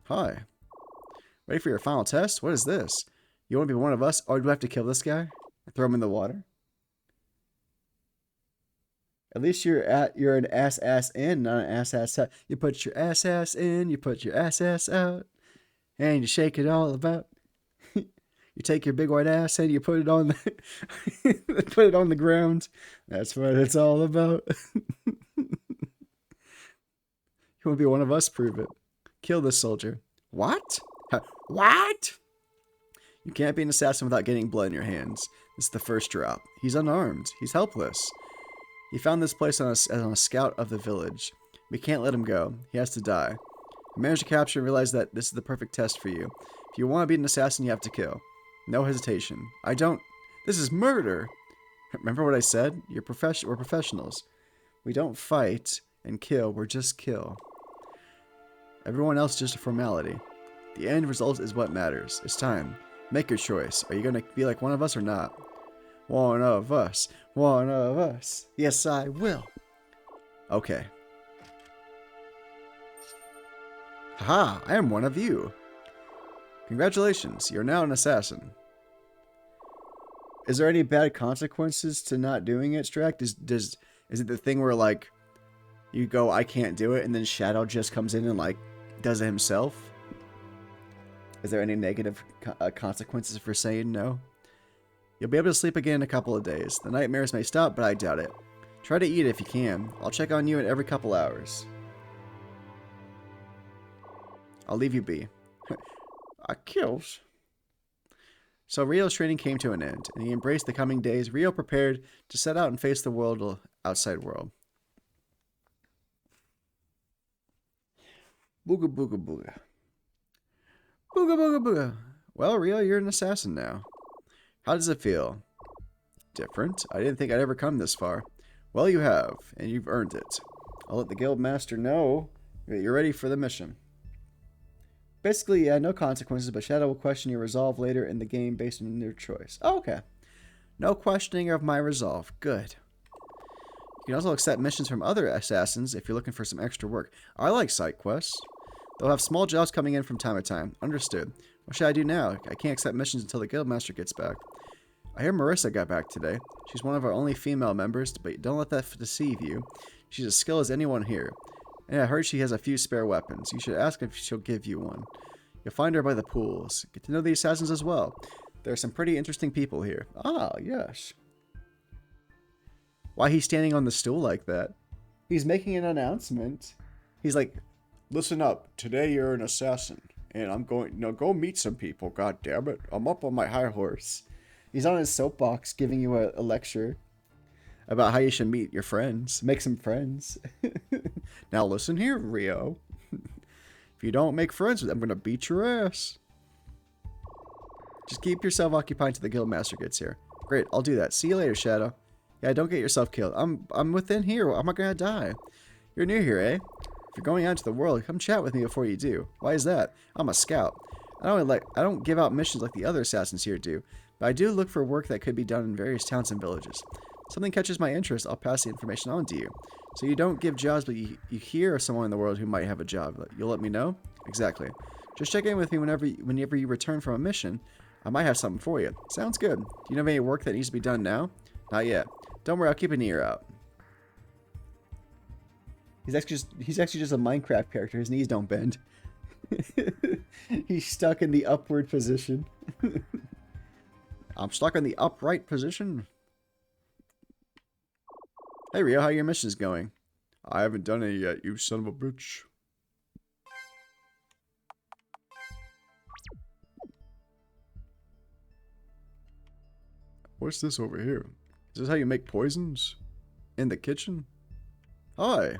Hi. Ready for your final test? What is this? You want to be one of us? Or do I have to kill this guy? Throw him in the water? At least you're an ass in, not an ass out. You put your ass in, you put your ass out, and you shake it all about. You take your big white ass and you put it on the ground. That's what it's all about. You want to be one of us? Prove it. Kill this soldier. What? What? You can't be an assassin without getting blood in your hands. This is the first drop. He's unarmed. He's helpless. He found this place on a scout of the village. We can't let him go. He has to die. We managed to capture and realize that this is the perfect test for you. If you want to be an assassin, you have to kill. No hesitation. I don't... This is murder! Remember what I said? We're professionals. We don't fight and kill. We're just kill. Everyone else is just a formality. The end result is what matters. It's time. Make your choice. Are you going to be like one of us or not? One of us. One of us. Yes, I will. Okay. Haha, I am one of you. Congratulations, you're now an assassin. Is there any bad consequences to not doing it, Strack? Is it the thing where like you go, I can't do it, and then Shadow just comes in and like does it himself? Is there any negative consequences for saying no? You'll be able to sleep again in a couple of days. The nightmares may stop, but I doubt it. Try to eat if you can. I'll check on you in every couple hours. I'll leave you be. I kills. So Rio's training came to an end, and he embraced the coming days. Rio prepared to set out and face the outside world. Booga booga booga. Booga booga booga. Well, Rio, you're an assassin now. How does it feel? Different. I didn't think I'd ever come this far. Well, you have, and you've earned it. I'll let the guild master know that you're ready for the mission. Basically, yeah, no consequences, but Shadow will question your resolve later in the game based on your choice. Oh, okay. No questioning of my resolve. Good. You can also accept missions from other assassins if you're looking for some extra work. I like side quests. They'll have small jobs coming in from time to time. Understood. What should I do now? I can't accept missions until the guildmaster gets back. I hear Marissa got back today. She's one of our only female members, but don't let that deceive you. She's as skilled as anyone here. And I heard she has a few spare weapons. You should ask if she'll give you one. You'll find her by the pools. Get to know the assassins as well. There are some pretty interesting people here. Ah, yes. Why he's standing on the stool like that? He's making an announcement. He's like, listen up. Today you're an assassin. And I'm going, go meet some people. God damn it. I'm up on my high horse. He's on his soapbox giving you a lecture about how you should meet your friends. Make some friends. Now listen here, Rio. If you don't make friends with them, I'm going to beat your ass. Just keep yourself occupied until the guildmaster gets here. Great, I'll do that. See you later, Shadow. Yeah, don't get yourself killed. I'm within here. I'm not going to die. You're new here, eh? If you're going out into the world, come chat with me before you do. Why is that? I'm a scout. I don't give out missions like the other assassins here do, but I do look for work that could be done in various towns and villages. If something catches my interest, I'll pass the information on to you. So you don't give jobs, but you hear of someone in the world who might have a job. You'll let me know? Exactly. Just check in with me whenever you return from a mission. I might have something for you. Sounds good. Do you know of any work that needs to be done now? Not yet. Don't worry, I'll keep an ear out. He's actually just a Minecraft character. His knees don't bend. He's stuck in the upward position. I'm stuck in the upright position. Hey Rio, how your mission's going? I haven't done it yet, you son of a bitch. What's this over here? Is this how you make poisons? In the kitchen? Hi.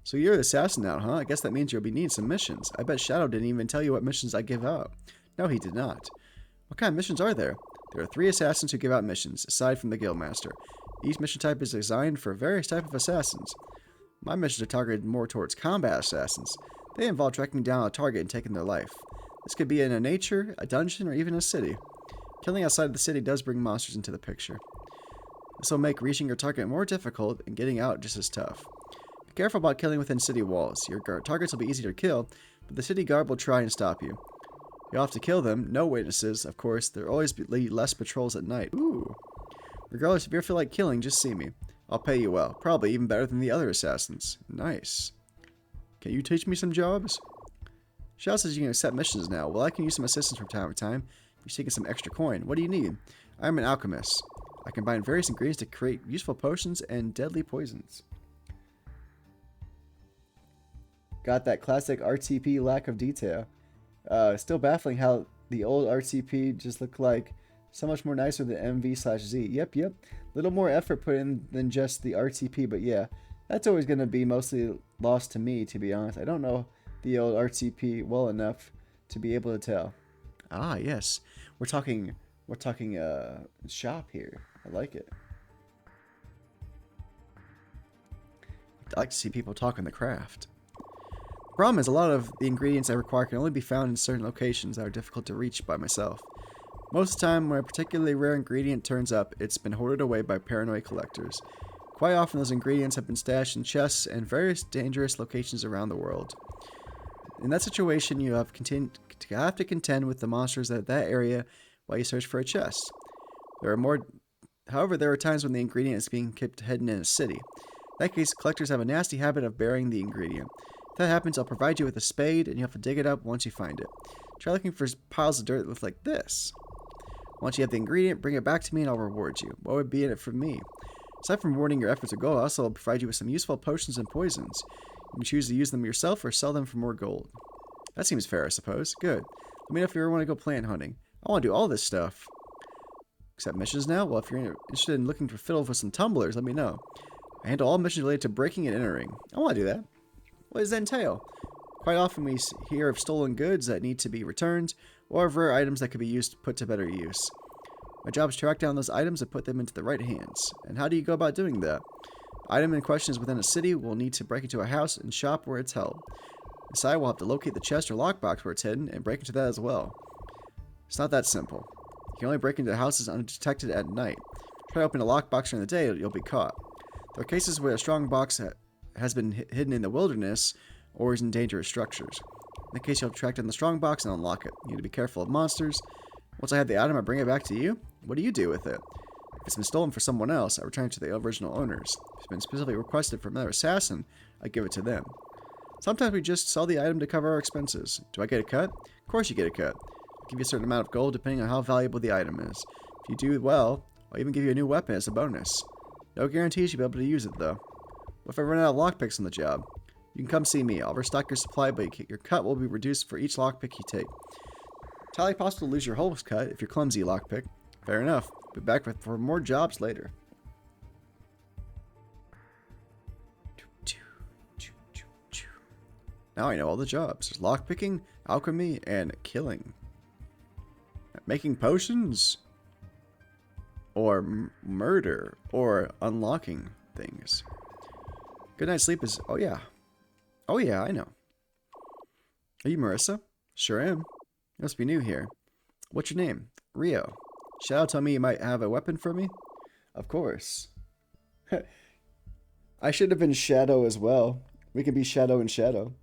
So you're an assassin now, huh? I guess that means you'll be needing some missions. I bet Shadow didn't even tell you what missions I give out. No, he did not. What kind of missions are there? There are 3 assassins who give out missions, aside from the guildmaster. Each mission type is designed for various types of assassins. My missions are targeted more towards combat assassins. They involve tracking down a target and taking their life. This could be in a nature, a dungeon, or even a city. Killing outside of the city does bring monsters into the picture. This will make reaching your target more difficult and getting out just as tough. Be careful about killing within city walls. Your targets will be easy to kill, but the city guard will try and stop you. You'll have to kill them. No witnesses, of course. There will always be less patrols at night. Ooh. Regardless, if you ever feel like killing, just see me. I'll pay you well. Probably even better than the other assassins. Nice. Can you teach me some jobs? Shao says you can accept missions now. Well, I can use some assistance from time to time. You're seeking some extra coin. What do you need? I'm an alchemist. I combine various ingredients to create useful potions and deadly poisons. Got that classic RTP lack of detail. Still baffling how the old RTP just looked like so much more nicer than MV/Z. Yep. Little more effort put in than just the RTP, but yeah, that's always going to be mostly lost to me, to be honest. I don't know the old RTP well enough to be able to tell. Ah, yes. We're talking shop here. I like it. I like to see people talking the craft. The problem is a lot of the ingredients I require can only be found in certain locations that are difficult to reach by myself. Most of the time, when a particularly rare ingredient turns up, it's been hoarded away by paranoid collectors. Quite often, those ingredients have been stashed in chests and various dangerous locations around the world. In that situation, you have to contend with the monsters at that area while you search for a chest. There are more. However, there are times when the ingredient is being kept hidden in a city. In that case, collectors have a nasty habit of burying the ingredient. If that happens, I'll provide you with a spade, and you have to dig it up once you find it. Try looking for piles of dirt that look like this. Once you have the ingredient, bring it back to me and I'll reward you. What would be in it for me? Aside from rewarding your efforts of gold, I also will provide you with some useful potions and poisons. You can choose to use them yourself or sell them for more gold. That seems fair, I suppose. Good. Let me know if you ever want to go plant hunting. I want to do all this stuff. Except missions now? Well, if you're interested in looking for fiddle with some tumblers, let me know. I handle all missions related to breaking and entering. I want to do that. What does that entail? Quite often we hear of stolen goods that need to be returned, or of rare items that could be used put to better use. My job is to track down those items and put them into the right hands. And how do you go about doing that? The item in question is within a city. We'll need to break into a house and shop where it's held. Inside, we'll have to locate the chest or lockbox where it's hidden and break into that as well. It's not that simple. You can only break into houses undetected at night. Try to open a lockbox during the day, you'll be caught. There are cases where a strong box has been hidden in the wilderness or is in dangerous structures. In that case, you'll have to track down the strong box and unlock it. You need to be careful of monsters. Once I have the item, I bring it back to you. What do you do with it? If it's been stolen for someone else, I return it to the original owners. If it's been specifically requested from another assassin, I give it to them. Sometimes we just sell the item to cover our expenses. Do I get a cut? Of course you get a cut. I'll give you a certain amount of gold depending on how valuable the item is. If you do well, I'll even give you a new weapon as a bonus. No guarantees you'll be able to use it though. What if I run out of lockpicks on the job? You can come see me. I'll restock your supply, but your cut will be reduced for each lockpick you take. It's highly possible to lose your whole cut if you're clumsy lockpick. Fair enough. Be back for more jobs later. Now I know all the jobs. There's lockpicking, alchemy, and killing. Making potions? Or murder? Or unlocking things. Good night's sleep is... Oh yeah. Oh yeah, I know. Are you Marissa? Sure am. You must be new here. What's your name? Rio. Shadow told me you might have a weapon for me? Of course. I should have been Shadow as well. We can be Shadow and Shadow.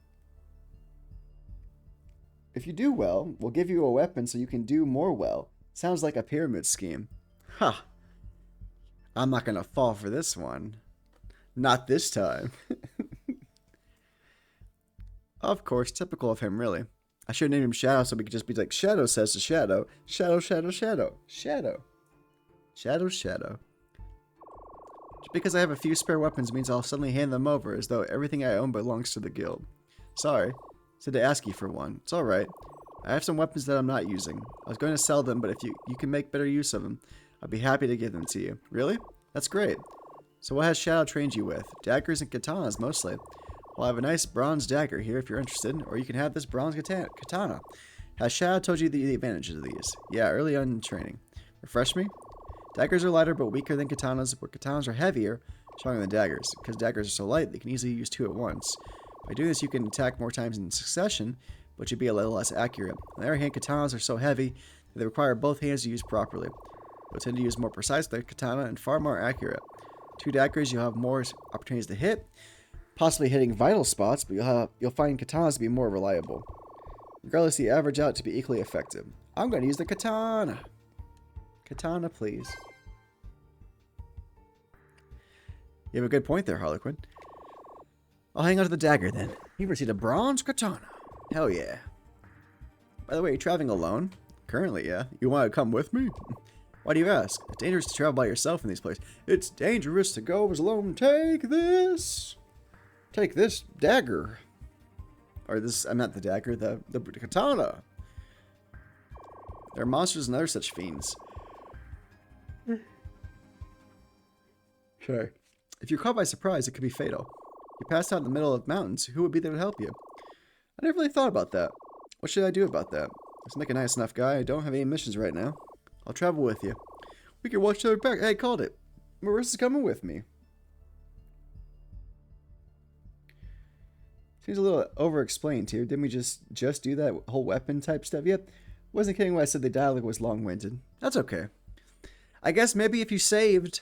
If you do well, we'll give you a weapon so you can do more well. Sounds like a pyramid scheme. Ha! Huh. I'm not gonna fall for this one. Not this time. Of course, typical of him, really. I should name him Shadow so we could just be like, Shadow says to Shadow. Shadow, Shadow, Shadow. Shadow. Shadow, Shadow. Just because I have a few spare weapons means I'll suddenly hand them over as though everything I own belongs to the guild. Sorry. Said to ask you for one. It's alright. I have some weapons that I'm not using. I was going to sell them, but if you can make better use of them, I'd be happy to give them to you. Really? That's great. So what has Shadow trained you with? Daggers and katanas, mostly. Well, I have a nice bronze dagger here if you're interested, or you can have this bronze katana. Has Shadow told you the advantages of these? Yeah, early on in training. Refresh me? Daggers are lighter but weaker than katanas, where katanas are heavier, stronger than daggers. Because daggers are so light, they can easily use two at once. By doing this, you can attack more times in succession, but you'll be a little less accurate. On the other hand, katanas are so heavy that they require both hands to use properly. You'll tend to use more precise with the katana and far more accurate. Two daggers, you'll have more opportunities to hit, possibly hitting vital spots, but you'll find katanas to be more reliable. Regardless, they average out to be equally effective. I'm going to use the katana. Katana, please. You have a good point there, Harlequin. I'll hang on to the dagger then. You've received a bronze katana. Hell yeah. By the way, you're traveling alone? Currently, yeah. You want to come with me? Why do you ask? It's dangerous to travel by yourself in these places. It's dangerous to go alone. Take this. Take this dagger. Or this, I'm not the dagger, the katana. There are monsters and other such fiends. Sure. If you're caught by surprise, it could be fatal. You passed out in the middle of mountains, who would be there to help you? I never really thought about that. What should I do about that? Let's make a nice enough guy. I don't have any missions right now. I'll travel with you. We can watch each other back. Hey, I called it. Marissa's coming with me. Seems a little over-explained here. Didn't we just do that whole weapon type stuff? Yep. Wasn't kidding when I said the dialogue was long-winded. That's okay. I guess maybe if you saved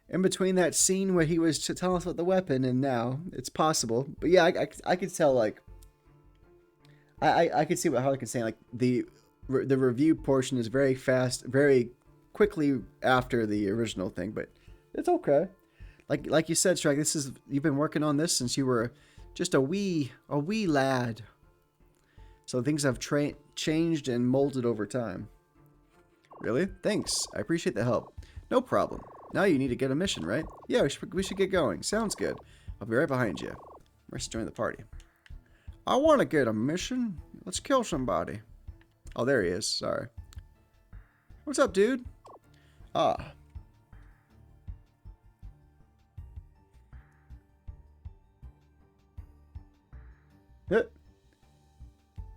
in between that scene where he was telling us about the weapon and now, it's possible. But yeah, I could tell, like, I could see what Harlequin's saying. Like, the review portion is very fast, very quickly after the original thing, but it's okay. Like you said, Shrek, you've been working on this since you were just a wee lad. So things have changed and molded over time. Really? Thanks. I appreciate the help. No problem. Now you need to get a mission, right? Yeah, we should get going. Sounds good. I'll be right behind you. Mercy join the party. I want to get a mission. Let's kill somebody. Oh, there he is. Sorry. What's up, dude? Ah.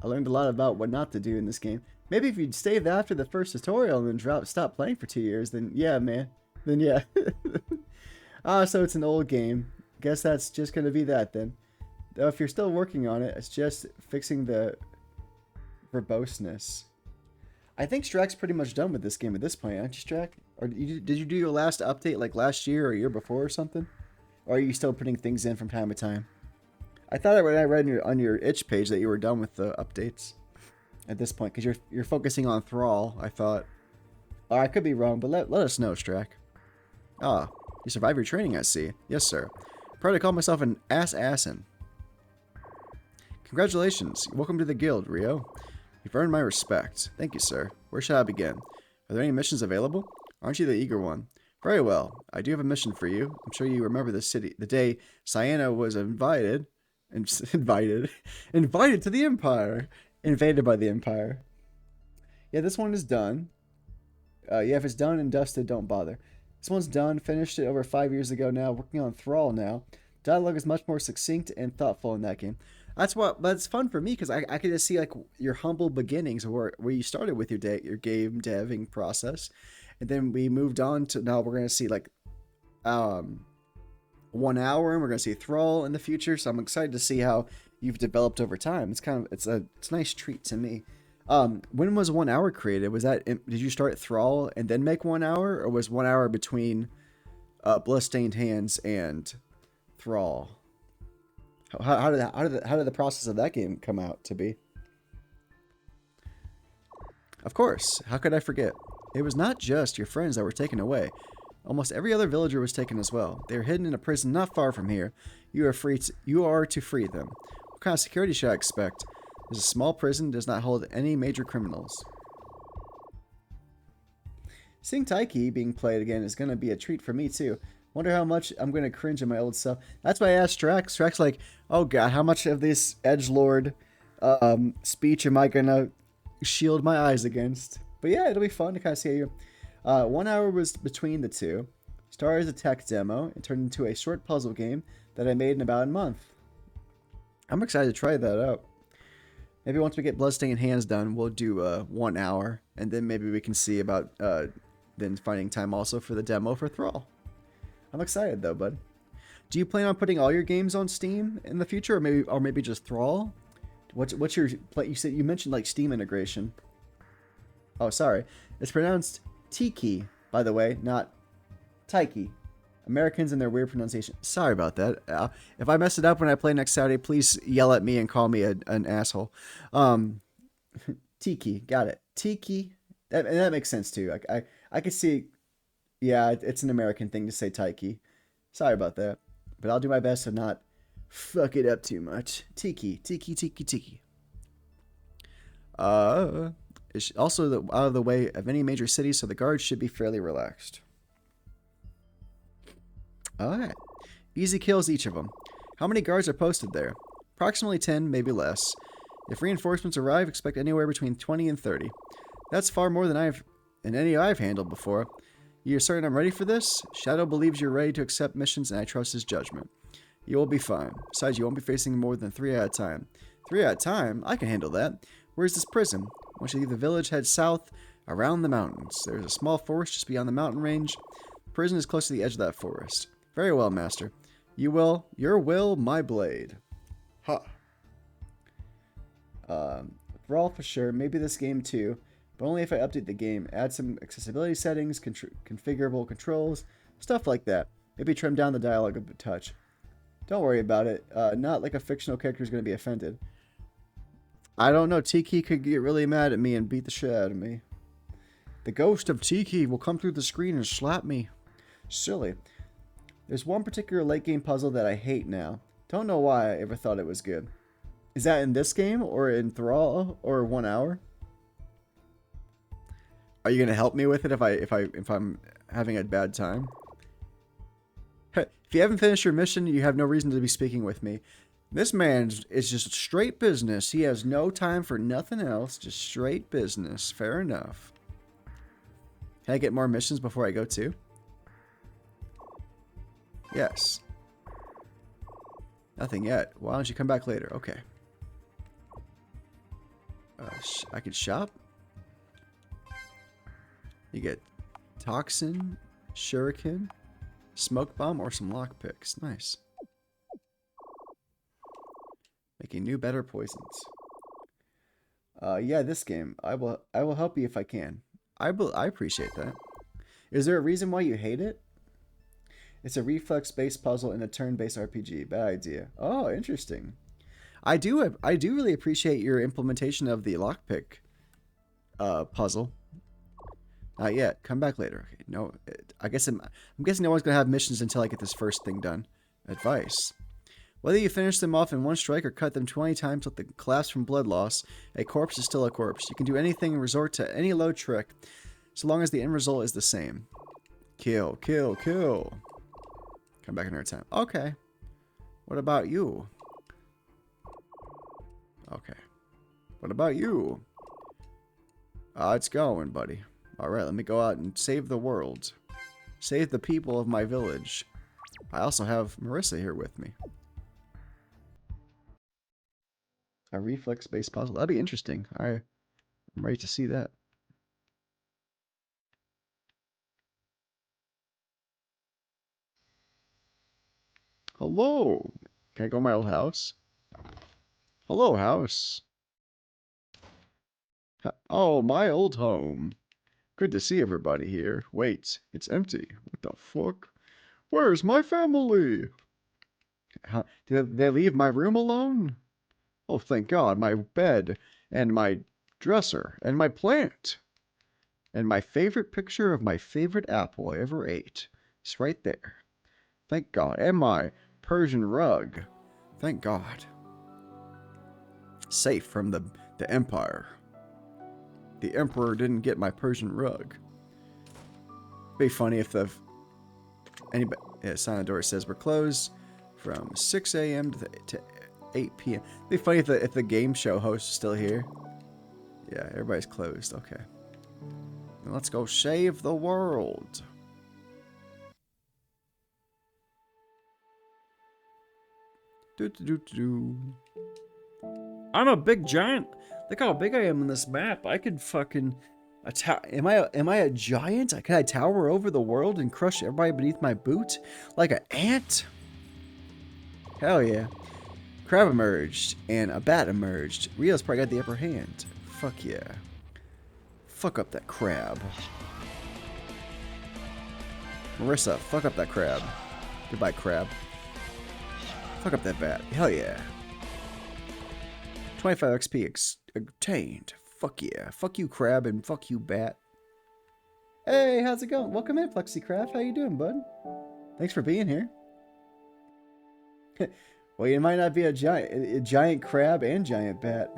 I learned a lot about what not to do in this game. Maybe if you'd saved after the first tutorial and then stop playing for 2 years, then yeah, man. Then yeah. So it's an old game. Guess that's just going to be that then. Though if you're still working on it, it's just fixing the verboseness. I think Strack's pretty much done with this game at this point, aren't you, Strack? Or did you do your last update like last year or year before or something? Or are you still putting things in from time to time? I thought when I read on your itch page that you were done with the updates at this point, because you're focusing on Thrall. I thought. Oh, I could be wrong, but let us know, Strack. Ah, you survived your training, I see. Yes, sir. Proud to call myself an assassin. Congratulations. Welcome to the guild, Rio. You've earned my respect. Thank you, sir. Where shall I begin? Are there any missions available? Aren't you the eager one? Very well. I do have a mission for you. I'm sure you remember the day Sienna was invited to the Empire. Invaded by the Empire. Yeah, this one is done. Yeah, if it's done and dusted, don't bother. This one's done. Finished it over 5 years ago now. Working on Thrall now. Dialogue is much more succinct and thoughtful in that game. But it's fun for me because I could just see like your humble beginnings where you started with your game deving process, and then we moved on to now we're gonna see like 1 hour, and we're gonna see Thrall in the future. So I'm excited to see how you've developed over time. It's a nice treat to me. When was 1 hour created? Did you start Thrall and then make 1 hour, or was 1 hour between Bloodstained Hands and Thrall? How did the process of that game come out to be? Of course, how could I forget? It was not just your friends that were taken away. Almost every other villager was taken as well. They are hidden in a prison not far from here. You are to free them. What kind of security should I expect? This small prison does not hold any major criminals. Seeing Taiki being played again is going to be a treat for me too. Wonder how much I'm going to cringe at my old self. That's why I asked Strax. Strax like, oh god, how much of this edgelord speech am I going to shield my eyes against? But yeah, it'll be fun to kind of see you. 1 hour was between the two. Started as a tech demo and turned into a short puzzle game that I made in about a month. I'm excited to try that out. Maybe once we get Bloodstained Hands done, we'll do 1 hour, and then maybe we can see about then finding time also for the demo for Thrall. I'm excited though, bud. Do you plan on putting all your games on Steam in the future, or maybe just Thrall? What's your play? You mentioned like Steam integration. Oh, sorry. It's pronounced Tiki, by the way, not Taiki. Americans and their weird pronunciation. Sorry about that. If I mess it up when I play next Saturday, please yell at me and call me an asshole. Tiki, got it. Tiki. That makes sense too. I could see. Yeah, it's an American thing to say Taiki. Sorry about that. But I'll do my best to not fuck it up too much. Tiki. It's also out of the way of any major city, so the guards should be fairly relaxed. Alright. Easy kills each of them. How many guards are posted there? Approximately 10, maybe less. If reinforcements arrive, expect anywhere between 20 and 30. That's far more than any I've handled before. You're certain I'm ready for this? Shadow believes you're ready to accept missions, and I trust his judgment. You will be fine. Besides, you won't be facing more than 3 at a time. 3 at a time? I can handle that. Where's this prison? Once you leave the village, head south around the mountains. There's a small forest just beyond the mountain range. The prison is close to the edge of that forest. Very well, master. Your will, my blade. Ha. Thrall for sure. Maybe this game too. But only if I update the game. Add some accessibility settings, configurable controls, stuff like that. Maybe trim down the dialogue a touch. Don't worry about it. Not like a fictional character is going to be offended. I don't know. Tiki could get really mad at me and beat the shit out of me. The ghost of Tiki will come through the screen and slap me. Silly. There's one particular late game puzzle that I hate now. Don't know why I ever thought it was good. Is that in this game or in Thrall or 1 hour? Are you gonna help me with it if I'm having a bad time? If you haven't finished your mission, you have no reason to be speaking with me. This man is just straight business. He has no time for nothing else. Just straight business. Fair enough. Can I get more missions before I go too? Yes. Nothing yet. Why don't you come back later? Okay. I can shop. You get toxin, shuriken, smoke bomb, or some lockpicks. Nice. Making new, better poisons. Yeah, this game. I will help you if I can. I appreciate that. Is there a reason why you hate it? It's a reflex-based puzzle in a turn-based RPG. Bad idea. Oh, interesting. I do really appreciate your implementation of the lockpick puzzle. Not yet. Come back later. Okay, no, I'm guessing no one's gonna have missions until I get this first thing done. Advice. Whether you finish them off in one strike or cut them 20 times with the collapse from blood loss, a corpse is still a corpse. You can do anything and resort to any low trick, so long as the end result is the same. Kill, kill, kill. Come back another time. Okay. What about you? Okay. What about you? It's going, buddy. Alright, let me go out and save the world. Save the people of my village. I also have Marissa here with me. A reflex-based puzzle. That'd be interesting. I'm ready to see that. Hello. Can I go to my old house? Hello, house. Oh, my old home. Good to see everybody here. Wait, it's empty. What the fuck? Where's my family? Did they leave my room alone? Oh, thank God, my bed, and my dresser, and my plant, and my favorite picture of my favorite apple I ever ate. It's right there. Thank God. And my Persian rug. Thank God. Safe from the Empire. The Emperor didn't get my Persian rug. Be funny if anybody... Yeah, sign on the door says we're closed from 6 a.m. to 8 p.m. It'd be funny if the game show host is still here. Yeah, everybody's closed. Okay. Now let's go save the world. I'm a big giant. Look how big I am on this map. I could fucking... Am I a giant? Can I tower over the world and crush everybody beneath my boot? Like an ant? Hell yeah. Crab emerged, and a bat emerged. Rio's probably got the upper hand. Fuck yeah. Fuck up that crab. Marissa, fuck up that crab. Goodbye, crab. Fuck up that bat. Hell yeah. 25 XP obtained. Fuck yeah. Fuck you, crab, and fuck you, bat. Hey, how's it going? Welcome in, FlexiCraft. How you doing, bud? Thanks for being here. Well, you might not be a giant crab and giant bat.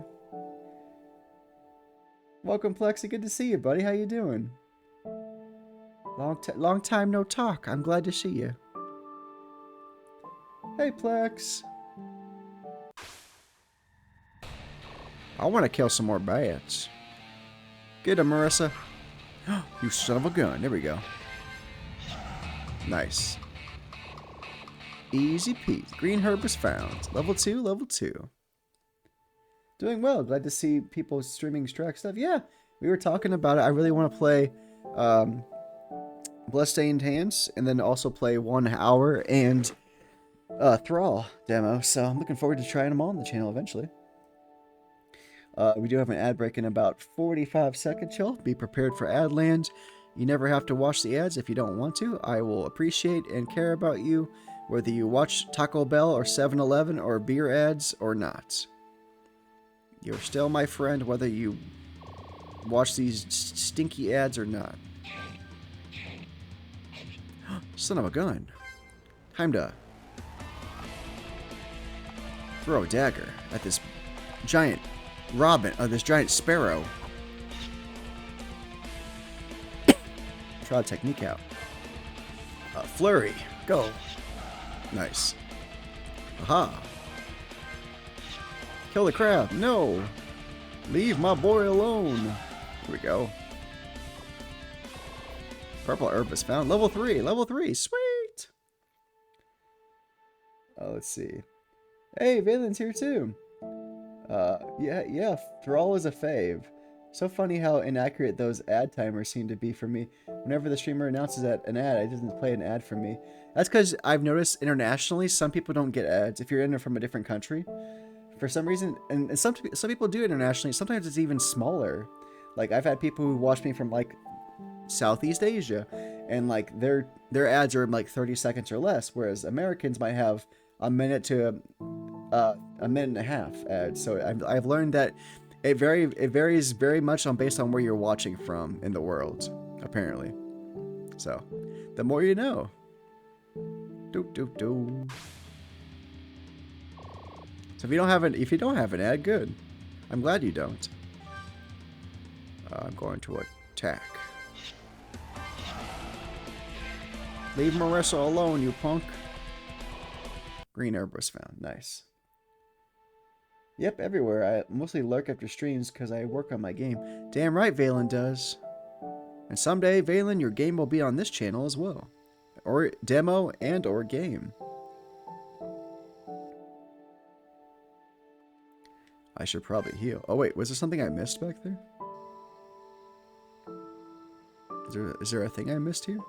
Welcome, Plexi. Good to see you, buddy. How you doing? Long time no talk. I'm glad to see you. Hey, Plex. I want to kill some more bats. Get him, Marissa. You son of a gun. There we go. Nice. Easy peasy. Green herb was found. Level 2, level 2. Doing well. Glad to see people streaming Strack stuff. Yeah, we were talking about it. I really want to play Bloodstained Hands and then also play 1 hour and Thrall demo. So I'm looking forward to trying them all on the channel eventually. We do have an ad break in about 45 seconds, y'all. Be prepared for ad land. You never have to watch the ads if you don't want to. I will appreciate and care about you, whether you watch Taco Bell or 7-Eleven or beer ads or not. You're still my friend, whether you watch these stinky ads or not. Son of a gun. Time to throw a dagger at this giant robin, this giant sparrow. Try the technique out. Flurry. Go. Nice. Aha. Kill the crab. No. Leave my boy alone. Here we go. Purple herb is found. Level 3. Level 3. Sweet. Let's see. Hey, Valen's here too. Yeah. Thrall is a fave. So funny how inaccurate those ad timers seem to be for me. Whenever the streamer announces that an ad, it doesn't play an ad for me. That's because I've noticed internationally, some people don't get ads if you're in from a different country. For some reason, and some people do internationally. Sometimes it's even smaller. Like I've had people who watch me from like Southeast Asia, and like their ads are like 30 seconds or less, whereas Americans might have a minute to a minute and a half ads. So I've learned that it varies very much based on where you're watching from in the world, apparently. So the more you know. So if you don't have an ad, good. I'm glad you don't. I'm going to attack. Leave Marissa alone, you punk. Green herb was found. Nice. Yep, everywhere. I mostly lurk after streams because I work on my game. Damn right Valen does. And someday, Valen, your game will be on this channel as well. Or demo and or game. I should probably heal. Oh wait, was there something I missed back there? Is there a thing I missed here?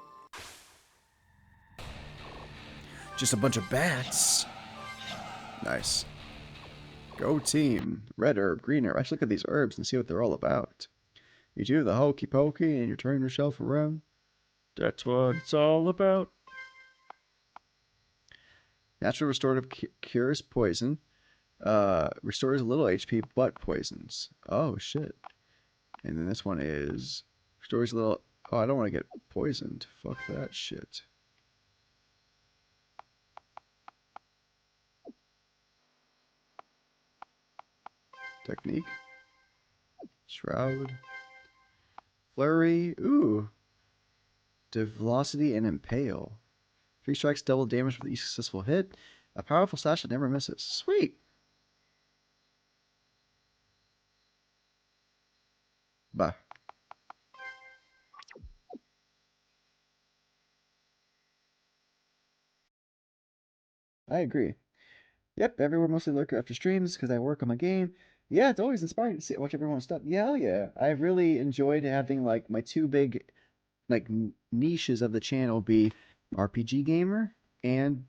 Just a bunch of bats. Nice. Go team. Red herb, green herb. I should look at these herbs and see what they're all about. You do the hokey pokey and you turn yourself around. That's what it's all about. Natural restorative cures poison. Restores a little HP but poisons. Oh shit. And then this one is restores a little. Oh, I don't want to get poisoned. Fuck that shit. Technique. Shroud. Flurry. Ooh. Velocity and impale. 3 strikes, double damage with each successful hit. A powerful slash that never misses. Sweet. Bah. I agree. Yep, everywhere mostly lurk after streams because I work on my game. Yeah, it's always inspiring to watch everyone's stuff. Yeah, hell yeah. I've really enjoyed having like my two big like niches of the channel be RPG gamer and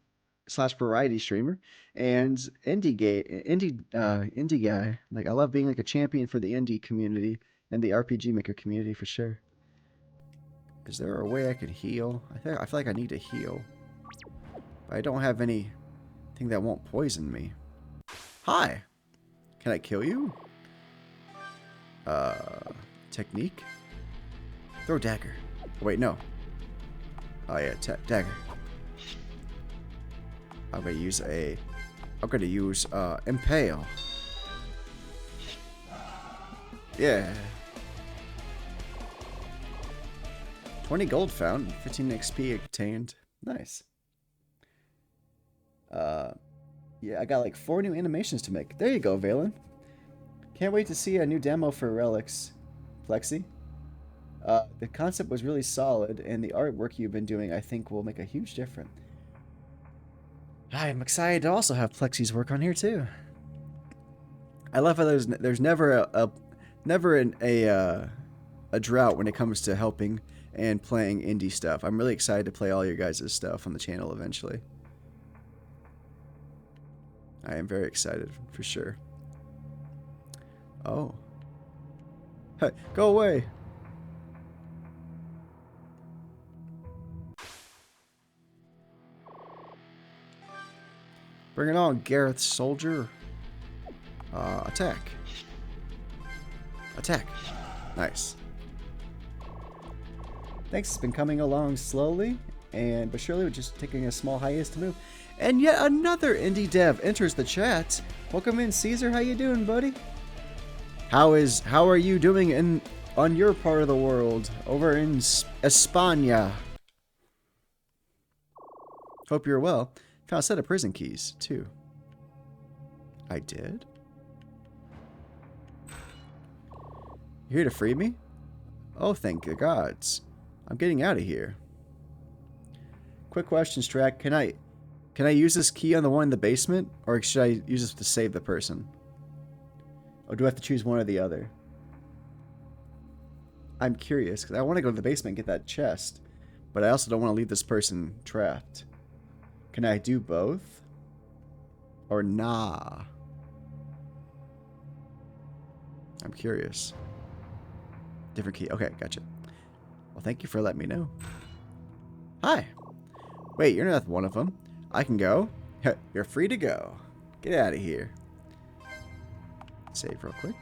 slash variety streamer and indie guy. Like I love being like a champion for the indie community and the RPG maker community for sure. Is there a way I could heal? I feel like I need to heal. But I don't have anything that won't poison me. Hi. Can I kill you? Technique? Throw dagger. Oh, wait, no. Oh yeah, dagger. I'm gonna use impale. Yeah. 20 gold found, 15 XP obtained. Nice. Yeah, I got like 4 new animations to make. There you go, Valen. Can't wait to see a new demo for Relics, Flexi. The concept was really solid, and the artwork you've been doing, I think, will make a huge difference. I'm excited to also have Plexi's work on here too. I love how there's never a drought when it comes to helping and playing indie stuff. I'm really excited to play all your guys' stuff on the channel eventually. I am very excited for sure. Oh. Hey, go away. Bring it on, Gareth Soldier. Attack. Attack. Nice. Thanks, it's been coming along slowly, but surely we're just taking a small hiatus to move. And yet another indie dev enters the chat. Welcome in, Caesar. How you doing, buddy? How are you doing on your part of the world, over in España? Hope you're well. Found a set of prison keys, too. I did? You're here to free me? Oh, thank the gods. I'm getting out of here. Quick question, Strack. Can I use this key on the one in the basement? Or should I use this to save the person? Or do I have to choose one or the other? I'm curious, because I want to go to the basement and get that chest. But I also don't want to leave this person trapped. Can I do both? Or nah? I'm curious. Different key. Okay, gotcha. Well, thank you for letting me know. Hi. Wait, you're not one of them. I can go. You're free to go. Get out of here. Save real quick.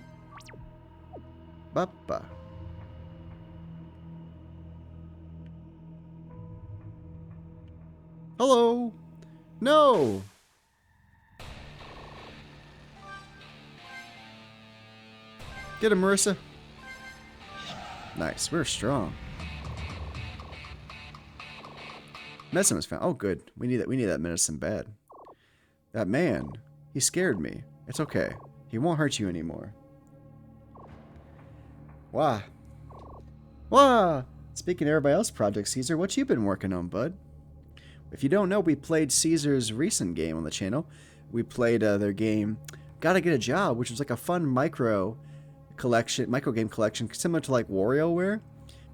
Ba-ba. Hello. No. Get him, Marissa. Nice. We're strong. Medicine was found. Oh, good. We need that. We need that medicine bad. That man. He scared me. It's okay. He won't hurt you anymore. Wah. Wah. Speaking of everybody else's project, Caesar, what you been working on, bud? If you don't know, we played Caesar's recent game on the channel. We played their game, Gotta Get a Job, which was like a fun micro game collection, similar to like WarioWare.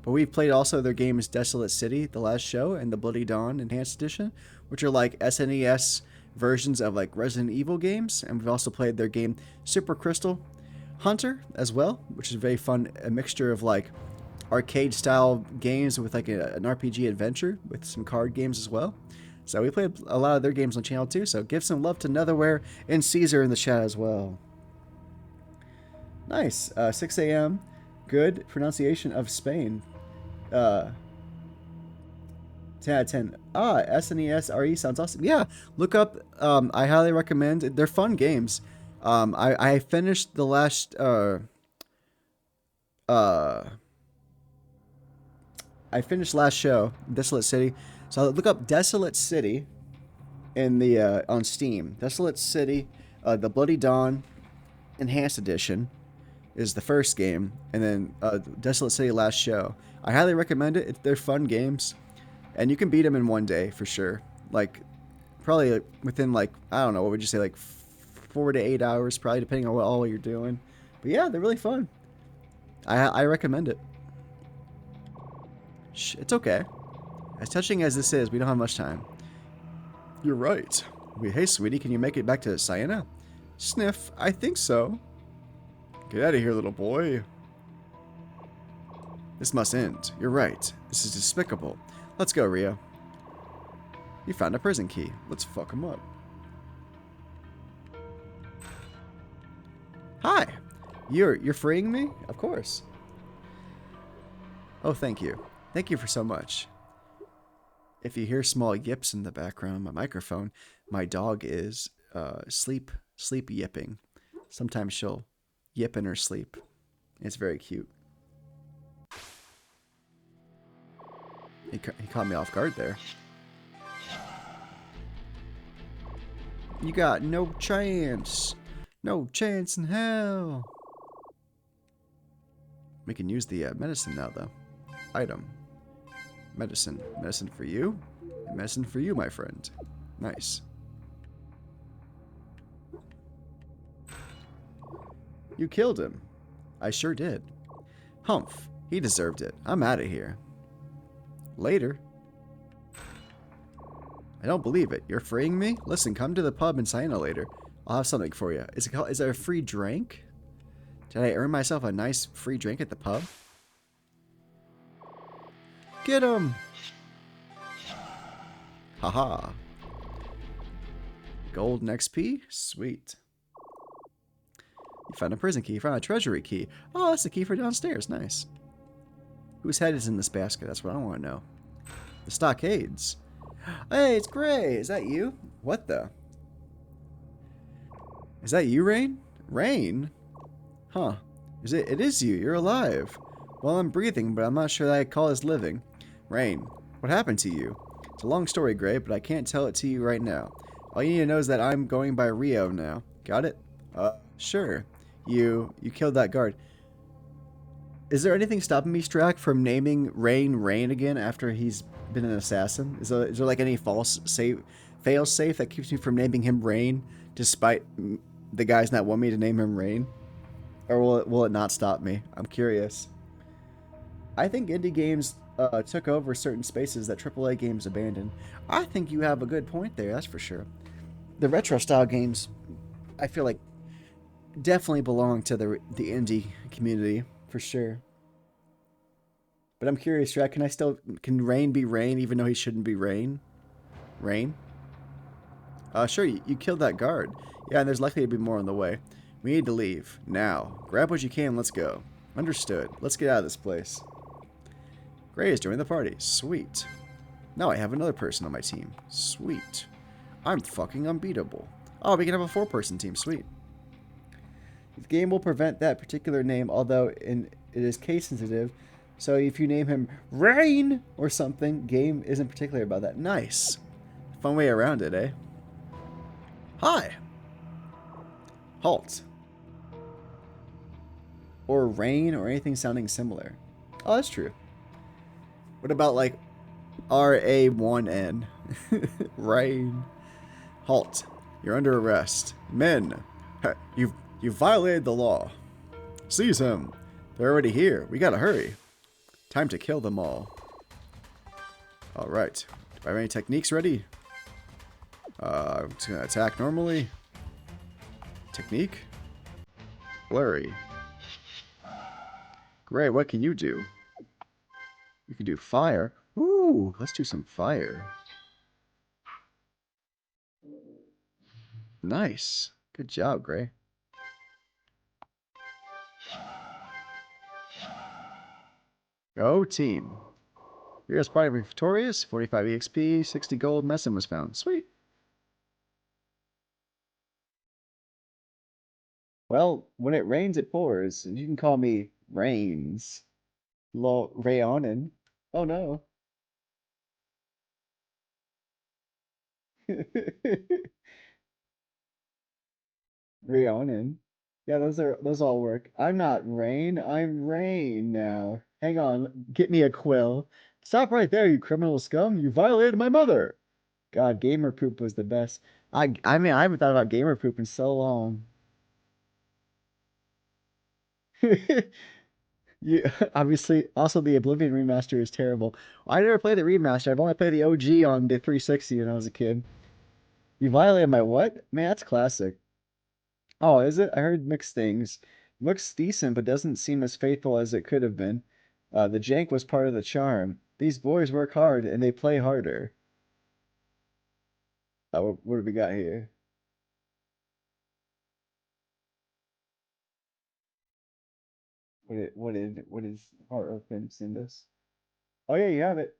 But we've played also their games Desolate City, The Last Show, and the Bloody Dawn Enhanced Edition, which are like SNES versions of like Resident Evil games. And we've also played their game Super Crystal Hunter as well, which is very fun, a mixture of like arcade style games with like an RPG adventure with some card games as well. So we played a lot of their games on the channel too, so give some love to Netherware and Caesar in the chat as well. Nice. 6 a.m. Good pronunciation of Spain. 10 out of 10. SNES RE sounds awesome. Yeah, look up. I highly recommend. They're fun games. I finished the last. I finished Last Show, Desolate City. So look up Desolate City in the on Steam. Desolate City, the Bloody Dawn Enhanced Edition is the first game, and then Desolate City Last Show. I highly recommend it. They're fun games, and you can beat them in one day for sure. Like probably within like, I don't know, what would you say, like 4 to 8 hours, probably, depending on what all you're doing. But yeah, they're really fun. I recommend it. It's okay. As touching as this is, we don't have much time. You're right. Hey, sweetie, can you make it back to Sienna? Sniff, I think so. Get out of here, little boy. This must end. You're right. This is despicable. Let's go, Rio. You found a prison key. Let's fuck him up. Hi. You're freeing me? Of course. Oh, thank you. Thank you for so much. If you hear small yips in the background, my microphone, my dog is sleep yipping. Sometimes she'll yip in her sleep. It's very cute. He caught me off guard there. You got no chance. No chance in hell. We can use the medicine now, though. Item. Medicine. Medicine for you. Medicine for you, my friend. Nice. You killed him. I sure did. Humph. He deserved it. I'm out of here. Later. I don't believe it. You're freeing me? Listen, come to the pub in Sienna later. I'll have something for you. Is there a free drink? Did I earn myself a nice free drink at the pub? Get him! Haha. Golden XP? Sweet. You Found a prison key. Found a treasury key. Oh, that's the key for downstairs. Nice. Whose head is in this basket? That's what I want to know. The stockades. Hey, it's Gray. Is that you? What the? Is that you, Rain? Rain? Huh. Is it? It is you. You're alive. Well, I'm breathing, but I'm not sure that I call this living. Rain, what happened to you? It's a long story, Gray, but I can't tell it to you right now. All you need to know is that I'm going by Rio now. Got it? Sure. You killed that guard. Is there anything stopping me, Strack, from naming Rain Rain again after he's been an assassin? Is there like any fail safe that keeps me from naming him Rain, despite the guys not want me to name him Rain? Or will it not stop me? I'm curious. I think indie games took over certain spaces that AAA games abandoned. I think you have a good point there, that's for sure. The retro style games, I feel like, definitely belong to the indie community, for sure. But I'm curious, Shrek, can Rain be Rain even though he shouldn't be Rain? Rain? Sure, you killed that guard. Yeah, and there's likely to be more on the way. We need to leave. Now. Grab what you can, let's go. Understood. Let's get out of this place. Gray is joining the party. Sweet. Now I have another person on my team. Sweet. I'm fucking unbeatable. Oh, we can have a 4-person team. Sweet. The game will prevent that particular name, although it is case sensitive. So if you name him Rain or something, game isn't particular about that. Nice. Fun way around it, eh? Hi. Halt. Or Rain or anything sounding similar. Oh, that's true. What about like RA1N? Rain. Halt. You're under arrest. Men, you've violated the law. Seize him. They're already here. We gotta hurry. Time to kill them all. Alright. Do I have any techniques ready? I'm just gonna attack normally. Technique? Blurry. Great, what can you do? You can do fire. Ooh, let's do some fire. Nice. Good job, Gray. Go team. You're probably victorious. 45 EXP, 60 gold, medicine was found. Sweet. Well, when it rains, it pours. You can call me Rains. Rayonin. Oh no. Rayonin. Yeah, those all work. I'm not Rain. I'm Rain now. Hang on. Get me a quill. Stop right there, you criminal scum. You violated my mother. God, gamer poop was the best. I mean, I haven't thought about gamer poop in so long. You obviously also the Oblivion remaster is terrible. I never played the remaster. I've only played the OG on the 360 when I was a kid. You violated my what? Man, that's classic. Oh, is it? I heard mixed things. Looks decent, but doesn't seem as faithful as it could have been. The jank was part of the charm. These boys work hard and they play harder. What have we got here? What is Heart of Pimps in this? Oh yeah, you have it.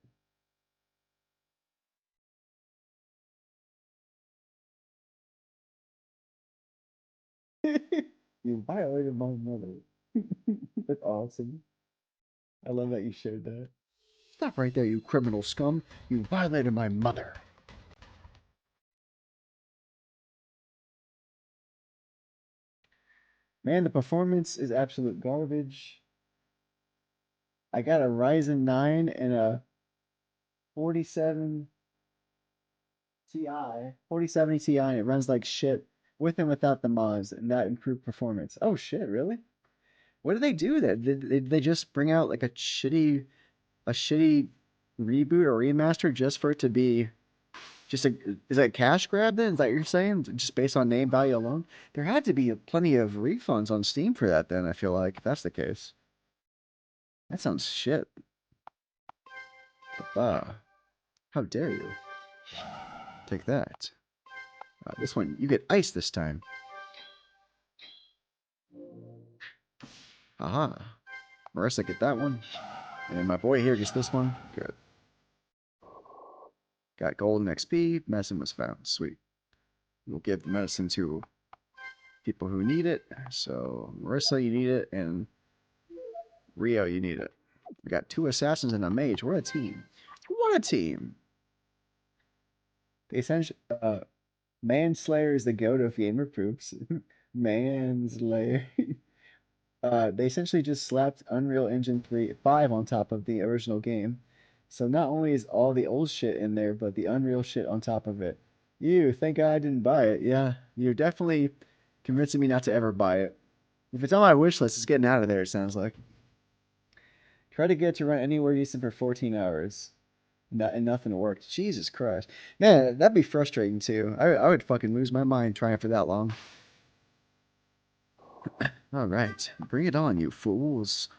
You violated my mother. That's awesome. I love that you shared that. Stop right there, you criminal scum. You violated my mother. Man, the performance is absolute garbage. I got a Ryzen 9 and a 47 Ti. 4070 Ti, and it runs like shit with and without the mods, and that improved performance. Oh shit, really? What did they do there? Did they just bring out like a shitty reboot or remaster just for it to be just a is that a cash grab then? Is that what you're saying? Just based on name value alone? There had to be plenty of refunds on Steam for that then, I feel like, if that's the case. That sounds shit. Ah, how dare you? Take that. This one, you get ice this time. Aha. Marissa, get that one. And my boy here gets this one. Good. Got golden XP. Medicine was found. Sweet. We'll give the medicine to people who need it. So, Marissa, you need it. And Rio, you need it. We got 2 assassins and a mage. What a team. What a team. The essential, Manslayer is the goat of gamer poops. Manslayer. They essentially just slapped Unreal Engine 5 on top of the original game. So not only is all the old shit in there, but the Unreal shit on top of it. Thank God I didn't buy it. Yeah, you're definitely convincing me not to ever buy it. If it's on my wish list, it's getting out of there, it sounds like. Try to get it to run anywhere decent for 14 hours. And nothing worked. Jesus Christ. Man, that'd be frustrating too. I would fucking lose my mind trying for that long. All right. Bring it on, you fools.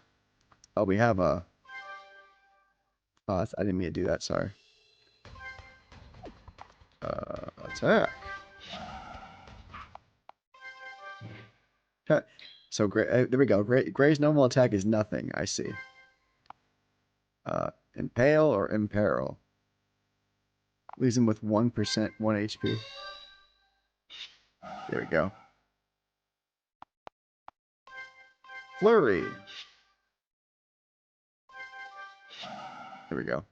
Oh, we have a... Oh, I didn't mean to do that, sorry. Attack. So, there we go. Gray's normal attack is nothing, I see. Impale or imperil? Leaves him with 1%, 1 HP. There we go. Flurry. There we go.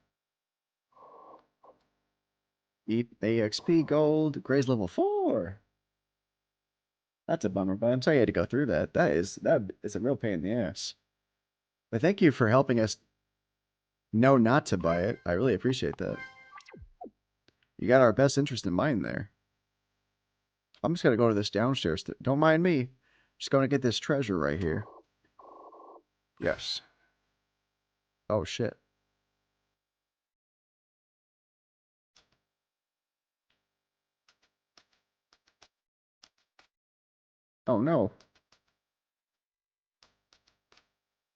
Eat AXP gold. Gray's level 4. That's a bummer, but I'm sorry you had to go through that. That is a real pain in the ass. But thank you for helping us know not to buy it. I really appreciate that. You got our best interest in mind there. I'm just gonna go to this downstairs. Don't mind me. Just gonna get this treasure right here. Yes. Oh shit. Oh no.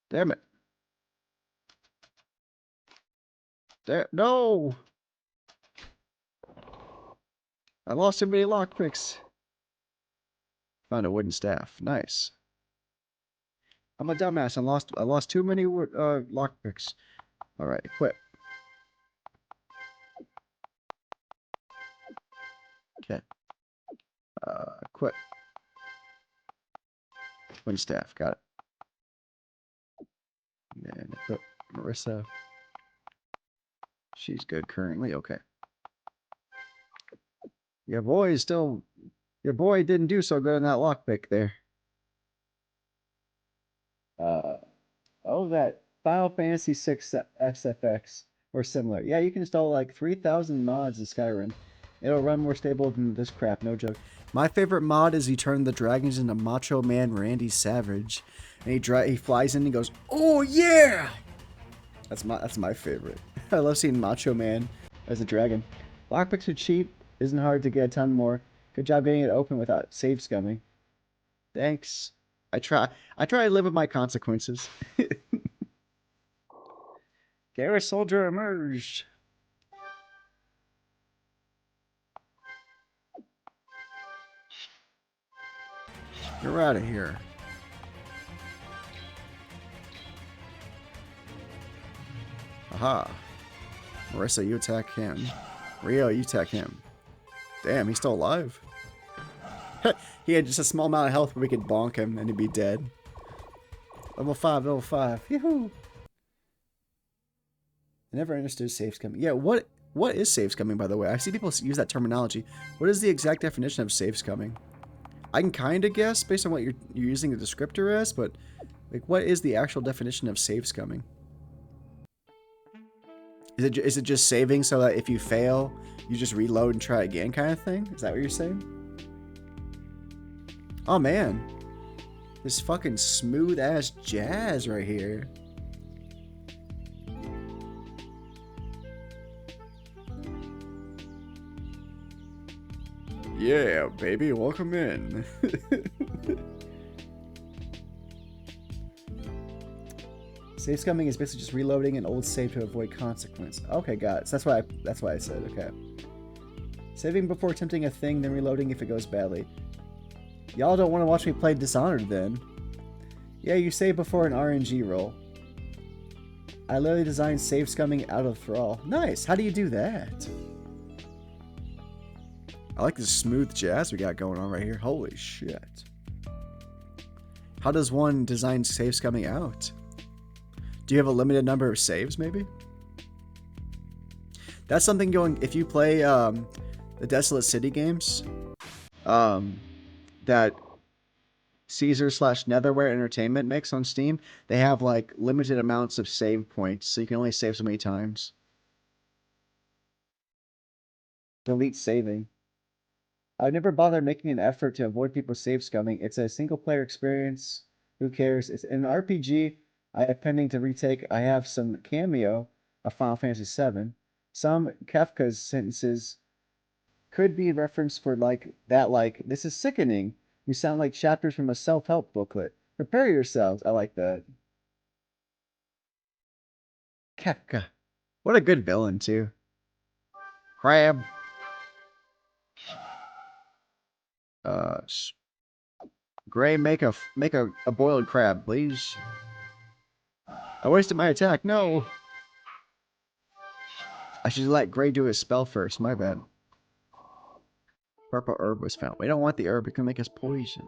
Damn it. No! I lost too many lockpicks. Found a wooden staff. Nice. I'm a dumbass. I lost too many lockpicks. Alright, equip. Okay. Equip. Wooden staff. Got it. And equip Marissa. She's good currently. Okay. Your boy didn't do so good on that lockpick there. That Final Fantasy VI SFX or similar. Yeah, you can install like 3,000 mods in Skyrim. It'll run more stable than this crap, no joke. My favorite mod is you turn the dragons into Macho Man Randy Savage, and he flies in and goes, "Oh yeah!" That's my favorite. I love seeing Macho Man as a dragon. Lockpicks are cheap. Isn't hard to get a ton more. Good job getting it open without save scumming. Thanks. I try to live with my consequences. Garrus Soldier emerged. You're out of here. Aha. Marissa, you attack him. Rio, you attack him. Damn, he's still alive. He had just a small amount of health where we could bonk him and he'd be dead. Level 5, level 5. Yoo-hoo! I never understood save scumming. Yeah, what is save scumming, by the way? I see people use that terminology. What is the exact definition of save scumming? I can kind of guess based on what you're using the descriptor as, but like, what is the actual definition of save scumming? Is it just saving so that if you fail, you just reload and try again kind of thing? Is that what you're saying? Oh man. This fucking smooth ass jazz right here. Yeah, baby, welcome in. Save scumming is basically just reloading an old save to avoid consequence. Okay, got it. So that's why I said, okay. Saving before attempting a thing, then reloading if it goes badly. Y'all don't want to watch me play Dishonored then. Yeah, you save before an RNG roll. I literally designed save scumming out of thrall. Nice. How do you do that? I like this smooth jazz we got going on right here. Holy shit. How does one design save scumming out? Do you have a limited number of saves, maybe? That's something going... If you play the Desolate City games, that Caesar slash Netherware Entertainment makes on Steam, they have like limited amounts of save points, so you can only save so many times. Delete saving. I've never bothered making an effort to avoid people save scumming. It's a single player experience. Who cares? It's an RPG. I have pending to retake. I have some cameo of Final Fantasy VII. Some Kafka's sentences could be referenced for like that, like, this is sickening. You sound like chapters from a self-help booklet. Prepare yourselves. I like that. Kafka. What a good villain, too. Crab. Uh, Gray, make a boiled crab, please. I wasted my attack. No. I should let Gray do his spell first. My bad. Purple herb was found. We don't want the herb. It can make us poisoned.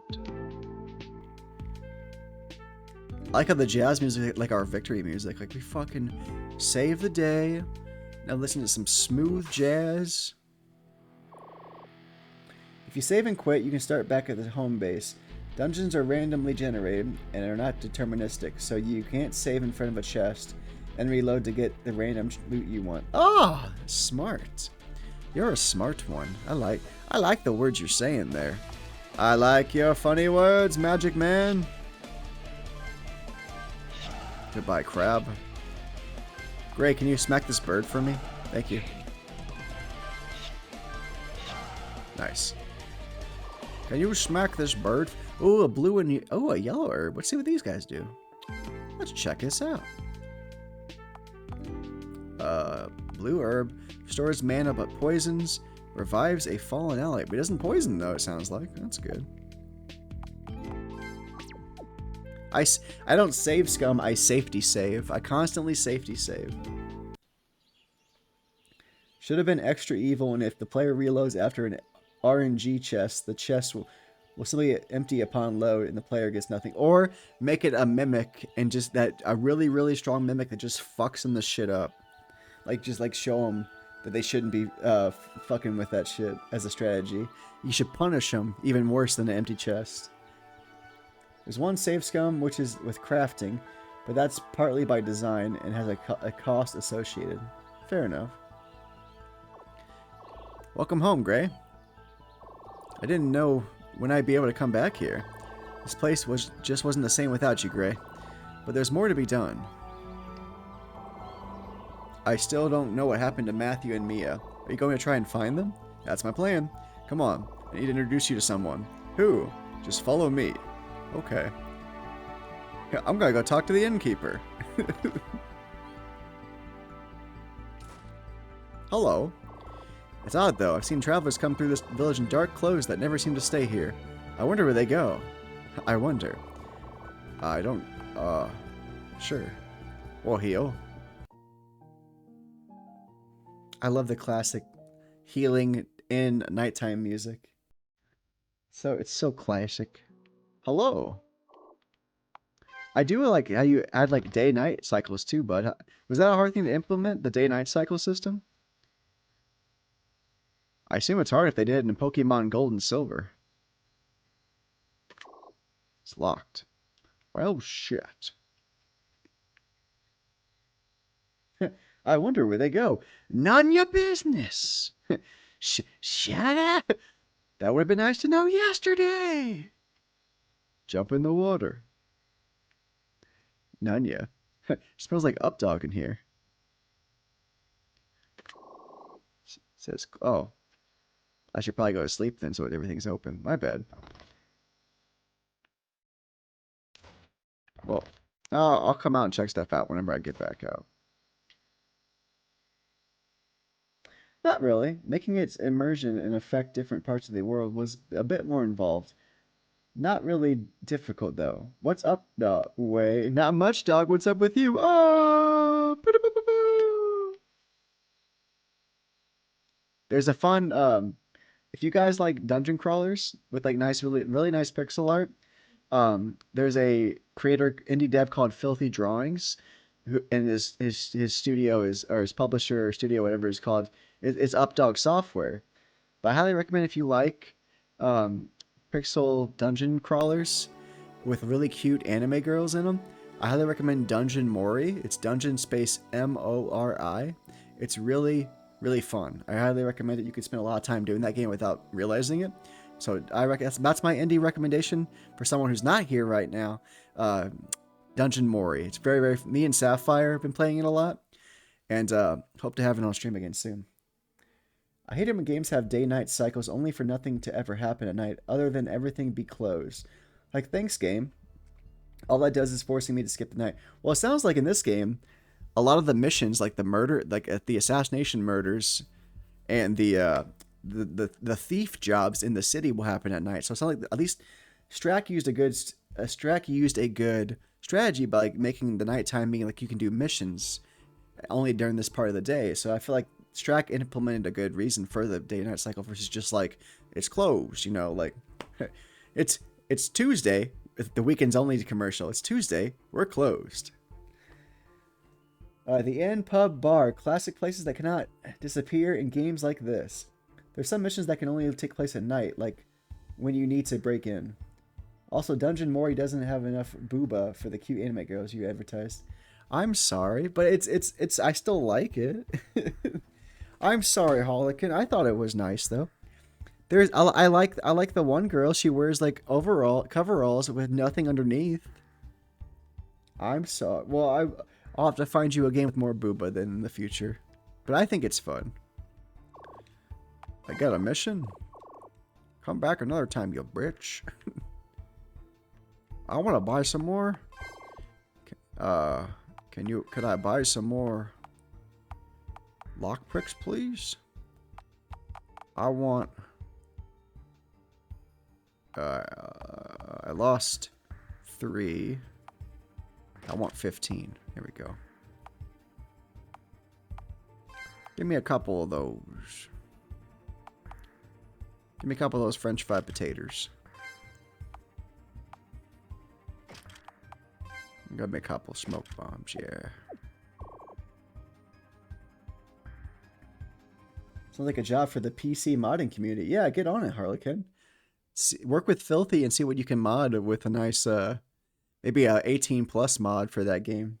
I like how the jazz music, like our victory music, like we fucking save the day. Now listen to some smooth jazz. If you save and quit, you can start back at the home base. Dungeons are randomly generated and are not deterministic, so you can't save in front of a chest and reload to get the random loot you want. Ah, oh, smart. You're a smart one. I like the words you're saying there. I like your funny words, Magic Man. Goodbye, crab. Gray, can you smack this bird for me? Thank you. Nice. Can you smack this bird? Ooh, a blue and a yellow herb. Let's see what these guys do. Let's check this out. Blue herb stores mana but poisons, revives a fallen ally, but it doesn't poison though. It sounds like that's good. I don't save scum. I safety save. I constantly safety save. Should have been extra evil, and if the player reloads after an RNG chest, the chest will simply empty upon load and the player gets nothing. Or make it a mimic and just a really, really strong mimic that just fucks them the shit up. Like, just like show them that they shouldn't be fucking with that shit as a strategy. You should punish them even worse than an empty chest. There's one save scum, which is with crafting, but that's partly by design and has a cost associated. Fair enough. Welcome home, Gray. I didn't know when I'd be able to come back here. This place just wasn't the same without you, Gray. But there's more to be done. I still don't know what happened to Matthew and Mia. Are you going to try and find them? That's my plan. Come on, I need to introduce you to someone. Who? Just follow me. Okay. I'm gonna go talk to the innkeeper. Hello. It's odd though, I've seen travelers come through this village in dark clothes that never seem to stay here. I wonder where they go. I wonder. I don't, sure. We'll heal. I love the classic healing in nighttime music. So, it's so classic. Hello. I do like how you add like day-night cycles too, bud. Was that a hard thing to implement, the day-night cycle system? I assume it's hard if they did it in Pokemon Gold and Silver. It's locked. Well, shit. I wonder where they go. None your business. Shut up. That would have been nice to know yesterday. Jump in the water. None ya. Smells like Updog in here. Says, oh. I should probably go to sleep then so everything's open. My bad. Well, I'll come out and check stuff out whenever I get back out. Not really. Making its immersion and affect different parts of the world was a bit more involved. Not really difficult though. What's up, dog? Wait, not much, dog. What's up with you? Oh, there's a fun if you guys like dungeon crawlers with like nice, really nice pixel art, there's a creator indie dev called Filthy Drawings, who and his studio is or his publisher or studio whatever it's called. It's Updog Software. But I highly recommend if you like um, pixel dungeon crawlers with really cute anime girls in them. I highly recommend Dungeon Mori. It's Dungeon Space Mori. It's really fun. I highly recommend it. You could spend a lot of time doing that game without realizing it. So that's my indie recommendation for someone who's not here right now. Uh, Dungeon Mori. It's very. Me and Sapphire have been playing it a lot, and hope to have it on stream again soon. I hate it when games have day-night cycles only for nothing to ever happen at night, other than everything be closed. Like, thanks, game. All that does is forcing me to skip the night. Well, it sounds like in this game, a lot of the missions, like the murder, like the assassination murders, and the thief jobs in the city will happen at night. So it sounds like at least Strack used a good strategy by like making the nighttime being like you can do missions only during this part of the day. So I feel like Strack implemented a good reason for the day night cycle versus just like it's closed, like it's Tuesday, the weekend's only commercial. It's Tuesday, we're closed. The Inn Pub Bar, classic places that cannot disappear in games like this. There's some missions that can only take place at night, like when you need to break in. Also, Dungeon Mori doesn't have enough booba for the cute anime girls you advertised. I'm sorry, but it's I still like it. I'm sorry, Holican. I thought it was nice though. I like the one girl. She wears like coveralls with nothing underneath. I'm sorry. Well, I'll have to find you a game with more booba then in the future, but I think it's fun. I got a mission. Come back another time, you bitch. I want to buy some more. Could I buy some more lockpicks, please? I want. I lost 3. I want 15. Here we go. Give me a couple of those. Give me a couple of those French fried potatoes. Got me a couple smoke bombs, yeah. Sounds like a job for the PC modding community. Yeah, get on it, Harlequin. Work with Filthy and see what you can mod with a nice, maybe a 18 plus mod for that game.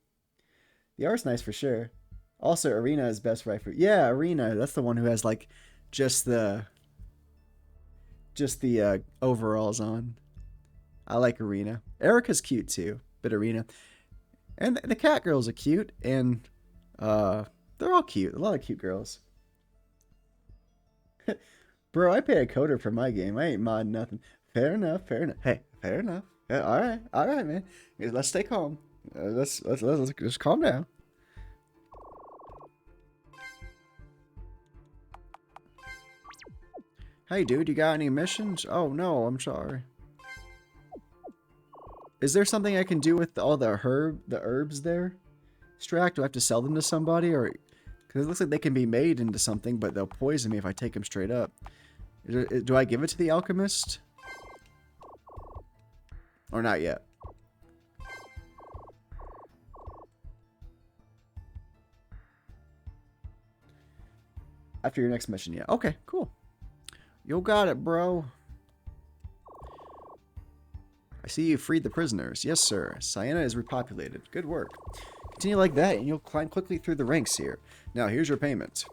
The art's nice for sure. Also, Arena is best right for. Yeah, Arena. That's the one who has like just the overalls on. I like Arena. Erica's cute too, but Arena. And the cat girls are cute, and they're all cute. A lot of cute girls. Bro, I pay a coder for my game. I ain't modding nothing. Fair enough. Hey, fair enough. Yeah, all right, man. Let's stay calm. Let's just calm down. Hey, dude, you got any missions? Oh no, I'm sorry. Is there something I can do with all the herbs there? Strack, do I have to sell them to somebody, or because it looks like they can be made into something, but they'll poison me if I take them straight up. Do I give it to the alchemist? Or not yet? After your next mission, yeah. Okay, cool. You got it, bro. I see you freed the prisoners. Yes, sir. Sienna is repopulated. Good work. Continue like that, and you'll climb quickly through the ranks here. Now, here's your payment.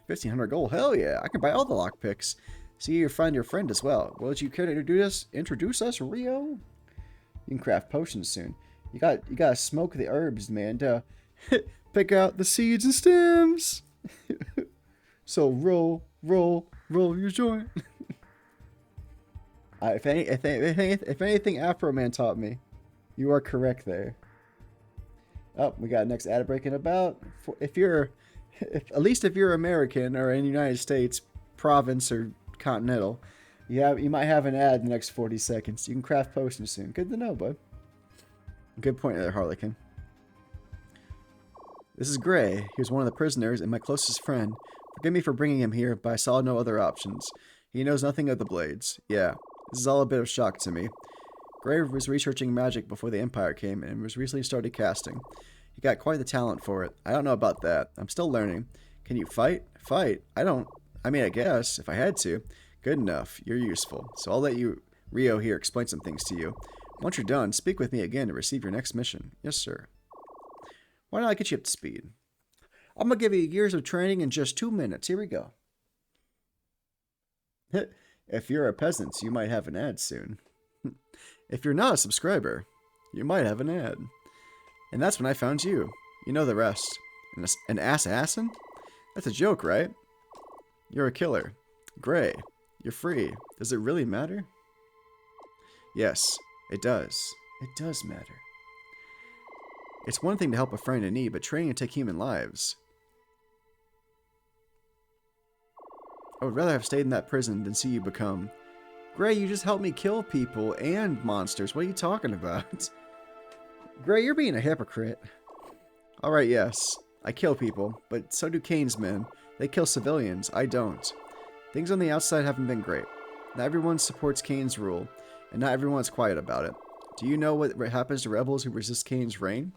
1,500 gold. Hell yeah. I can buy all the lockpicks. See you find your friend as well. Would you care to introduce us, Rio? You can craft potions soon. You gotta smoke the herbs, man, to pick out the seeds and stems. So roll your joint. If anything Afro Man taught me, you are correct there. Oh, we got next ad break in about. At least if you're American or in the United States, province or continental, Yeah, you might have an ad in the next 40 seconds. You can craft potions soon. Good to know, bud. Good point there, Harlequin. This is Gray. He was one of the prisoners and my closest friend. Forgive me for bringing him here, but I saw no other options. He knows nothing of the blades. Yeah, this is all a bit of shock to me. Gray was researching magic before the Empire came and was recently started casting. He got quite the talent for it. I don't know about that. I'm still learning. Can you fight? Fight? I mean, I guess, if I had to. Good enough. You're useful. So I'll let you, Rio here, explain some things to you. Once you're done, speak with me again to receive your next mission. Yes, sir. Why don't I get you up to speed? I'm going to give you years of training in just 2 minutes. Here we go. If you're a peasant, you might have an ad soon. If you're not a subscriber, you might have an ad. And that's when I found you. You know the rest. An assassin? That's a joke, right? You're a killer. Gray, you're free. Does it really matter? Yes, it does. It does matter. It's one thing to help a friend in need, but training to take human lives. I would rather have stayed in that prison than see you become. Gray, you just helped me kill people and monsters. What are you talking about? Gray, you're being a hypocrite. Alright, yes. I kill people, but so do Kane's men. They kill civilians. I don't. Things on the outside haven't been great. Not everyone supports Kane's rule, and not everyone is quiet about it. Do you know what happens to rebels who resist Kane's reign?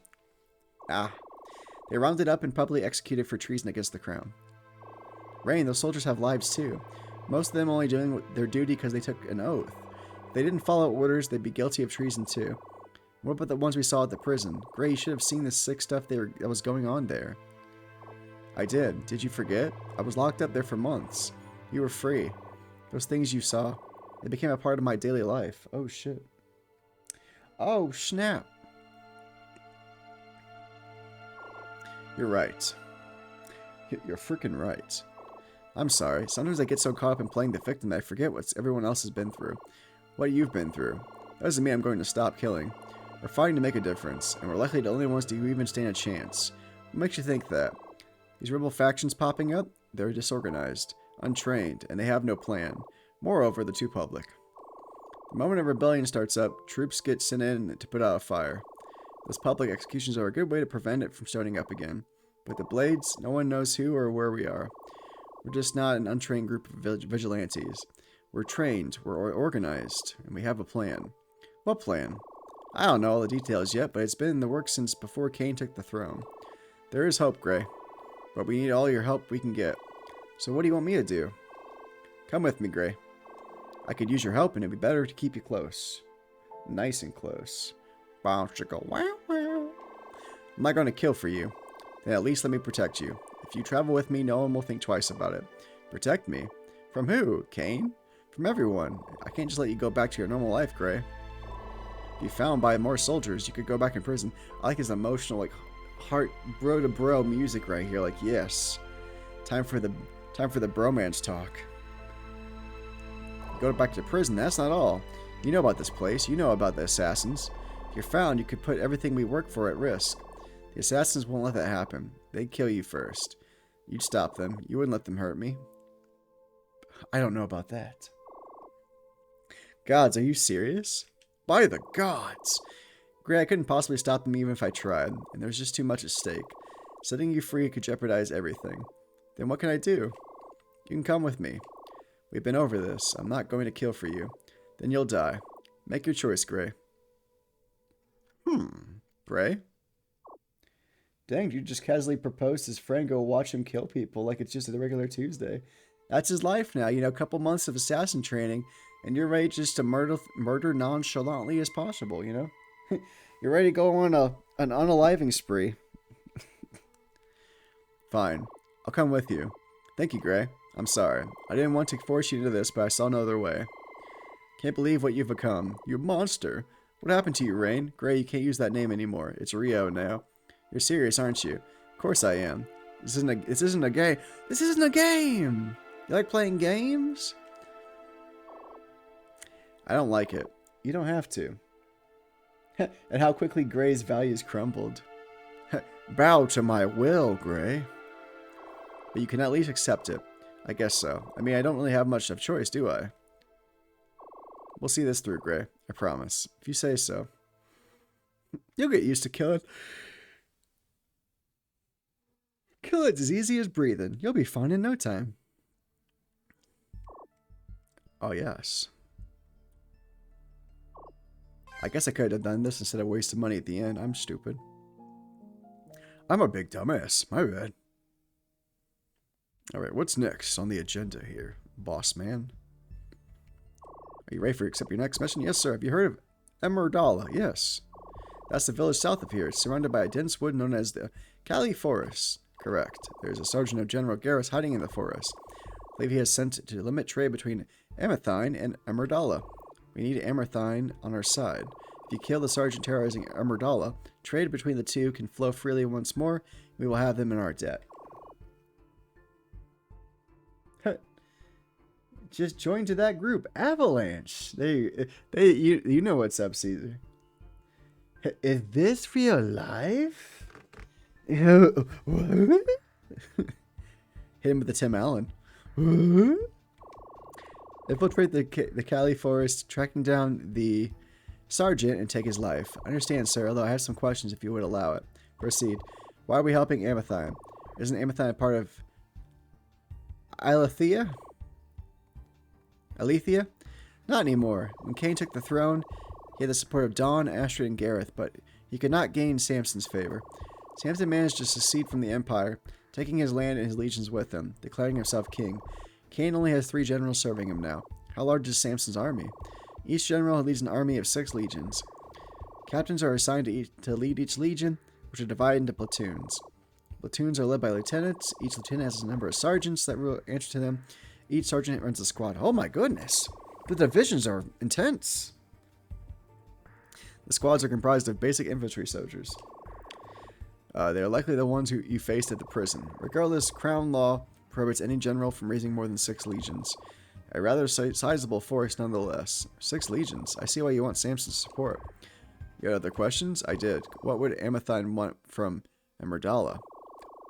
Ah. They rounded up and publicly executed for treason against the crown. Rain, those soldiers have lives too. Most of them only doing their duty because they took an oath. If they didn't follow orders, they'd be guilty of treason too. What about the ones we saw at the prison? Gray, you should have seen the sick stuff that was going on there. I did. Did you forget? I was locked up there for months. You were free. Those things you saw, they became a part of my daily life. Oh shit. Oh snap. You're right. You're freaking right. I'm sorry. Sometimes I get so caught up in playing the victim that I forget what everyone else has been through. What you've been through. That doesn't mean I'm going to stop killing. We're fighting to make a difference, and we're likely the only ones to even stand a chance. What makes you think that? These rebel factions popping up? They're disorganized, untrained, and they have no plan. Moreover, they're too public. The moment a rebellion starts up, troops get sent in to put out a fire. Those public executions are a good way to prevent it from starting up again. With the blades, no one knows who or where we are. We're just not an untrained group of vigilantes. We're trained, we're organized, and we have a plan. What plan? I don't know all the details yet, but it's been in the works since before Kane took the throne. There is hope, Gray. But we need all your help we can get. So what do you want me to do? Come with me, Gray. I could use your help, and it'd be better to keep you close. Nice and close. Wow, chicka, wow, wow. I'm not going to kill for you. Then at least let me protect you. If you travel with me, no one will think twice about it. Protect me? From who? Kane? From everyone. I can't just let you go back to your normal life, Gray. If you found by more soldiers, you could go back in prison. I like his emotional, like, heart bro to bro music right here. Like, yes. Time for the bromance talk. Go back to prison, that's not all. You know about this place, you know about the assassins. If you're found, you could put everything we work for at risk. The assassins won't let that happen. They'd kill you first. You'd stop them. You wouldn't let them hurt me. I don't know about that. Gods, are you serious? By the gods! Gray, I couldn't possibly stop them even if I tried, and there's just too much at stake. Setting you free could jeopardize everything. Then what can I do? You can come with me. We've been over this. I'm not going to kill for you. Then you'll die. Make your choice, Gray. Gray? Dang, you just casually proposed his friend go watch him kill people like it's just a regular Tuesday. That's his life now, you know, a couple months of assassin training, and you're ready just to murder nonchalantly as possible, you know? You're ready to go on an unaliving spree. Fine. I'll come with you. Thank you, Gray. I'm sorry. I didn't want to force you into this, but I saw no other way. Can't believe what you've become. You monster. What happened to you, Rain? Gray, you can't use that name anymore. It's Rio now. You're serious, aren't you? Of course I am. This isn't a game. This isn't a game! You like playing games? I don't like it. You don't have to. And how quickly Gray's values crumbled. Bow to my will, Gray. But you can at least accept it. I guess so. I mean, I don't really have much of a choice, do I? We'll see this through, Gray. I promise. If you say so. You'll get used to killing. Killing's as easy as breathing. You'll be fine in no time. Oh, yes. I guess I could have done this instead of wasting money at the end. I'm stupid. I'm a big dumbass. My bad. Alright, what's next on the agenda here, boss man? Are you ready to accept your next mission? Yes, sir. Have you heard of Emerdala? Yes. That's the village south of here. It's surrounded by a dense wood known as the Cali Forest. Correct. There's a sergeant of General Garrus hiding in the forest. I believe he has sent to limit trade between Amathine and Emerdala. We need Amathine on our side. If you kill the sergeant terrorizing Emerdala, trade between the two can flow freely once more. We will have them in our debt. Just join to that group, Avalanche. You know what's up, Caesar. Is this real life? What? Hit him with the Tim Allen. What? Infiltrate the Cali Forest, tracking down the sergeant and take his life. I understand, sir, although I have some questions if you would allow it. Proceed. Why are we helping Amathine? Isn't Amathine a part of Alethea? Alethea? Not anymore. When Cain took the throne, he had the support of Dawn, Astrid, and Gareth, but he could not gain Samson's favor. Samson managed to secede from the Empire, taking his land and his legions with him, declaring himself king. Cain only has 3 generals serving him now. How large is Samson's army? Each general leads an army of 6 legions. Captains are assigned to lead each legion, which are divided into platoons. Platoons are led by lieutenants. Each lieutenant has a number of sergeants that will answer to them. Each sergeant runs a squad. Oh my goodness! The divisions are intense! The squads are comprised of basic infantry soldiers. They are likely the ones who you faced at the prison. Regardless, Crown Law prohibits any general from raising more than 6 legions. A rather sizable force nonetheless. 6 legions. I see why you want Samson's support. You got other questions? I did. What would Amathine want from Emerdala?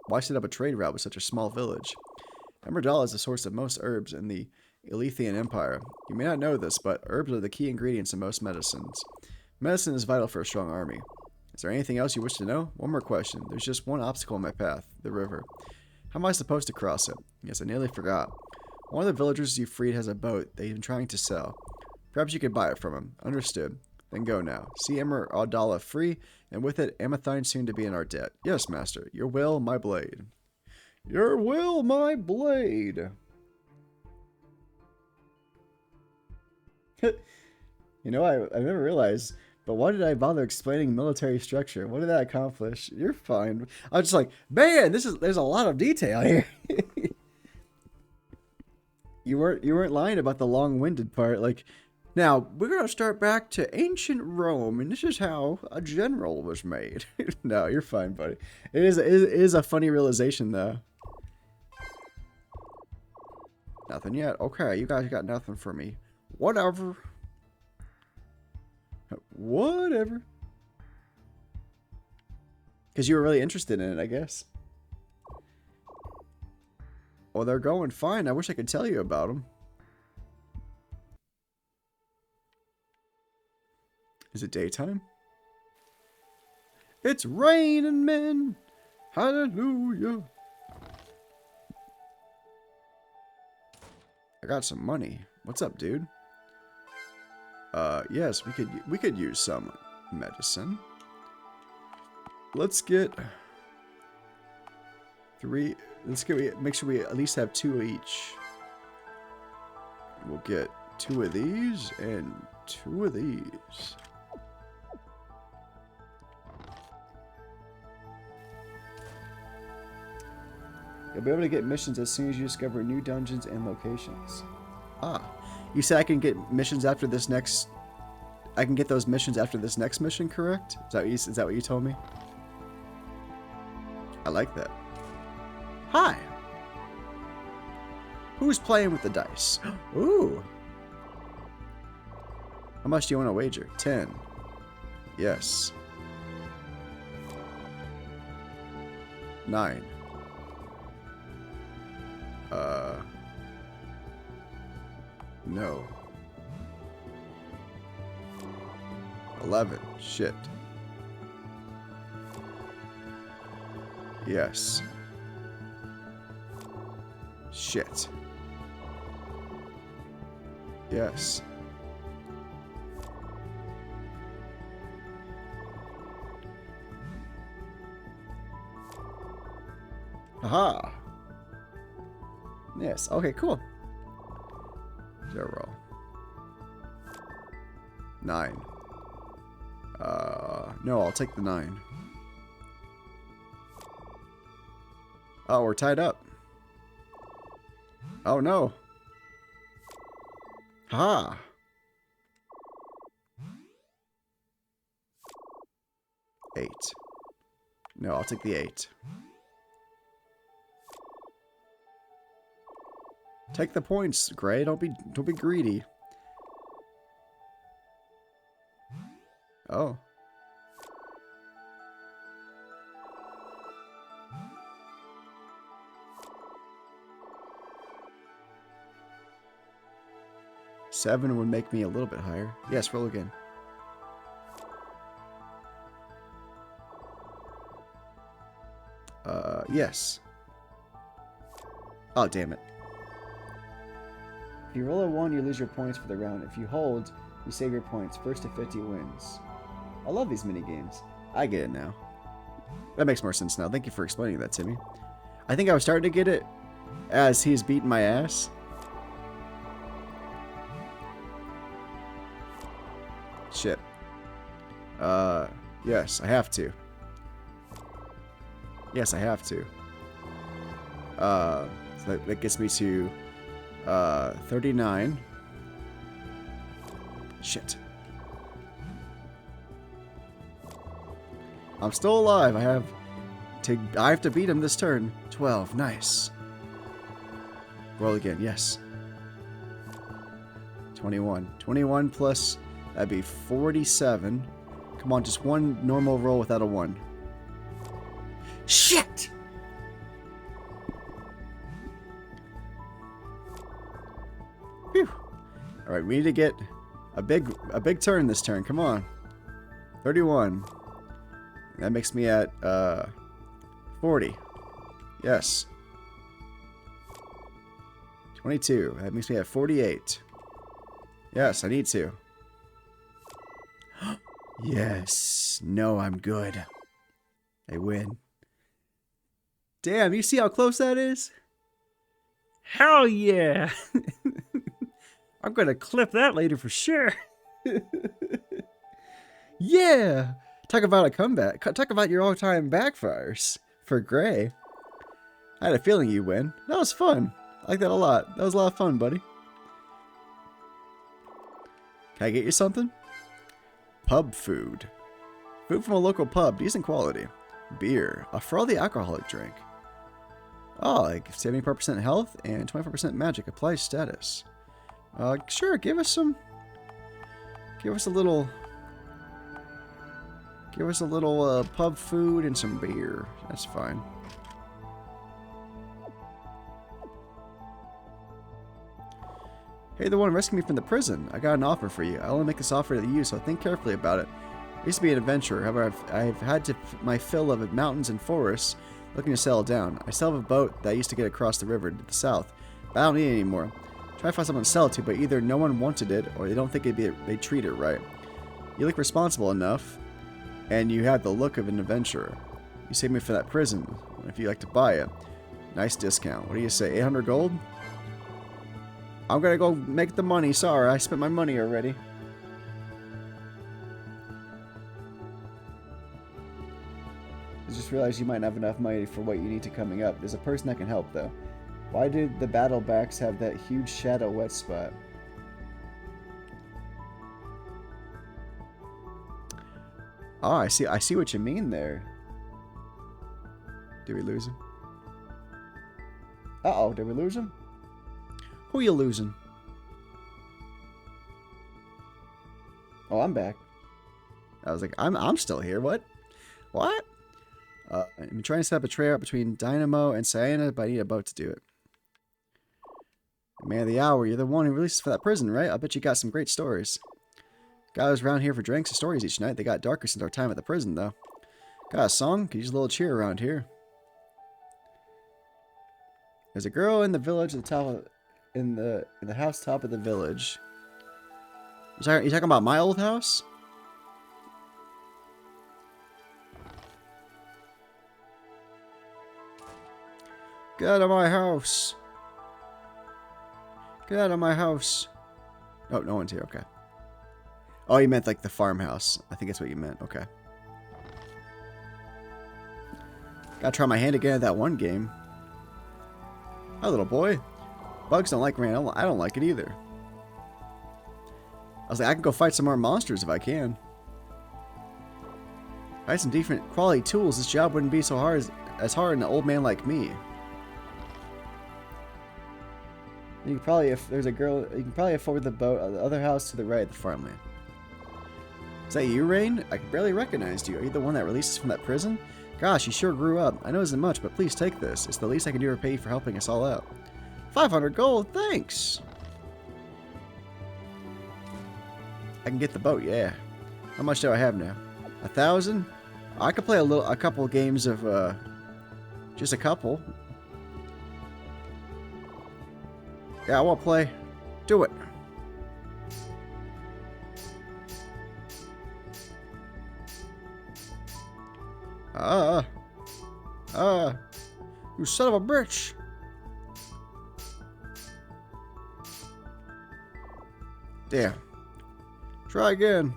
Why set up a trade route with such a small village? Emerdala is the source of most herbs in the Elethian Empire. You may not know this, but herbs are the key ingredients in most medicines. Medicine is vital for a strong army. Is there anything else you wish to know? One more question. There's just one obstacle in my path, the river. How am I supposed to cross it? Yes, I nearly forgot. One of the villagers you freed has a boat they've been trying to sell. Perhaps you could buy it from him. Understood. Then go now. See Emerdala free, and with it, Amathine soon to be in our debt. Yes, master. Your will, my blade. Your will, my blade. You know, I've never realized, but why did I bother explaining military structure? What did that accomplish? You're fine. I was just like, man, there's a lot of detail here. You weren't lying about the long-winded part. Like, now we're gonna start back to ancient Rome, and this is how a general was made. No, you're fine, buddy. It is a funny realization, though. Nothing yet. Okay, you guys got nothing for me. Whatever. Whatever. Because you were really interested in it, I guess. Well, they're going fine. I wish I could tell you about them. Is it daytime? It's raining men. Hallelujah. I got some money. What's up, dude? Yes, we could use some medicine. Let's get 3. Make sure we at least have 2 each. We'll get 2 of these and 2 of these. You'll be able to get missions as soon as you discover new dungeons and locations. Ah, you said I can get missions after this next... I can get those missions after this next mission, correct? Is that what you told me? I like that. Hi! Who's playing with the dice? Ooh! How much do you want to wager? 10. Yes. 9. No. 11. Shit. Yes. Shit. Yes. Aha. Yes. Okay, cool. 0. 9. No, I'll take the 9. Oh, we're tied up. Oh, no. Ha. 8. No, I'll take the 8. Take the points, Gray. Don't be greedy. Oh. Seven would make me a little bit higher. Yes, roll again. Yes. Oh, damn it. If you roll a 1, you lose your points for the round. If you hold, you save your points. First to 50 wins. I love these mini games. I get it now. That makes more sense now. Thank you for explaining that to me. I think I was starting to get it as he's beating my ass. Shit. Yes, I have to. Yes, I have to. So that gets me to 39. Shit. I'm still alive. I have to beat him this turn. 12. Nice. Roll again. Yes. 21. 21 plus, that'd be 47. Come on, just one normal roll without a 1. Shit! Phew. Alright, we need to get a big turn this turn. Come on. 31. That makes me at 40. Yes. 22. That makes me at 48. Yes, I need to. Yes. No, I'm good. I win. Damn, you see how close that is? Hell yeah! I'm gonna clip that later for sure. Yeah! Talk about a comeback. Talk about your all-time backfires for Gray. I had a feeling you'd win. That was fun. I like that a lot. That was a lot of fun, buddy. Can I get you something? Pub food. Food from a local pub. Decent quality. Beer. A frothy alcoholic drink. Oh, like 74% health and 24% magic. Applies status. Sure, give us some... Give us a little pub food and some beer. That's fine. Hey, the one rescuing me from the prison. I got an offer for you. I only make this offer to you, so think carefully about it. I used to be an adventurer. However, I've had my fill of mountains and forests looking to settle down. I still have a boat that I used to get across the river to the south, but I don't need it anymore. Try to find someone to sell it to, but either no one wanted it or they don't think they'd treat it right. You look responsible enough, and you have the look of an adventurer. You saved me from that prison. If you'd like to buy it, nice discount. What do you say, 800 gold? I'm gonna go make the money. Sorry, I spent my money already. I just realized you might not have enough money for what you need to coming up. There's a person that can help, though. Why did the battlebacks have that huge shadow wet spot? Oh, I see what you mean there. Did we lose him? Uh-oh, did we lose him? Who you losing? Oh, I'm back. I was like, I'm still here. What? What? I'm trying to set up a trade out between Dynamo and Sienna, but I need a boat to do it. Man of the hour, you're the one who released us for that prison, right? I bet you got some great stories. Guys around here for drinks and stories each night. They got darker since our time at the prison, though. Got a song? Could use a little cheer around here. There's a girl in the village at the top of, in the house top of the village. You talking about my old house? Get out of my house. Get out of my house. Oh, no one's here. Okay. Oh, you meant like the farmhouse. I think that's what you meant. Okay. Gotta try my hand again at that one game. Hi, little boy. Bugs don't like rain. I don't like it either. I was like, I can go fight some more monsters if I can. If I had some different quality tools, this job wouldn't be so hard as hard on an old man like me. You can probably, if there's a girl, you can probably afford the boat, the other house to the right of the farmland. Is that you, Rain? I barely recognized you. Are you the one that released us from that prison? Gosh, you sure grew up. I know it isn't much, but please take this. It's the least I can do to pay you for helping us all out. 500 gold, thanks! I can get the boat, yeah. How much do I have now? 1,000? I could play a couple games of, just a couple. Yeah, I will play. Do it. You son of a bitch. Damn. Try again.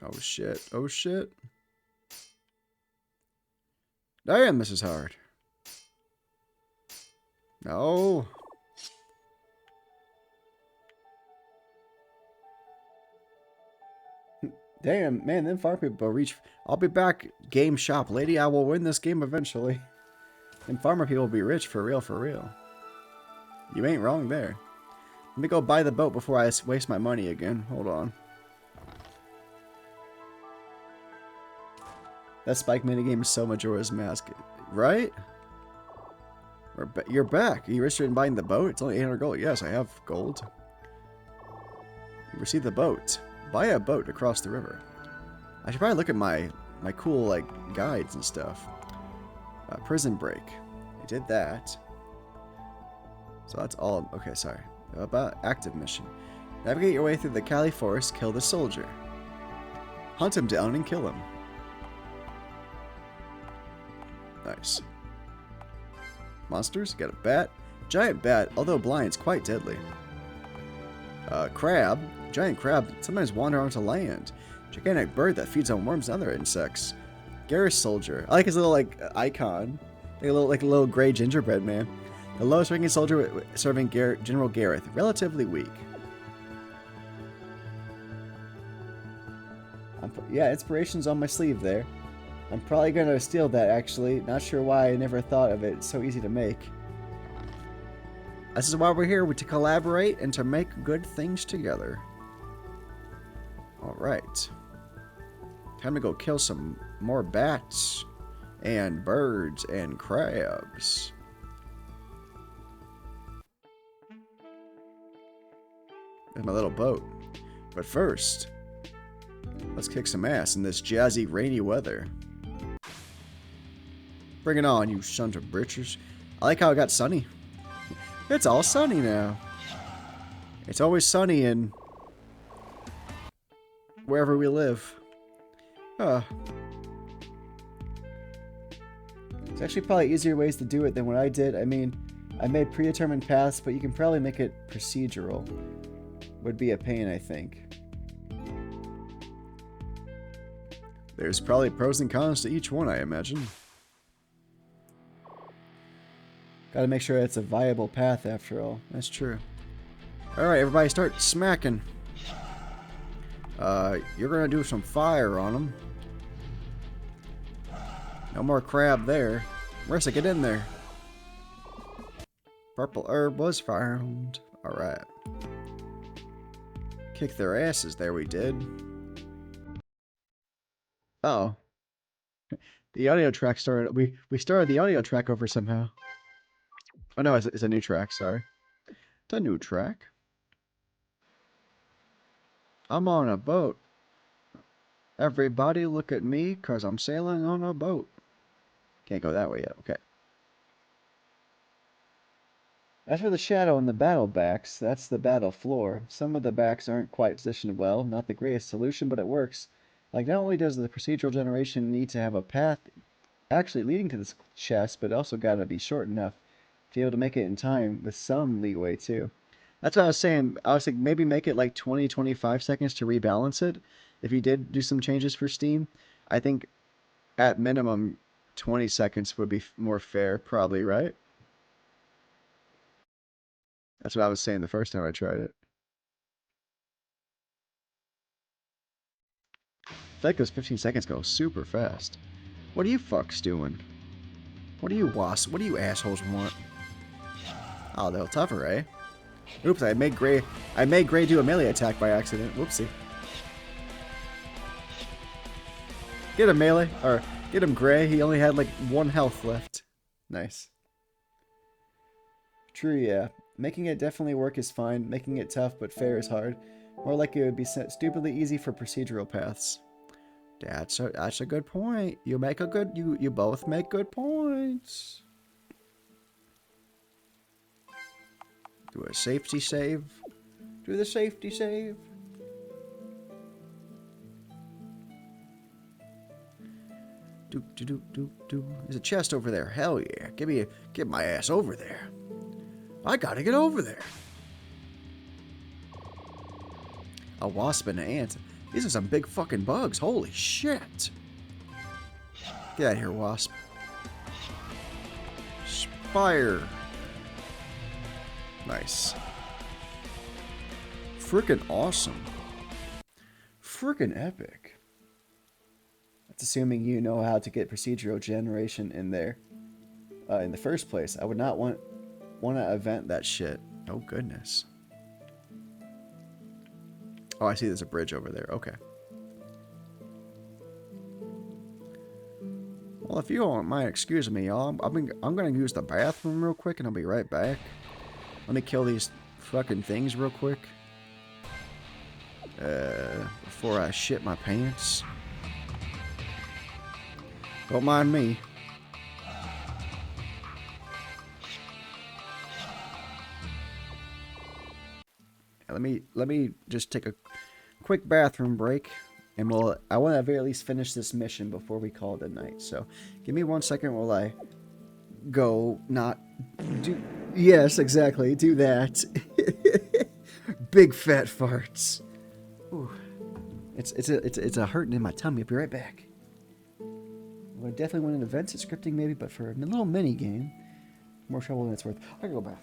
Oh shit. Oh shit. Damn, this is hard. No. Damn, man, them farm people reach. I'll be back, game shop lady. I will win this game eventually. And farmer people will be rich for real, for real. You ain't wrong there. Let me go buy the boat before I waste my money again. Hold on. That spike minigame is so Majora's Mask, right? You're back. Are you interested in buying the boat? It's only 800 gold. Yes, I have gold. You received the boat. Buy a boat across the river. I should probably look at my cool like guides and stuff. Prison break. I did that. So that's all. Okay, sorry. About active mission. Navigate your way through the Cali Forest. Kill the soldier. Hunt him down and kill him. Nice. Monsters. Got a bat. Giant bat, although blind, is quite deadly. Crab. Giant crab sometimes wander onto land. Gigantic bird that feeds on worms and other insects. Garrus soldier. I like his little like icon. Like a little gray gingerbread man. The lowest ranking soldier serving General Gareth. Relatively weak. Yeah, inspiration's on my sleeve there. I'm probably going to steal that actually. Not sure why I never thought of it. It's so easy to make. This is why we're here, to collaborate and to make good things together. Alright. Time to go kill some more bats and birds and crabs. There's my little boat. But first, let's kick some ass in this jazzy, rainy weather. Bring it on, you sons of bitches. I like how it got sunny. It's all sunny now. It's always sunny in wherever we live. There's actually probably easier ways to do it than what I did. I mean, I made predetermined paths, but you can probably make it procedural. Would be a pain, I think. There's probably pros and cons to each one, I imagine. Gotta make sure it's a viable path after all. That's true. Alright, everybody start smacking. You're gonna do some fire on them. No more crab there. Marissa, get in there. Purple herb was found. Alright. Kick their asses there, we did. Uh oh. The audio track started. We started the audio track over somehow. Oh no, it's a new track. Sorry, it's a new track. I'm on a boat. Everybody look at me, cause I'm sailing on a boat. Can't go that way yet. Okay. As for the shadow and the battle backs, that's the battle floor. Some of the backs aren't quite positioned well, not the greatest solution, but it works. Like, not only does the procedural generation need to have a path actually leading to this chest, but also gotta be short enough to be able to make it in time with some leeway, too. That's what I was saying. I was like, maybe make it like 20, 25 seconds to rebalance it. If you did do some changes for Steam, I think at minimum 20 seconds would be more fair, probably, right? That's what I was saying the first time I tried it. I feel like those 15 seconds go super fast. What are you fucks doing? What do you wasps? What do you assholes want? Oh, they're tougher, eh? Oops, I made Gray do a melee attack by accident. Whoopsie. Get him, Melee. Or, get him, Gray. He only had like 1 health left. Nice. True, yeah. Making it definitely work is fine. Making it tough but fair is hard. More like it would be stupidly easy for procedural paths. That's a good point. You both make good points. Do a safety save. Do the safety save. Do. There's a chest over there. Hell yeah. Get my ass over there. I gotta get over there. A wasp and an ant. These are some big fucking bugs. Holy shit. Get out of here, wasp. Spire. Nice. Freaking awesome. Freaking epic. That's assuming you know how to get procedural generation in there. In the first place, I would not want to event that shit. Oh goodness. Oh, I see there's a bridge over there. Okay. Well, if you don't mind excusing me, y'all, I'm going to use the bathroom real quick and I'll be right back. Let me kill these fucking things real quick. Before I shit my pants. Don't mind me. Let me just take a quick bathroom break, and I want to very least finish this mission before we call it a night. So, give me 1 second while I go not do. Yes, exactly. Do that. Big fat farts. Ooh. It's a hurting in my tummy. I'll be right back. I definitely want an events at scripting maybe, but for a little mini game, more trouble than it's worth. I can go back.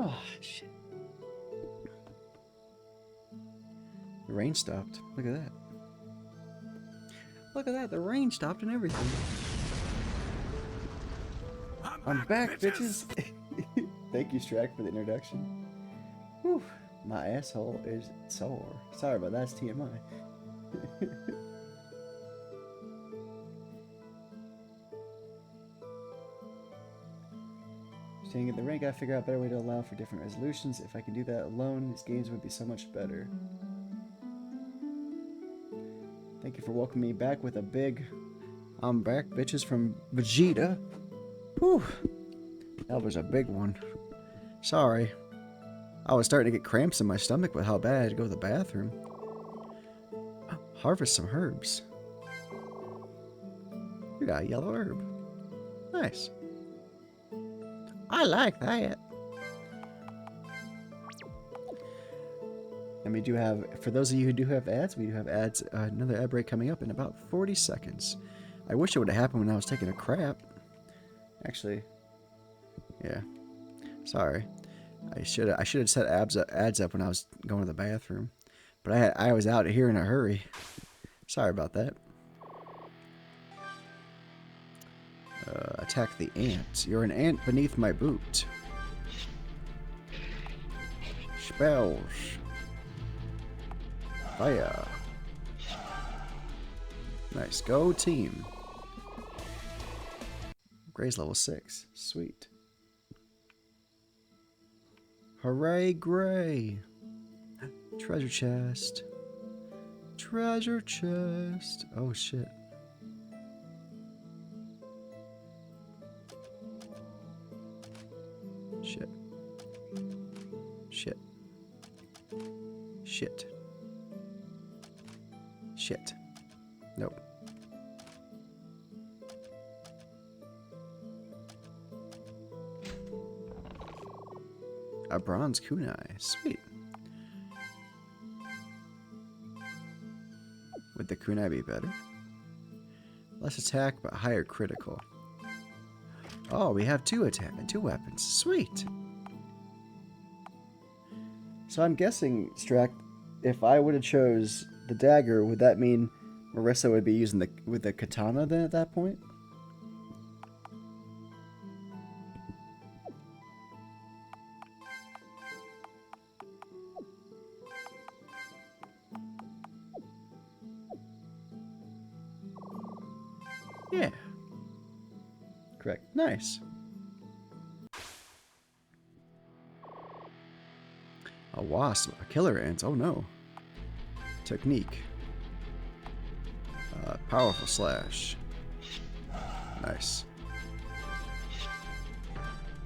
Oh, shit. The rain stopped. Look at that. Look at that. The rain stopped and everything. I'm back, bitches. Thank you, Strack, for the introduction. Whew. My asshole is sore. Sorry about that. That's TMI. Staying at the rank, I figure out a better way to allow for different resolutions. If I can do that alone, these games would be so much better. Thank you for welcoming me back with a big I'm back, bitches, from Vegeta. Whew. That was a big one. Sorry. I was starting to get cramps in my stomach with how bad I had to go to the bathroom. Oh, harvest some herbs. You got a yellow herb. Nice. I like that. And we do have, for those of you who do have ads, we do have ads, another ad break coming up in about 40 seconds. I wish it would have happened when I was taking a crap. Actually, yeah. Sorry. I should have set ads up when I was going to the bathroom. But I was out of here in a hurry. Sorry about that. Attack the ant. You're an ant beneath my boot. Spells. Fire. Nice. Go team. Gray's level 6. Sweet. Hooray, Gray. Treasure chest. Treasure chest. Oh, shit. Shit. Shit. Shit. Shit. Nope. A bronze kunai. Sweet. Would the kunai be better? Less attack, but higher critical. Oh, we have two weapons. Sweet. So I'm guessing, Strack, if I would have chose the dagger, would that mean Marissa would be using the katana then at that point? Yeah. Correct. Nice. A wasp. A killer ant. Oh no. Technique. Powerful slash. Nice.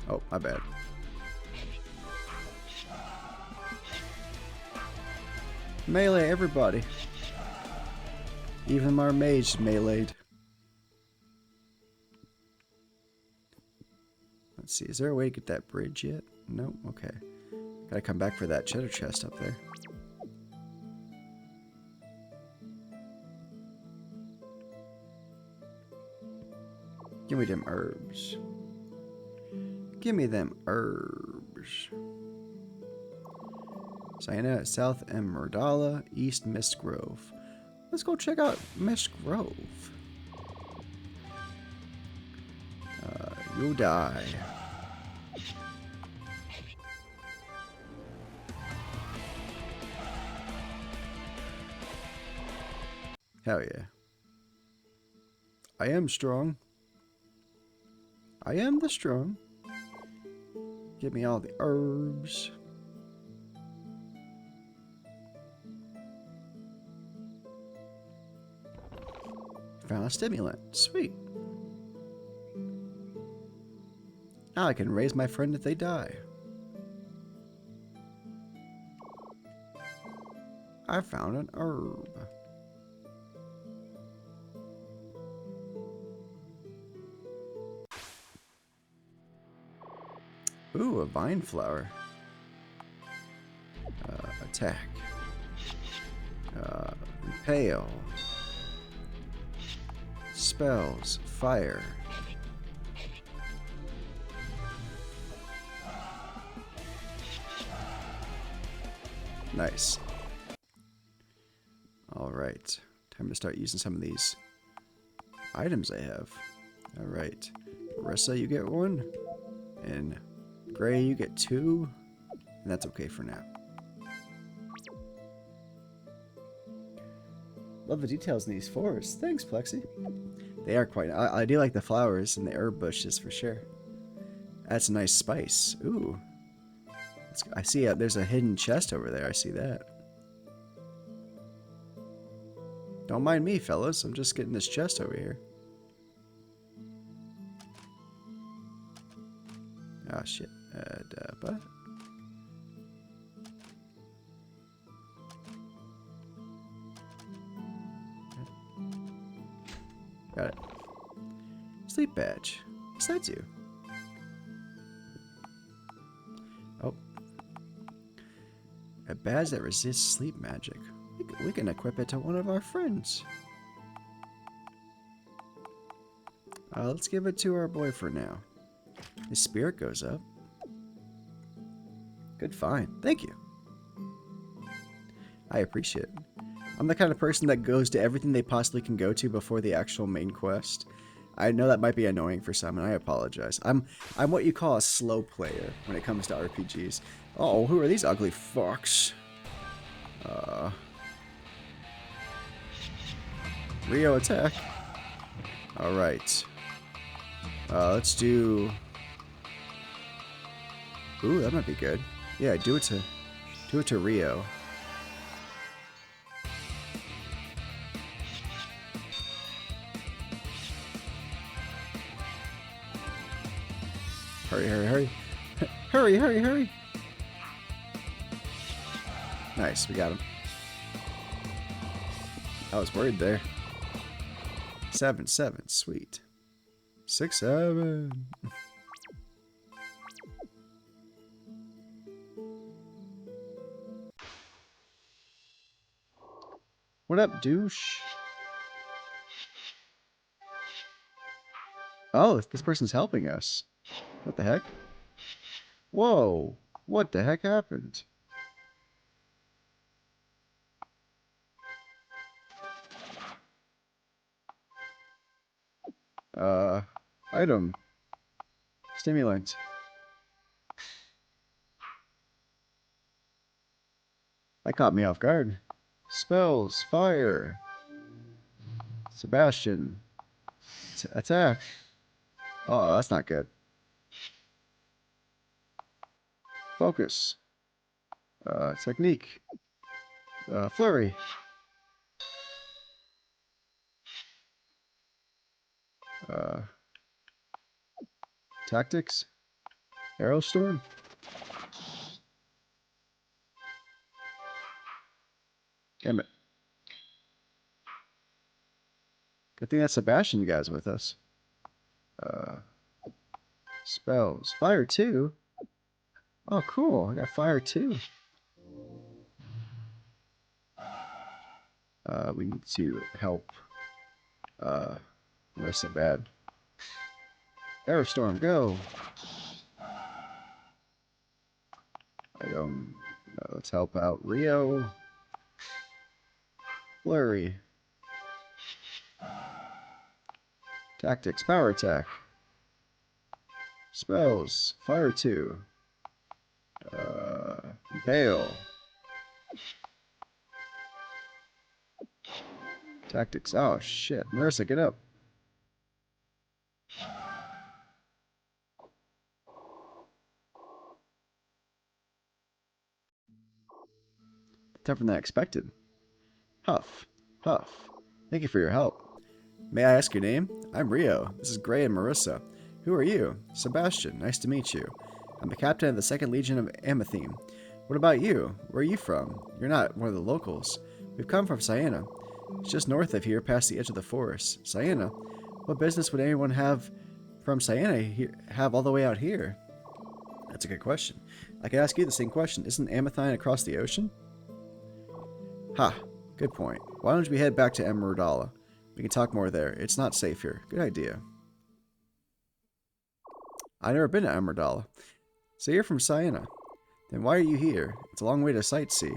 Oh, my bad. Melee everybody. Even our mage meleeed. Let's see, is there a way to get that bridge yet? No? Okay. Gotta come back for that cheddar chest up there. Give me them herbs. Give me them herbs. Sienna, South Emeraldala, East Mist Grove. Let's go check out Mist Grove. You die. Hell yeah. I am strong. I am the strong. Give me all the herbs. Found a stimulant. Sweet. Now I can raise my friend if they die. I found an herb. Ooh, a vine flower. Attack. Impale. Spells. Fire. Nice. Alright. Time to start using some of these items I have. Alright. Marissa, you get one. And Gray, you get two. And that's okay for now. Love the details in these forests. Thanks, Plexi. They are quite... I do like the flowers and the herb bushes for sure. That's a nice spice. Ooh. I see there's a hidden chest over there. I see that. Don't mind me, fellas. I'm just getting this chest over here. Ah, shit. But... Got it. Sleep badge. Besides you. Oh. A badge that resists sleep magic. We can equip it to one of our friends. Let's give it to our boy for now. His spirit goes up. Good find. Thank you. I appreciate it. I'm the kind of person that goes to everything they possibly can go to before the actual main quest. I know that might be annoying for some, and I apologize. I'm what you call a slow player when it comes to RPGs. Oh, who are these ugly fucks? Rio attack. Alright. Let's do... Ooh, that might be good. Yeah, do it to Rio. Hurry, hurry, hurry. Hurry, hurry, hurry. Nice, we got him. I was worried there. 7-7, sweet. 6-7. What up, douche? Oh, this person's helping us. What the heck? Whoa! What the heck happened? Item. Stimulant. That caught me off guard. Spells. Fire. Sebastian. Attack. Oh, that's not good. Focus. Technique. Flurry. Tactics. Arrow storm. Damn it. Good thing that Sebastian guy's with us. Spells. Fire 2. Oh, cool. I got fire 2. We need to help. That's so bad. Arrow storm, go. Let's help out Rio. Flurry. Tactics, power attack. Spells, fire 2. Impale. Tactics, oh shit. Marissa, get up. Tougher than I expected. Huff. Huff. Thank you for your help. May I ask your name? I'm Rio. This is Gray and Marissa. Who are you? Sebastian. Nice to meet you. I'm the captain of the 2nd Legion of Amathine. What about you? Where are you from? You're not one of the locals. We've come from Siena. It's just north of here, past the edge of the forest. Siena? What business would anyone have from Siena have all the way out here? That's a good question. I could ask you the same question. Isn't Amathine across the ocean? Ha. Good point. Why don't we head back to Emeraldala? We can talk more there. It's not safe here. Good idea. I've never been to Emeraldala. So you're from Siena. Then why are you here? It's a long way to sightsee.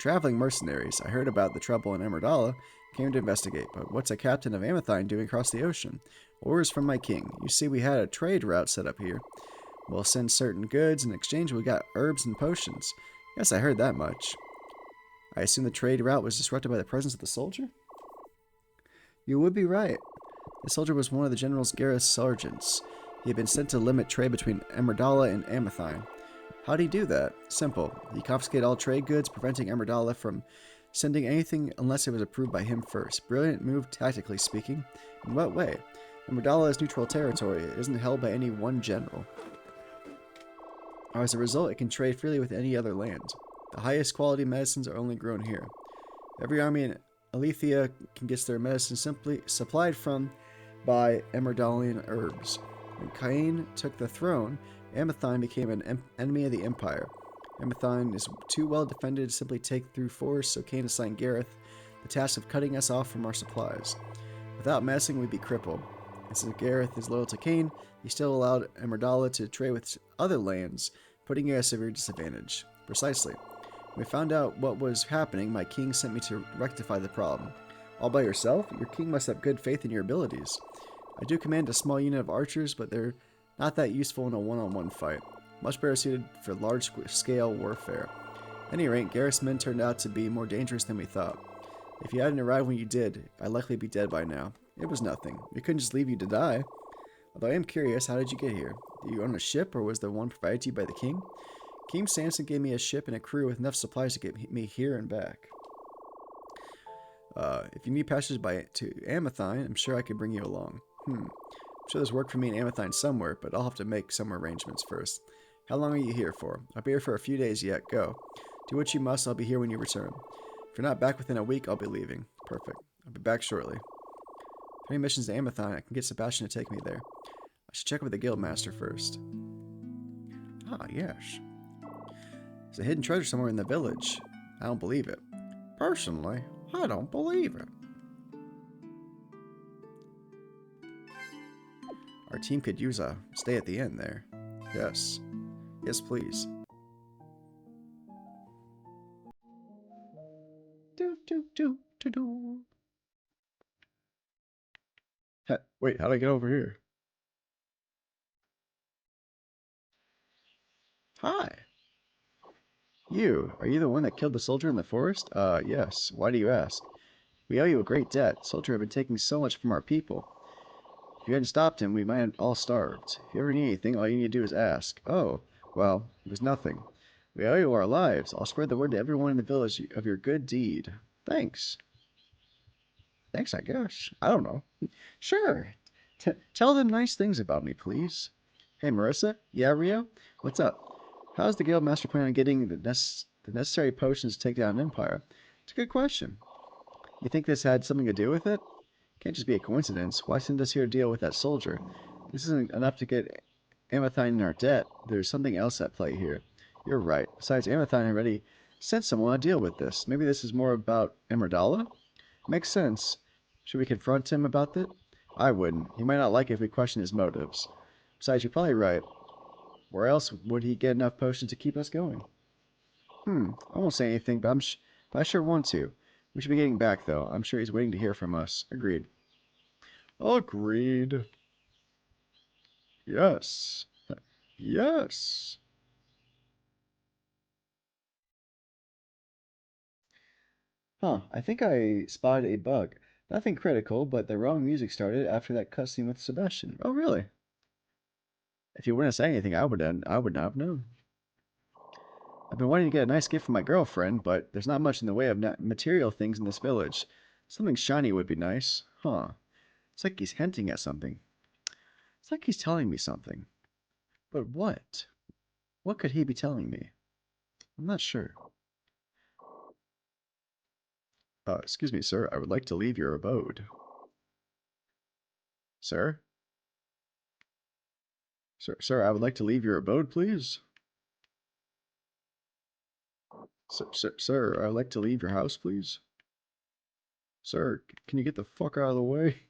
traveling mercenaries. I heard about the trouble in Amerdala, came to investigate, but what's a captain of Amathine doing across the ocean? Orders from my king. You see, we had a trade route set up here. We'll send certain goods. In exchange, we got herbs and potions. Yes, I heard that much. I assume the trade route was disrupted by the presence of the soldier? You would be right. The soldier was one of the General Gareth's sergeants. He had been sent to limit trade between Amerdala and Amathine. How'd he do that? Simple. He confiscated all trade goods, preventing Amerdala from sending anything unless it was approved by him first. Brilliant move, tactically speaking. In what way? Amerdala is neutral territory. It isn't held by any one general. As a result, it can trade freely with any other land. The highest quality medicines are only grown here. Every army in Alethea can get their medicine simply supplied from by Amerdalian herbs. When Cain took the throne, Amathine became an enemy of the Empire. Amathine is too well defended to simply take through force, so Cain assigned Gareth the task of cutting us off from our supplies. Without medicine, we'd be crippled. And since Gareth is loyal to Cain, he still allowed Amerdala to trade with other lands, putting you at a severe disadvantage. Precisely. When we found out what was happening, my king sent me to rectify the problem. All by yourself? Your king must have good faith in your abilities. I do command a small unit of archers, but they're not that useful in a one-on-one fight. Much better suited for large-scale warfare. At any rate, Gareth's men turned out to be more dangerous than we thought. If you hadn't arrived when you did, I'd likely be dead by now. It was nothing. We couldn't just leave you to die. Although I am curious, how did you get here? Did you own a ship, or was there one provided to you by the king? King Samson gave me a ship and a crew with enough supplies to get me here and back. If you need passage to Amathine, I'm sure I could bring you along. I'm sure there's work for me in Amathine somewhere, but I'll have to make some arrangements first. How long are you here for? I'll be here for a few days yet. Go. Do what you must. I'll be here when you return. If you're not back within a week, I'll be leaving. Perfect. I'll be back shortly. If any missions to Amathine, I can get Sebastian to take me there. I should check with the guildmaster first. Ah, yes. There's a hidden treasure somewhere in the village. I don't believe it. Personally, I don't believe it. Our team could use a stay at the inn there. Yes. Yes, please. Do. Wait, how'd I get over here? Hi. Are you the one that killed the soldier in the forest? Yes. Why do you ask? We owe you a great debt. The soldier had been taking so much from our people. If you hadn't stopped him, we might have all starved. If you ever need anything, all you need to do is ask. Oh, well, it was nothing. We owe you our lives. I'll spread the word to everyone in the village of your good deed. Thanks. Thanks, I guess. I don't know. Sure. Tell them nice things about me, please. Hey, Marissa? Yeah, Rio? What's up? How's the guildmaster plan on getting the necessary potions to take down an empire? It's a good question. You think this had something to do with it? Can't just be a coincidence. Why send us here to deal with that soldier? This isn't enough to get Amathine in our debt. There's something else at play here. You're right. Besides, Amathine already sent someone to deal with this. Maybe this is more about Amerdala? Makes sense. Should we confront him about that? I wouldn't. He might not like it if we question his motives. Besides, you're probably right. Where else would he get enough potions to keep us going? I won't say anything, but I sure want to. We should be getting back, though. I'm sure he's waiting to hear from us. Agreed. Agreed. Yes. Yes. I think I spotted a bug. Nothing critical, but the wrong music started after that cutscene with Sebastian. Oh, really? If you wouldn't have said anything, I would not have known. I've been wanting to get a nice gift for my girlfriend, but there's not much in the way of material things in this village. Something shiny would be nice. It's like he's hinting at something. It's like he's telling me something. But what? What could he be telling me? I'm not sure. Excuse me, sir. I would like to leave your abode. Sir? Sir, I would like to leave your abode, please. Sir, I would like to leave your house, please. Sir, can you get the fuck out of the way?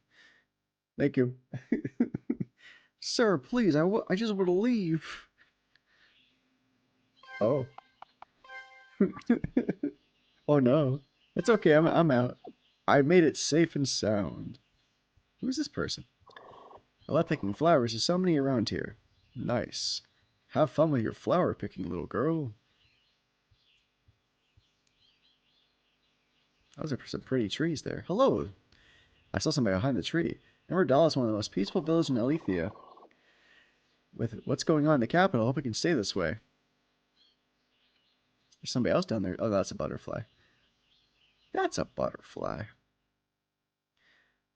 Thank you. Sir, please, I just want to leave. Oh. Oh no. It's okay, I'm out. I made it safe and sound. Who's this person? I love picking flowers. There's so many around here. Nice. Have fun with your flower picking, little girl. Those are some pretty trees there. Hello. I saw somebody behind the tree. Emerdal is one of the most peaceful villages in Alethea. With what's going on in the capital, I hope it can stay this way. There's somebody else down there. Oh, that's a butterfly. That's a butterfly.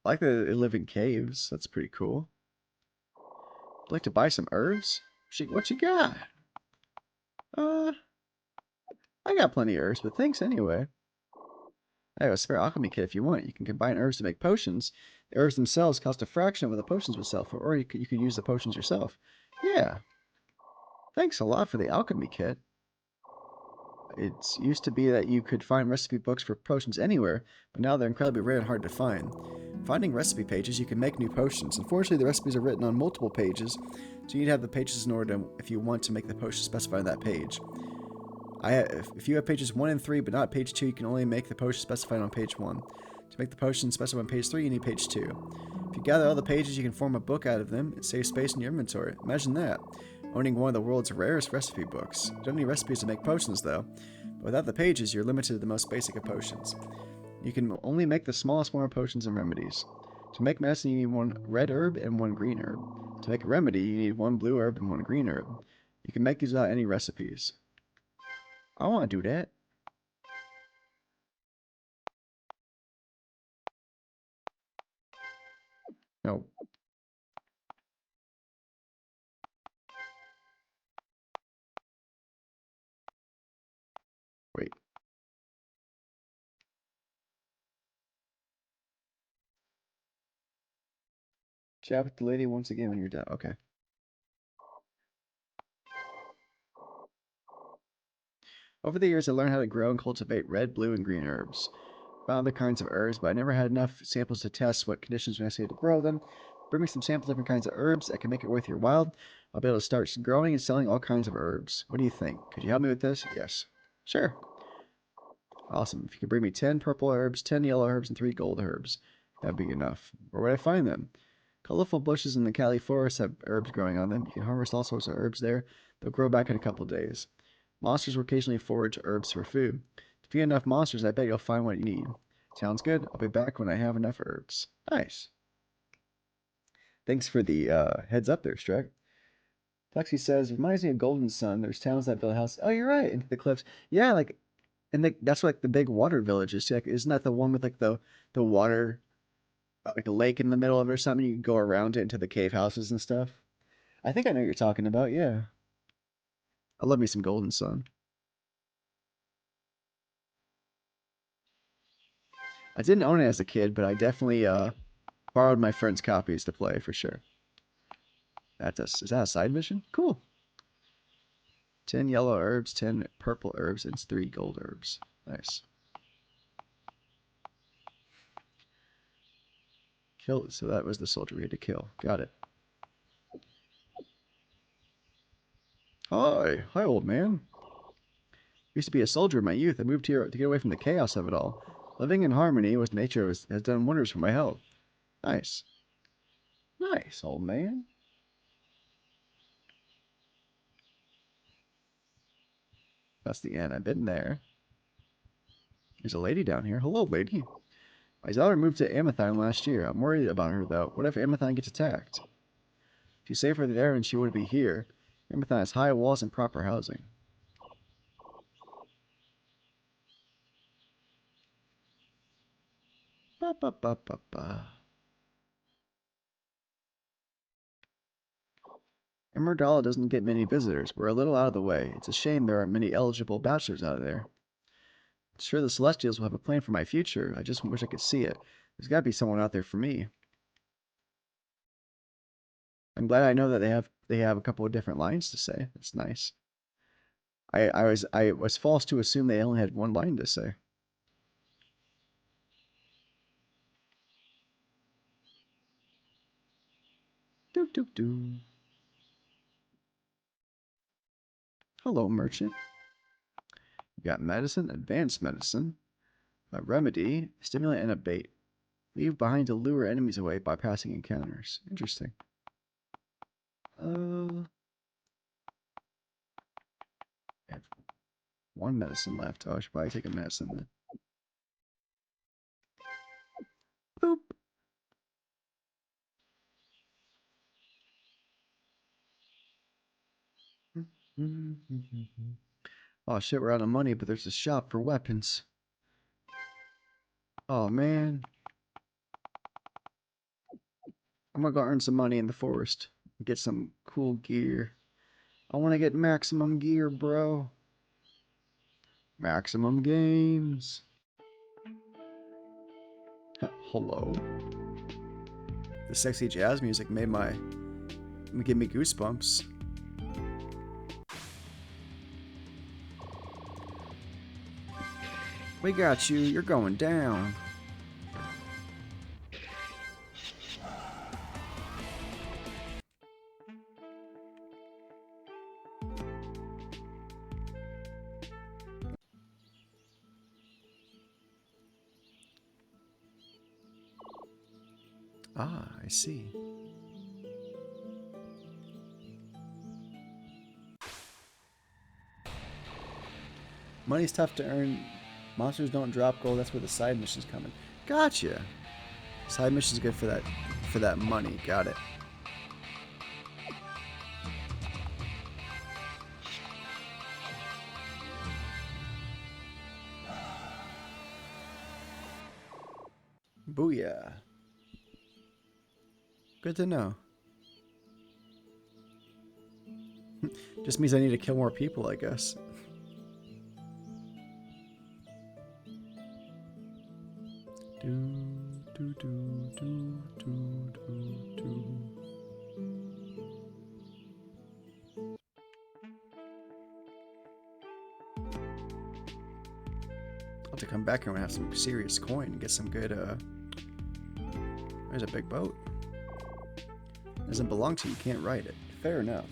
I like that they live in caves. That's pretty cool. I'd like to buy some herbs. What you got? Uh, I got plenty of herbs, but thanks anyway. I have a spare alchemy kit if you want. You can combine herbs to make potions. The herbs themselves cost a fraction of what the potions would sell for, or you can use the potions yourself. Yeah, thanks a lot for the alchemy kit. It used to be that you could find recipe books for potions anywhere, but now they're incredibly rare and hard to find. Finding recipe pages, you can make new potions. Unfortunately, the recipes are written on multiple pages, so you need to have the pages in order if you want to make the potion specified on that page. If you have pages 1 and 3, but not page 2, you can only make the potion specified on page 1. To make the potion specified on page 3, you need page 2. If you gather all the pages, you can form a book out of them. It saves space in your inventory. Imagine that. Owning one of the world's rarest recipe books. You don't need recipes to make potions, though. But without the pages, you're limited to the most basic of potions. You can only make the smallest form of potions and remedies. To make medicine, you need one red herb and one green herb. To make a remedy, you need one blue herb and one green herb. You can make these without any recipes. I want to do that. No, wait. Chat with the lady once again when you're done. Okay. Over the years, I learned how to grow and cultivate red, blue, and green herbs. Found other kinds of herbs, but I never had enough samples to test what conditions were necessary to grow them. Bring me some samples of different kinds of herbs that can make it worth your while. I'll be able to start growing and selling all kinds of herbs. What do you think? Could you help me with this? Yes. Sure. Awesome. If you could bring me 10 purple herbs, 10 yellow herbs, and 3 gold herbs, that'd be enough. Where would I find them? Colorful bushes in the Cali forest have herbs growing on them. You can harvest all sorts of herbs there. They'll grow back in a couple days. Monsters will occasionally forage herbs for food. To feed enough monsters, I bet you'll find what you need. Sounds good. I'll be back when I have enough herbs. Nice. Thanks for the heads up there, Strek. Tuxie says, reminds me of Golden Sun. There's towns that build a house. Oh, you're right. Into the cliffs. Yeah, like, and that's like the big water villages. Like, isn't that the one with like the water, like a lake in the middle of it or something? You can go around it into the cave houses and stuff. I think I know what you're talking about. Yeah. I love me some Golden Sun. I didn't own it as a kid, but I definitely borrowed my friend's copies to play for sure. Is that a side mission? Cool. 10 yellow herbs, 10 purple herbs, and 3 gold herbs. Nice. Kill. So that was the soldier we had to kill. Got it. Hi, old man. Used to be a soldier in my youth. I moved here to get away from the chaos of it all. Living in harmony with nature has done wonders for my health. Nice. Nice, old man. That's the end. I've been there. There's a lady down here. Hello, lady. My daughter moved to Amathine last year. I'm worried about her, though. What if Amathine gets attacked? She's safer there and she would be here. Amathine has high walls and proper housing. Ba ba ba ba ba. Emerdala doesn't get many visitors. We're a little out of the way. It's a shame there aren't many eligible bachelors out there. Sure, the Celestials will have a plan for my future. I just wish I could see it. There's got to be someone out there for me. I'm glad I know that they have a couple of different lines to say. That's nice. I was false to assume they only had one line to say. Doo doo doo. Hello, merchant. We got medicine, advanced medicine, a remedy, stimulant, and a bait. Leave behind to lure enemies away by passing encounters. Interesting. I have one medicine left. Oh, I should probably take a medicine then. Boop. Oh shit, we're out of money, but there's a shop for weapons. Oh man. I'm gonna go earn some money in the forest. Get some cool gear. I wanna get maximum gear, bro. Maximum games. Hello. The sexy jazz music made give me goosebumps. We got you. You're going down. Ah, I see. Money's tough to earn. Monsters don't drop gold. That's where the side missions come in. Gotcha. Side missions good for that money. Got it. Booyah. Good to know. Just means I need to kill more people, I guess. I'll have to come back here and have some serious coin and get some good, There's a big boat. Doesn't belong to you, you can't ride it. Fair enough.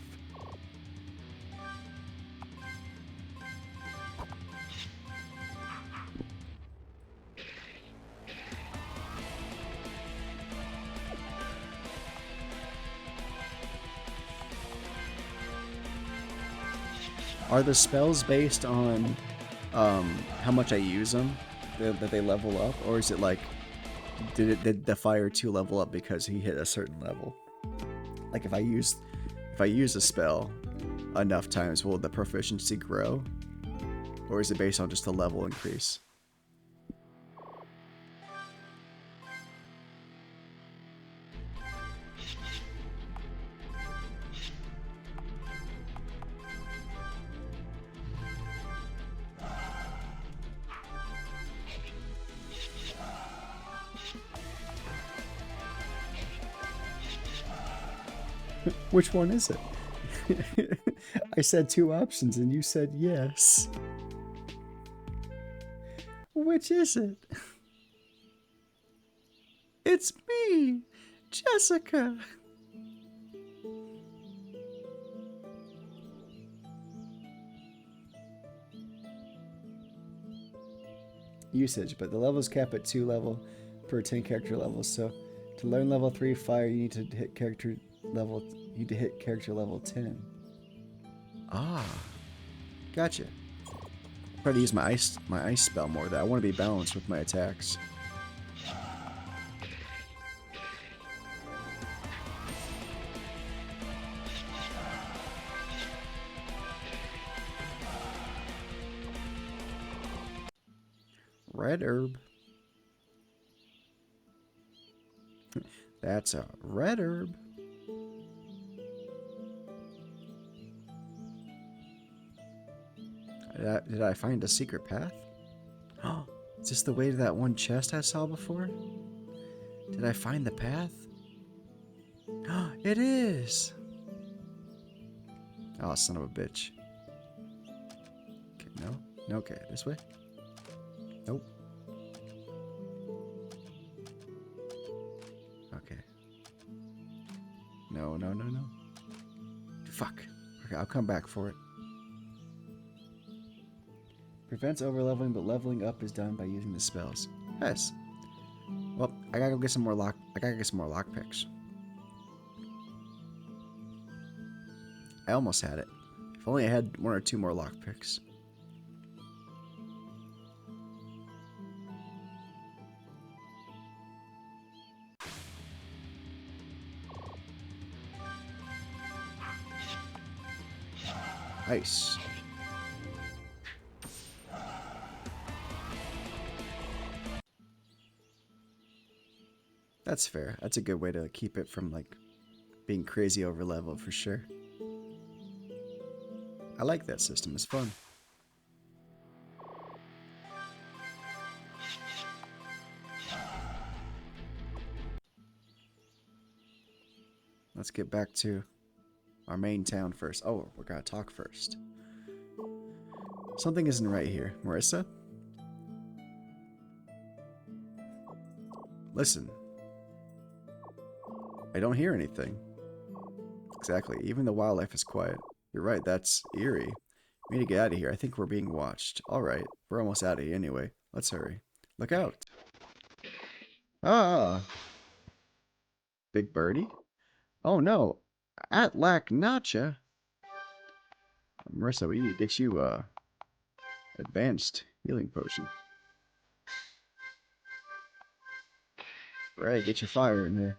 Are the spells based on how much I use them that they level up, or is it like did the fire 2 level up because he hit a certain level? Like if I use a spell enough times, will the proficiency grow, or is it based on just a level increase? Which one is it? I said 2 options and you said yes. Which is it? It's me, Jessica. Usage, but the levels cap at 2 level per 10 character levels. So to learn level 3 fire, you need to hit character level 10. Ah, gotcha. Try to use my ice spell more. That I want to be balanced with my attacks. Red herb. That's a red herb. Did I find a secret path? Oh, is this the way to that one chest I saw before? Did I find the path? Oh, it is! Oh, son of a bitch. Okay, no. No, okay, this way? Nope. Okay. No, no, no, no. Fuck. Okay, I'll come back for it. Prevents overleveling, but leveling up is done by using the spells. Nice. Well, I gotta go get some more lockpicks. I almost had it. If only I had 1 or 2 more lockpicks. Nice. That's fair. That's a good way to keep it from, like, being crazy over level for sure. I like that system. It's fun. Let's get back to our main town first. Oh, we're gonna talk first. Something isn't right here. Marissa? Listen. I don't hear anything. Exactly. Even the wildlife is quiet. You're right, that's eerie. We need to get out of here. I think we're being watched. Alright, we're almost out of here anyway. Let's hurry. Look out. Ah! Big birdie? Oh no. Atlak Nacha? Marissa, we need to get you, advanced healing potion. Right, get your fire in there.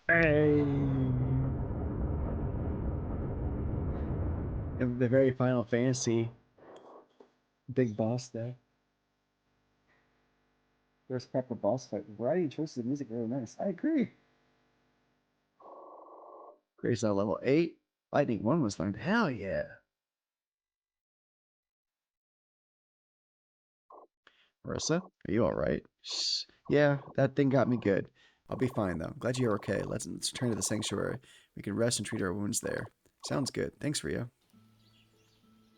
Hey. The very Final Fantasy big boss there. First proper boss fight. Variety and choices of music are really nice. I agree. Grace now level 8. Lightning 1 was learned. Hell yeah. Marissa, are you alright? Yeah, that thing got me good. I'll be fine though. Glad you're okay. Let's return to the sanctuary. We can rest and treat our wounds there. Sounds good. Thanks, Rio.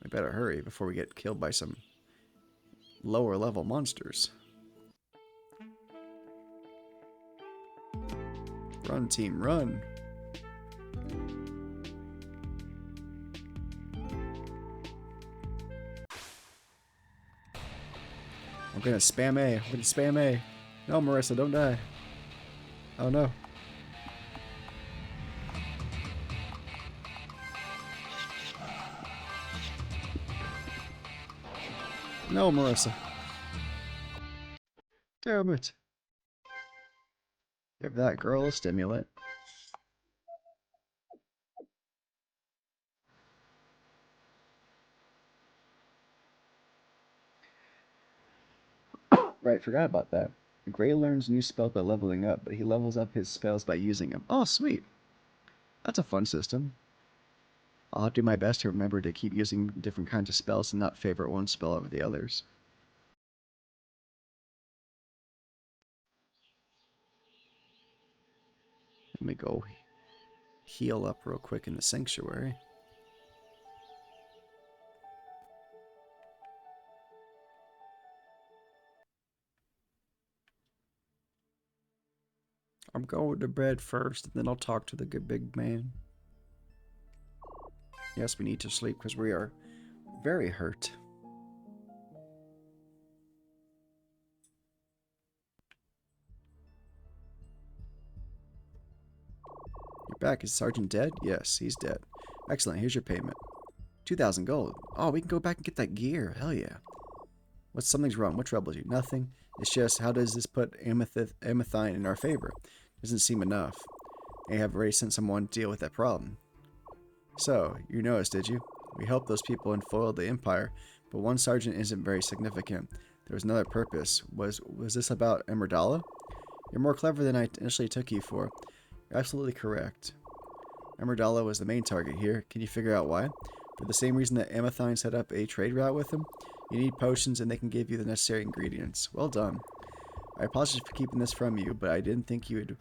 We better hurry before we get killed by some lower level monsters. Run, team, run. I'm gonna spam A. I'm gonna spam A. No, Marissa, don't die. Oh no. No, Marissa. Damn it. Give that girl a stimulant. Right, forgot about that. Gray learns new spells by leveling up, but he levels up his spells by using them. Oh, sweet. That's a fun system. I'll have to do my best to remember to keep using different kinds of spells and not favorite one spell over the others. Let me go heal up real quick in the sanctuary. I'm going to bed first, and then I'll talk to the good big man. Yes, we need to sleep because we are very hurt. You're back. Is Sergeant dead? Yes, he's dead. Excellent. Here's your payment. 2,000 gold. Oh, we can go back and get that gear. Hell yeah. Something's wrong. What troubles you? Nothing. It's just, how does this put Amethine in our favor? Doesn't seem enough. I have already sent someone to deal with that problem. So, you noticed, did you? We helped those people and foiled the Empire, but one sergeant isn't very significant. There was another purpose. Was this about Amerdala? You're more clever than I initially took you for. You're absolutely correct. Amerdala was the main target here. Can you figure out why? For the same reason that Amethine set up a trade route with him? You need potions and they can give you the necessary ingredients. Well done. I apologize for keeping this from you, but I didn't think you'd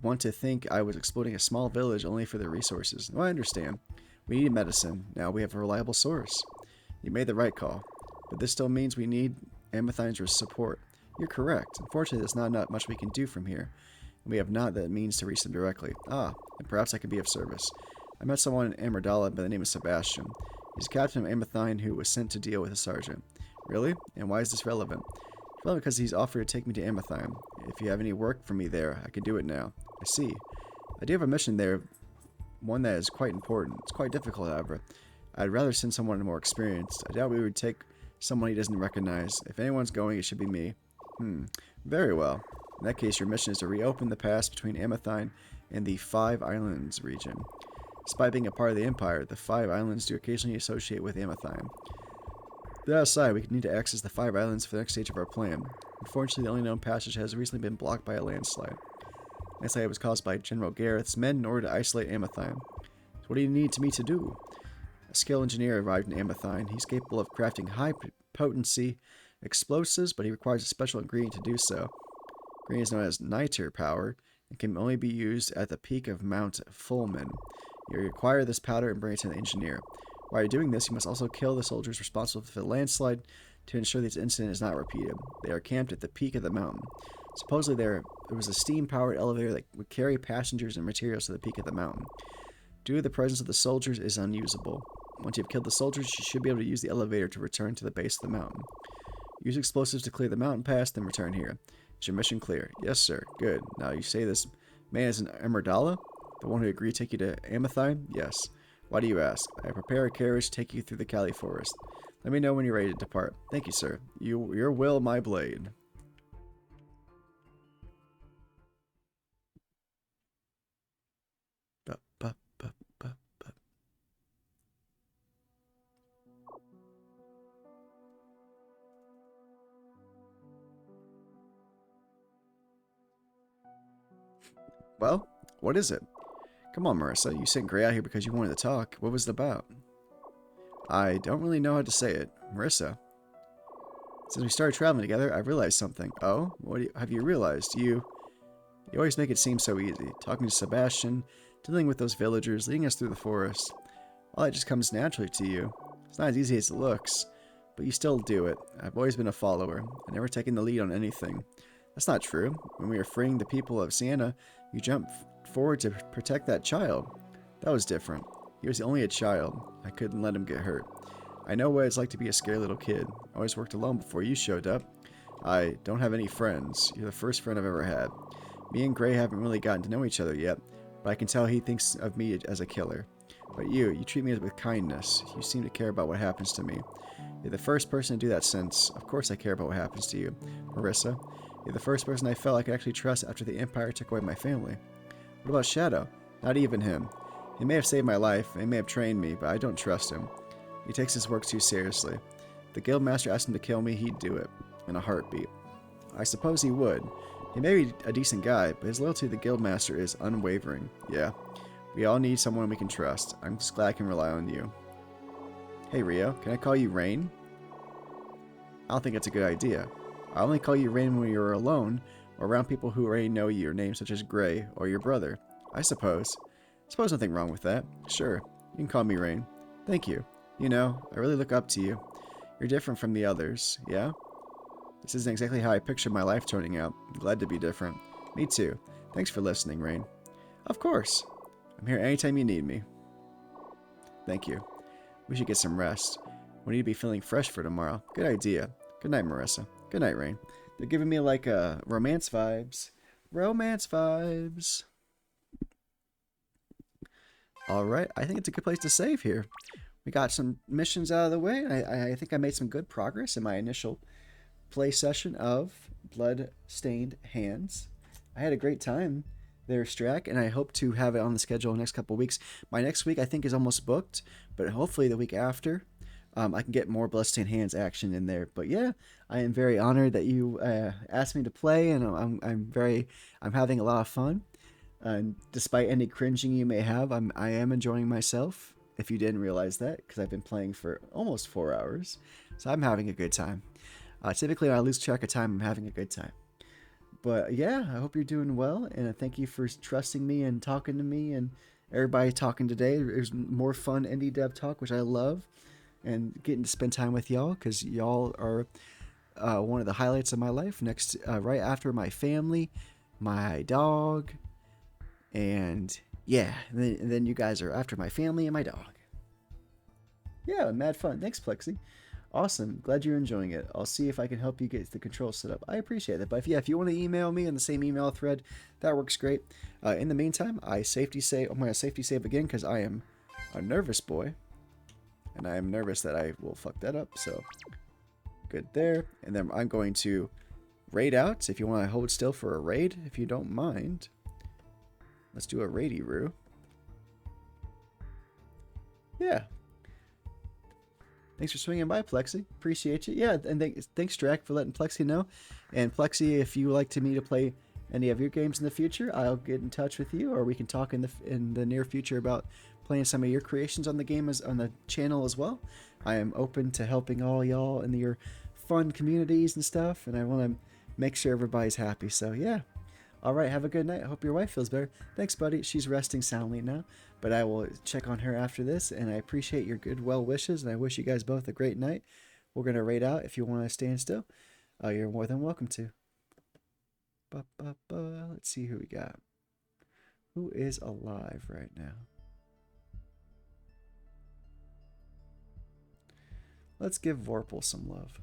want to think I was exploiting a small village only for the resources. No, I understand. We need medicine. Now we have a reliable source. You made the right call. But this still means we need Amethine's support. You're correct. Unfortunately, there's not much we can do from here. And we have not the means to reach them directly. Ah, and perhaps I can be of service. I met someone in Amerdala by the name of Sebastian. He's captain of Amethine who was sent to deal with a sergeant. Really? And why is this relevant? It's relevant because he's offered to take me to Amethine. If you have any work for me there, I can do it now. I see. I do have a mission there, one that is quite important. It's quite difficult, however. I'd rather send someone more experienced. I doubt we would take someone he doesn't recognize. If anyone's going, it should be me. Very well. In that case, your mission is to reopen the pass between Amethine and the Five Islands region. Despite being a part of the Empire, the Five Islands do occasionally associate with Amethine. That aside, we need to access the Five Islands for the next stage of our plan. Unfortunately, the only known passage has recently been blocked by a landslide. The landslide was caused by General Gareth's men in order to isolate Amethine. So what do you need me to do? A skilled engineer arrived in Amethine. He's capable of crafting high-potency explosives, but he requires a special ingredient to do so. The ingredient is known as niter power and can only be used at the peak of Mount Fulman. You acquire this powder and bring it to the engineer. While you're doing this, you must also kill the soldiers responsible for the landslide to ensure this incident is not repeated. They are camped at the peak of the mountain. Supposedly there was a steam-powered elevator that would carry passengers and materials to the peak of the mountain. Due to the presence of the soldiers, it is unusable. Once you've killed the soldiers, you should be able to use the elevator to return to the base of the mountain. Use explosives to clear the mountain pass, then return here. Is your mission clear? Yes, sir. Good. Now, you say this man is an Amerdala? The one who agreed to take you to Amethine? Yes. Why do you ask? I prepare a carriage to take you through the Cali Forest. Let me know when you're ready to depart. Thank you, sir. Your will, my blade. Bup, bup, bup, bup, bup. Well, what is it? Come on, Marissa. You sent Gray out here because you wanted to talk. What was it about? I don't really know how to say it. Marissa. Since we started traveling together, I've realized something. Oh? Have you realized? You always make it seem so easy. Talking to Sebastian, dealing with those villagers, leading us through the forest. All that just comes naturally to you. It's not as easy as it looks, but you still do it. I've always been a follower. I've never taken the lead on anything. That's not true. When we were freeing the people of Siena, you jumped forward to protect that child. That was different. He was only a child. I couldn't let him get hurt. I know what it's like to be a scared little kid. I always worked alone before you showed up. I don't have any friends. You're the first friend I've ever had. Me and Gray haven't really gotten to know each other yet, but I can tell he thinks of me as a killer. But you treat me with kindness. You seem to care about what happens to me. You're the first person to do that since, of course I care about what happens to you. Marissa, you're the first person I felt I could actually trust after the Empire took away my family. What about Shadow? Not even him. He may have saved my life, he may have trained me, but I don't trust him. He takes his work too seriously. If the Guildmaster asked him to kill me, he'd do it. In a heartbeat. I suppose he would. He may be a decent guy, but his loyalty to the Guildmaster is unwavering. Yeah. We all need someone we can trust. I'm just glad I can rely on you. Hey Rio, can I call you Rain? I don't think it's a good idea. I only call you Rain when you're alone, or around people who already know your name, such as Gray, or your brother. I suppose. Nothing wrong with that. Sure, you can call me Rain. Thank you. You know, I really look up to you. You're different from the others, yeah? This isn't exactly how I pictured my life turning out. I'm glad to be different. Me too. Thanks for listening, Rain. Of course. I'm here anytime you need me. Thank you. We should get some rest. We need to be feeling fresh for tomorrow. Good idea. Good night, Marissa. Good night, Rain. They're giving me like romance vibes. Romance vibes. Alright, I think it's a good place to save here. we got some missions out of the way. I think I made some good progress in my initial play session of Bloodstained Hands. I had a great time there, Strack, and I hope to have it on the schedule in the next couple of weeks. My next week, I think, is almost booked, but hopefully the week after, I can get more Bloodstained Hands action in there. But yeah, I am very honored that you asked me to play, and I'm having a lot of fun. Despite any cringing you may have, I am enjoying myself. If you didn't realize that, because I've been playing for almost 4 hours, so I'm having a good time. Typically, when I lose track of time, I'm having a good time. But yeah, I hope you're doing well, and thank you for trusting me and talking to me and everybody talking today. There's more fun indie dev talk, which I love, and getting to spend time with y'all because y'all are one of the highlights of my life. Next, right after my family, my dog, and yeah, and then you guys are after my family and my dog. Yeah, mad fun. Thanks, Plexi. Awesome. Glad you're enjoying it. I'll see if I can help you get the controls set up. I appreciate that. But if you want to email me in the same email thread, that works great. In the meantime, I'm going to safety save again because I am a nervous boy. And I am nervous that I will fuck that up. So, good there. And then I'm going to raid out. If you want to hold still for a raid, if you don't mind. Let's do a raidy-roo. Yeah. Thanks for swinging by, Plexi. Appreciate you. Yeah, and thanks, Drac, for letting Plexi know. And Plexi, if you would like me to play any of your games in the future, I'll get in touch with you, or we can talk in the near future about playing some of your creations on the game on the channel as well. I am open to helping all y'all in your fun communities and stuff, and I want to make sure everybody's happy. So yeah. All right, have a good night. I hope your wife feels better. Thanks, buddy. She's resting soundly now, but I will check on her after this, and I appreciate your good well wishes, and I wish you guys both a great night. We're going to raid out. If you want to stand still, you're more than welcome to. Let's see who we got. Who is alive right now? Let's give Vorpal some love.